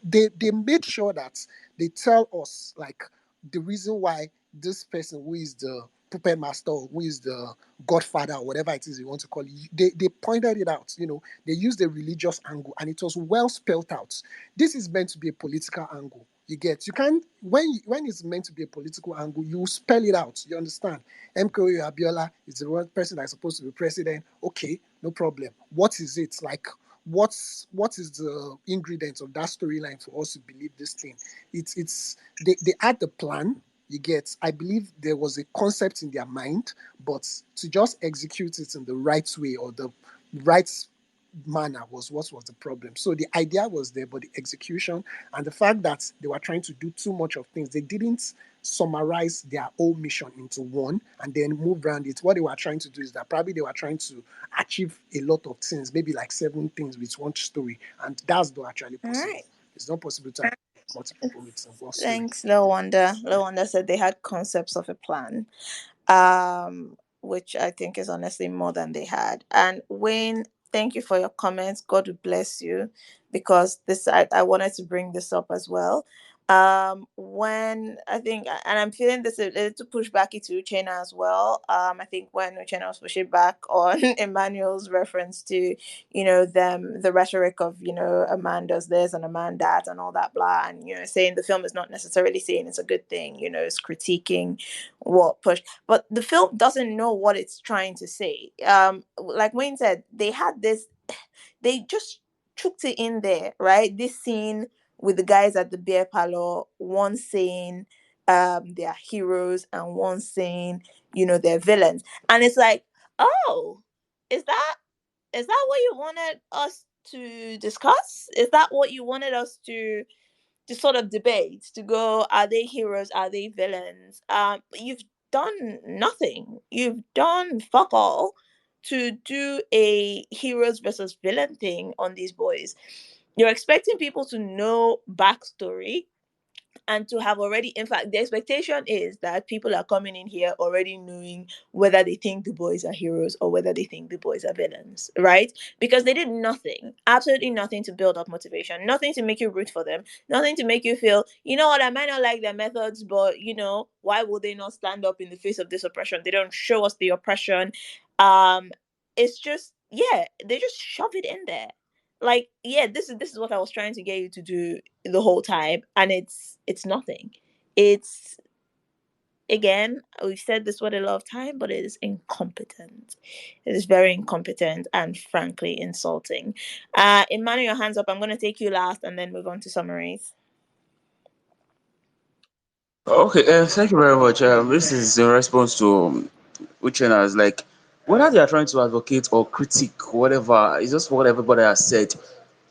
They made sure that they tell us like the reason why this person who is the puppet master or who is the godfather or whatever it is you want to call it, they pointed it out. They used a religious angle and it was well spelled out. This is meant to be a political angle. You get, you can't, when it's meant to be a political angle, you spell it out. You understand? MKO Abiola is the one person that's supposed to be president. Okay, no problem. What is it like? What is the ingredients of that storyline for us to believe this thing? It's they had the plan. You get, I believe there was a concept in their mind, but to just execute it in the right way or the right manner was what was the problem. So the idea was there, but the execution and the fact that they were trying to do too much of things, they didn't summarize their whole mission into one and then move around it. What they were trying to do is that probably they were trying to achieve a lot of things, maybe like 7 things with one story, and that's not actually All possible. right. It's not possible to have multiple with one story. Thanks, Low Wonder. Low Wonder said they had concepts of a plan, which I think is honestly more than they had. And Wayne, thank you for your comments. God will bless you, because this I wanted to bring this up as well. When I think, and I'm feeling this a little push back into Uchenna as well. I think when Uchenna was pushing back on Emmanuel's reference to, the rhetoric of, a man does this and a man that and all that blah, and saying the film is not necessarily saying it's a good thing, it's critiquing what push, but the film doesn't know what it's trying to say. Like Wayne said, they had this, they just chucked it in there, right? This scene with the guys at the beer parlor, one saying they're heroes and one saying, they're villains. And it's like, oh, is that what you wanted us to discuss? Is that what you wanted us to sort of debate, to go, are they heroes, are they villains? You've done nothing, you've done fuck all to do a heroes versus villain thing on these boys. You're expecting people to know backstory, and to have already, in fact, the expectation is that people are coming in here already knowing whether they think the boys are heroes or whether they think the boys are villains, right? Because they did nothing, absolutely nothing to build up motivation, nothing to make you root for them, nothing to make you feel, you know what, I might not like their methods, but why would they not stand up in the face of this oppression? They don't show us the oppression. It's just, yeah, they just shove it in there. Like, yeah, this is what I was trying to get you to do the whole time, and it's nothing. It's, again, we've said this word a lot of time, but it is incompetent. It is very incompetent and frankly insulting. Emmanuel, your hands up. I'm going to take you last and then move on to summaries. Okay, thank you very much. This is in response to Uchenna's, like, whether they are trying to advocate or critique, whatever, it's just what everybody has said.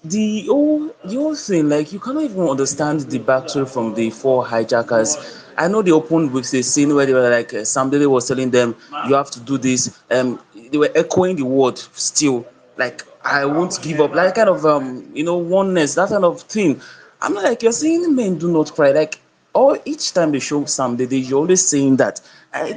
The whole thing, like, you cannot even understand the backstory from the four hijackers. I know they opened with a scene where they were like, Sam Dele was telling them, you have to do this. They were echoing the word still, like, I won't give up, like, kind of oneness, that kind of thing. I'm not like, you're saying men do not cry, like, or each time they show Sam Dele, you're always saying that.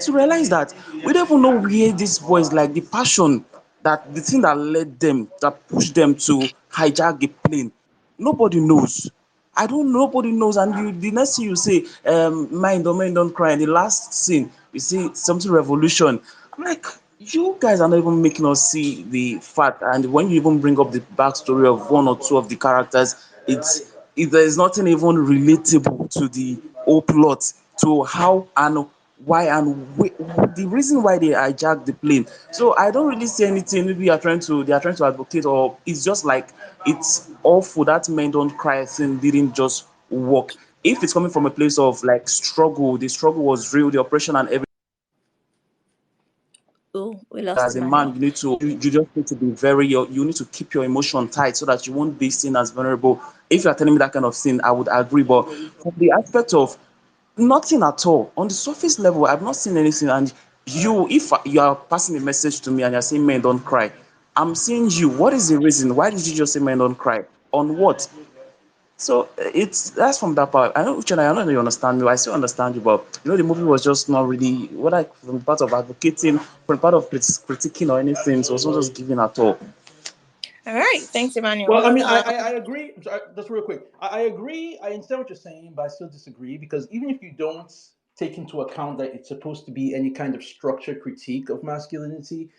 To realize that we don't even know where these boys, like, the passion, that the thing that led them, that pushed them to hijack the plane, nobody knows. I don't, nobody knows. And the next thing you say, mind don't, men don't cry. In the last scene, you see something revolution. I'm like, you guys are not even making us see the fact. And when you even bring up the backstory of one or two of the characters, there is nothing even relatable to the whole plot, to how and why and the reason why they hijacked the plane. So I don't really see anything. Maybe they are trying to advocate, or it's just like, it's awful that men don't cry thing didn't just work. If it's coming from a place of like struggle, the struggle was real, the oppression and everything. Oh, we lost As a man, Emmanuel. you just need to be you need to keep your emotion tight so that you won't be seen as vulnerable. If you are telling me that kind of thing, I would agree. But from the aspect of nothing at all, on the surface level, I've not seen anything. And if you are passing a message to me and you're saying men don't cry, I'm saying, you, what is the reason? Why did you just say men don't cry? On what? So that's from that part. I know, Uchenna, I know that you understand me. I still understand you, but the movie was just not really what I from part of advocating, from part of critiquing or anything. So it was not just giving at all. All right, thanks, Emmanuel. Well, I mean, I agree. I'm sorry, just real quick. I agree. I understand what you're saying, but I still disagree because even if you don't take into account that it's supposed to be any kind of structured critique of masculinity,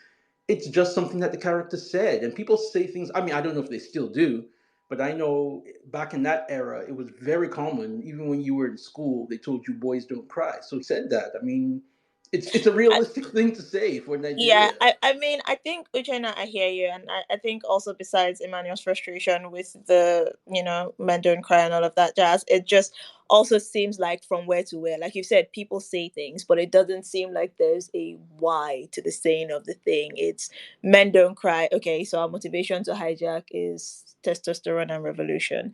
it's just something that the character said. And people say things, I mean, I don't know if they still do, but I know back in that era, it was very common. Even when you were in school, they told you boys don't cry. So he said that. I mean, it's a realistic thing to say for Yeah, Nigeria. I mean, I think Uchenna, I hear you, and I think also besides Emmanuel's frustration with the men don't cry and all of that jazz, it just also seems like from where to where, like you said, people say things, but it doesn't seem like there's a why to the saying of the thing. It's men don't cry. Okay, so our motivation to hijack is testosterone and revolution.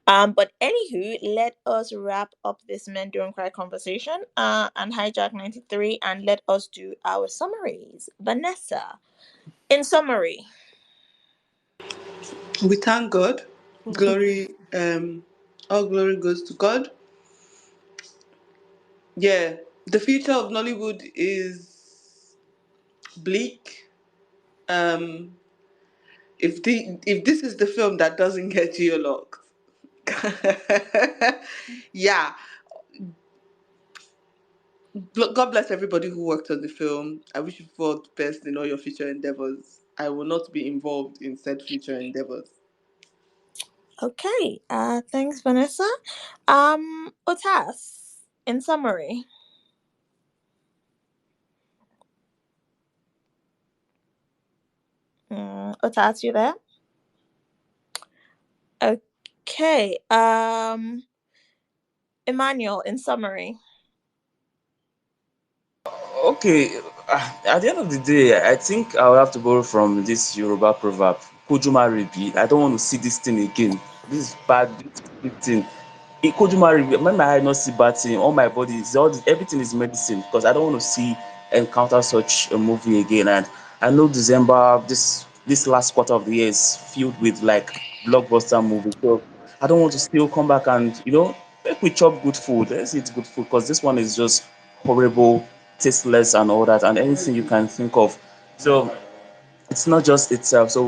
But anywho, let us wrap up this Men Don't Cry conversation and hijack 93 and let us do our summaries. Vanessa, in summary. We thank God. Glory, all glory goes to God. Yeah, the future of Nollywood is bleak. Um, if this is the film that doesn't get geolocked, yeah. God bless everybody who worked on the film. I wish you for the best in all your future endeavors. I will not be involved in said future endeavors. Okay, thanks, Vanessa. Otas, in summary. Otas, you there? Okay. Emmanuel, in summary. Okay, at the end of the day, I think I'll have to borrow from this Yoruba proverb, Kojuma Rebi. I don't want to see this thing again. This is bad, this thing. In Kojuma Rebi, when my eye not see bad thing, all my body is everything is medicine because I don't want to encounter such a movie again. And I know December, this last quarter of the year is filled with like blockbuster movies. So I don't want to still come back and make we chop good food. Let's eat good food because this one is just horrible, tasteless, and all that, and anything you can think of. So it's not just itself. So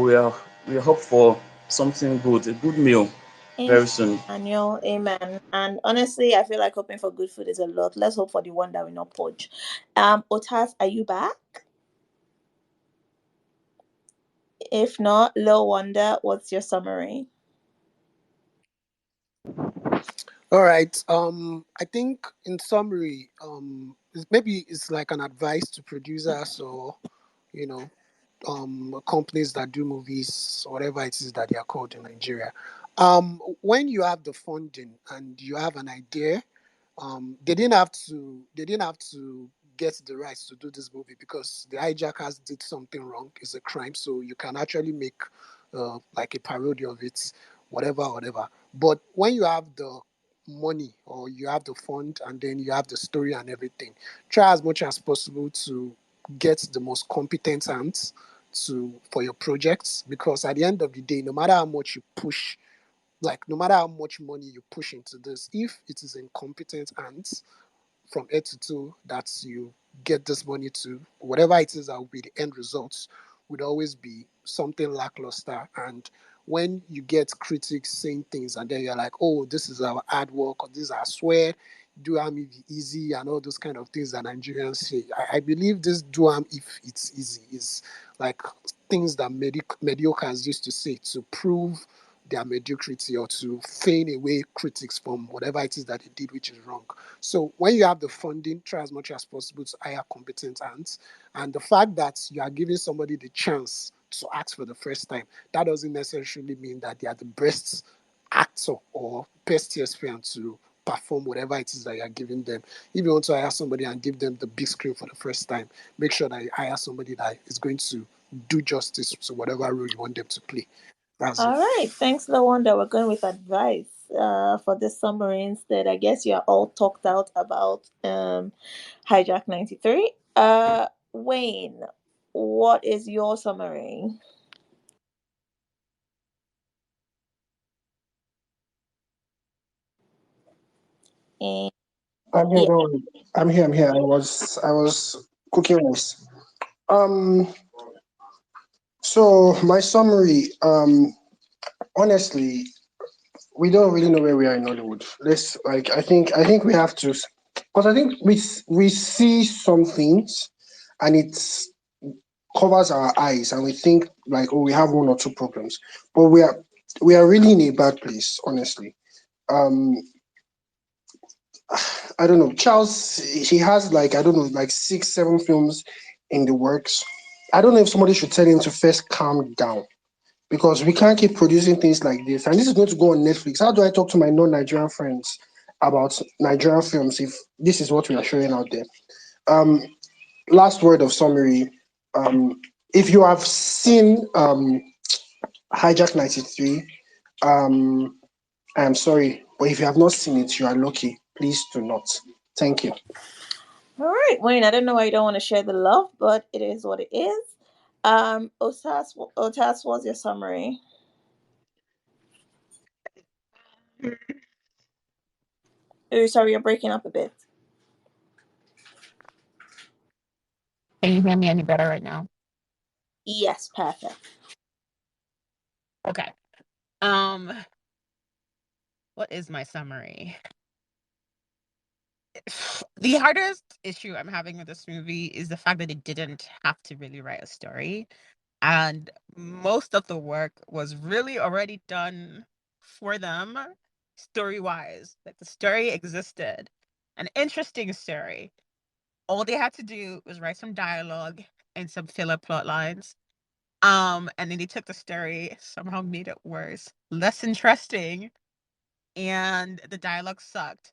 we hope for something good, a good meal, Amen, very soon. Daniel. Amen. And honestly, I feel like hoping for good food is a lot. Let's hope for the one that will not purge. Otas, are you back? If not, low wonder, what's your summary? All right. I think in summary, maybe it's like an advice to producers or you know companies that do movies, whatever it is that they are called in Nigeria. When you have the funding and you have an idea, they didn't have to get the rights to do this movie because the hijackers did something wrong. It's a crime, so you can actually make like a parody of it, whatever. But when you have the money or you have the fund and then you have the story and everything, try as much as possible to get the most competent hands to for your projects, because at the end of the day, no matter how much you push, like no matter how much money you push into this, if it is in competent hands from A to two that you get this money to, whatever it is that will be the end results would always be something lackluster. And when you get critics saying things and then you're like, oh, this is our hard work, or this I swear, do am if easy, and all those kind of things that Nigerians say. I believe this do am if it's easy is like things that mediocres used to say to prove their mediocrity or to feign away critics from whatever it is that they did, which is wrong. So when you have the funding, try as much as possible to hire competent hands. And the fact that you are giving somebody the chance to act for the first time, that doesn't necessarily mean that they are the best actor or best thespian to perform whatever it is that you are giving them. If you want to hire somebody and give them the big screen for the first time, make sure that you hire somebody that is going to do justice to whatever role you want them to play. That's it. All right. Thanks, low wonder. We're going with advice for this summary instead. I guess you're all talked out about Hijack 93. Wayne, what is your summary? And I'm here. yeah. Don't worry. I'm here. I'm here. I was cooking rice. Um. So my summary. Honestly, we don't really know where we are in Hollywood. Let's like. I think we have to, because I think we see some things, and it's covers our eyes, and we think like, oh, we have one or two problems, but we are really in a bad place. Honestly. Um. I don't know. Charles, he has like, I don't know, like six, seven films in the works. I don't know if somebody should tell him to first calm down, because we can't keep producing things like this. And this is going to go on Netflix. How do I talk to my non-Nigerian friends about Nigerian films if this is what we are showing out there? Um, Last word of summary. Um, if you have seen Hijack 93, um, I'm sorry, but if you have not seen it, you are lucky. Please do not. Thank you. All right, Wayne. I don't know why you don't want to share the love, but it is what it is. Otas, what's your summary? Oh, sorry, you're breaking up a bit. Can you hear me any better right now? Yes, perfect. Okay. Um, what is my summary? The hardest issue I'm having with this movie is the fact that it didn't have to really write a story. And most of the work was really already done for them, story wise. Like the story existed, an interesting story. All they had to do was write some dialogue and some filler plot lines. And then they took the story, somehow made it worse, less interesting, and the dialogue sucked.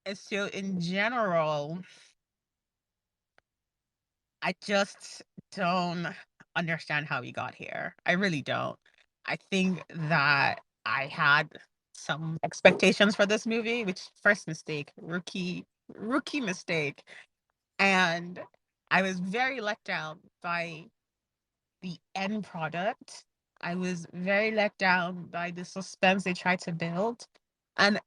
And so, in general, I just don't understand how we got here. I really don't. I think that I had some expectations for this movie, which first mistake, rookie mistake. And I was very let down by the end product. I was very let down by the suspense they tried to build. And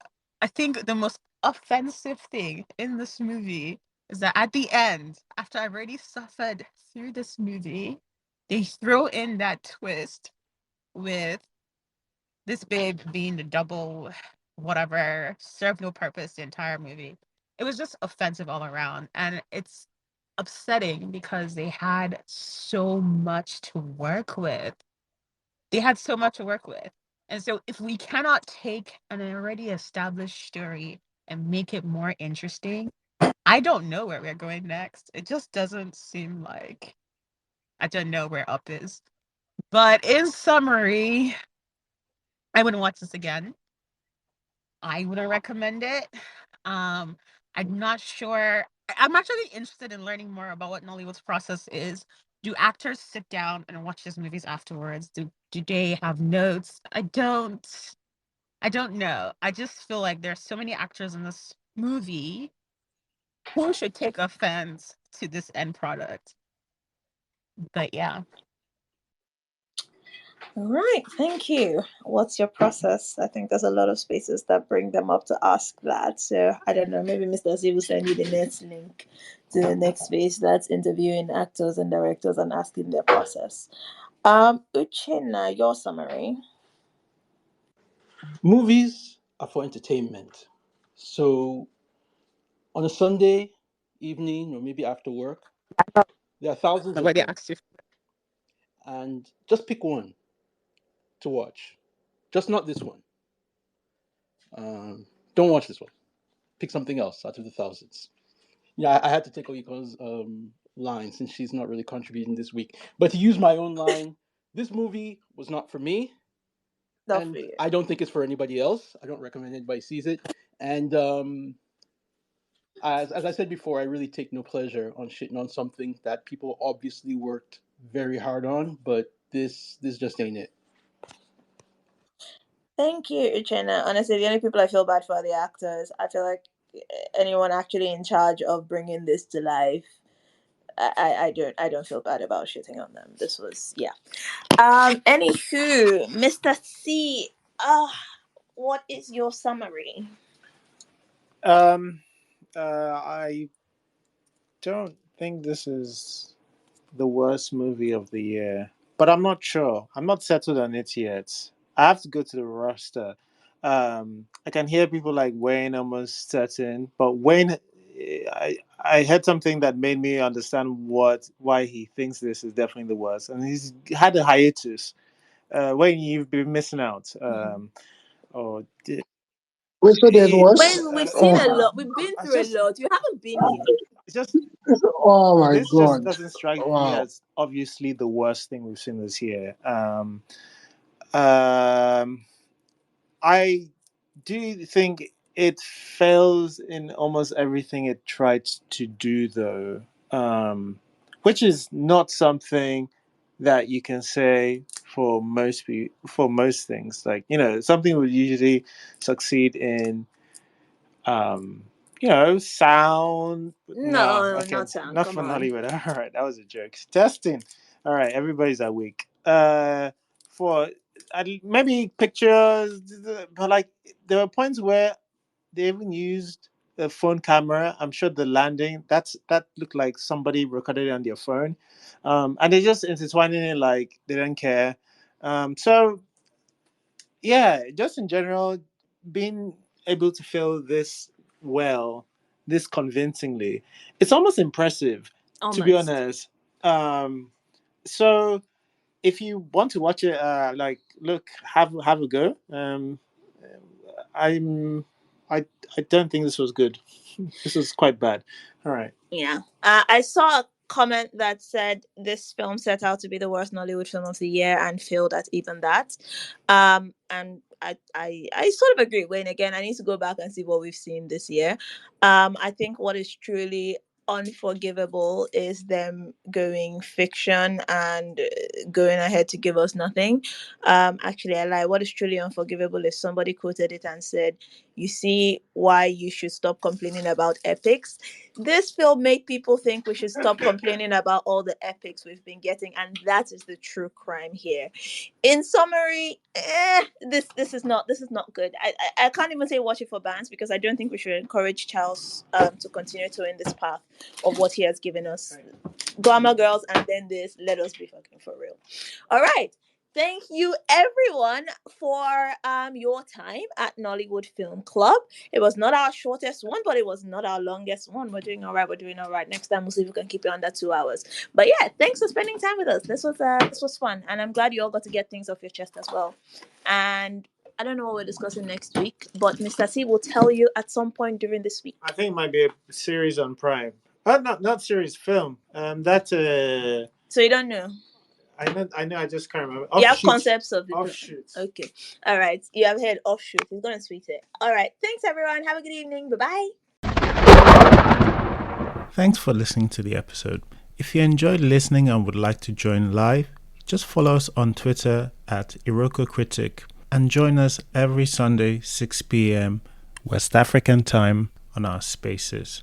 I think the most offensive thing in this movie is that at the end, after I've already suffered through this movie, they throw in that twist with this babe being the double whatever, served no purpose the entire movie. It was just offensive all around. And it's upsetting because they had so much to work with. They had so much to work with. And so if we cannot take an already established story and make it more interesting, I don't know where we're going next. It just doesn't seem like I don't know where up is. But in summary, I wouldn't watch this again. I wouldn't recommend it. Um, I'm not sure. I'm actually interested in learning more about what Nollywood's process is. Do actors sit down and watch these movies afterwards? Do they have notes? I don't know. I just feel like there's so many actors in this movie who should take offense to this end product. But yeah. All right, thank you. What's your process? I think there's a lot of spaces that bring them up to ask that. So I don't know, maybe Mr. Z will send you the next link to the next space that's interviewing actors and directors and asking their process. Uchenna, your summary. Movies are for entertainment. So on a Sunday evening or maybe after work, there are thousands of Nobody them. asked you. And just pick one to watch. Just not this one. Don't watch this one. Pick something else out of the thousands. Yeah, I had to take Oyiko's line since she's not really contributing this week. But to use my own line, this movie was not for me, Not for and you. I don't think it's for anybody else. I don't recommend anybody sees it. And as I said before, I really take no pleasure on shitting on something that people obviously worked very hard on, but this just ain't it. Thank you, Uchenna. Honestly, the only people I feel bad for are the actors. I feel like anyone actually in charge of bringing this to life, I don't feel bad about shitting on them. This was, yeah. Anywho, Mr. C, what is your summary? Um, I don't think this is the worst movie of the year, but I'm not sure. I'm not settled on it yet. I have to go to the roster. I can hear people like Wayne almost certain, but Wayne, I heard something that made me understand why he thinks this is definitely the worst, and he's had a hiatus. Wayne, you've been missing out. Or Wait, so there's worse? When we've seen a Oh, lot, we've been it's through a just lot. You haven't been here. it's just oh my this just God. doesn't strike me Wow. as obviously the worst thing we've seen this year. Um, I do think it fails in almost everything it tried to do, though, which is not something that you can say for for most things. Like, something would usually succeed in um, sound. No, No, okay, not sound. not Come for on. Nollywood. All right, that was a joke. Testing. All right, everybody's awake. For maybe pictures, but like there were points where they even used a phone camera. I'm sure the landing that looked like somebody recorded it on their phone, and they just intertwining it like they don't care. So yeah, just in general, being able to feel this well, this convincingly, it's almost impressive, to be Almost. honest. So if you want to watch it, like, look, have a go. I'm, I, I don't think this was good. This was quite bad. All right. Yeah. I saw a comment that said this film set out to be the worst Nollywood film of the year and failed at even that. And I sort of agree. Wayne, again, I need to go back and see what we've seen this year. I think what is truly unforgivable is them going fiction and going ahead to give us nothing. Actually, I lie. What is truly unforgivable is somebody quoted it and said, "You see why you should stop complaining about epics. This film made people think we should stop complaining about all the epics we've been getting, and that is the true crime here. In summary, this is not good. I can't even say watch it for bands, because I don't think we should encourage Charles to continue to in this path of what he has given us. Glamour Girls and then this. Let us be fucking for real. All right. Thank you everyone for your time at Nollywood Film Club. It was not our shortest one, but it was not our longest one. We're doing all right. Next time we'll see if we can keep it under 2 hours. But yeah, thanks for spending time with us. This was fun, and I'm glad you all got to get things off your chest as well. And I don't know what we're discussing next week, but Mr. C will tell you at some point during this week. I think it might be a series on Prime. Not series, film. So you don't know? I know. I just can't remember. You have concepts of the offshoots. Okay. All right. You have heard offshoot. He's gonna tweet it. All right. Thanks everyone. Have a good evening. Bye bye. Thanks for listening to the episode. If you enjoyed listening and would like to join live, just follow us on Twitter at Iroko Critic and join us every Sunday 6 p.m. West African time on our spaces.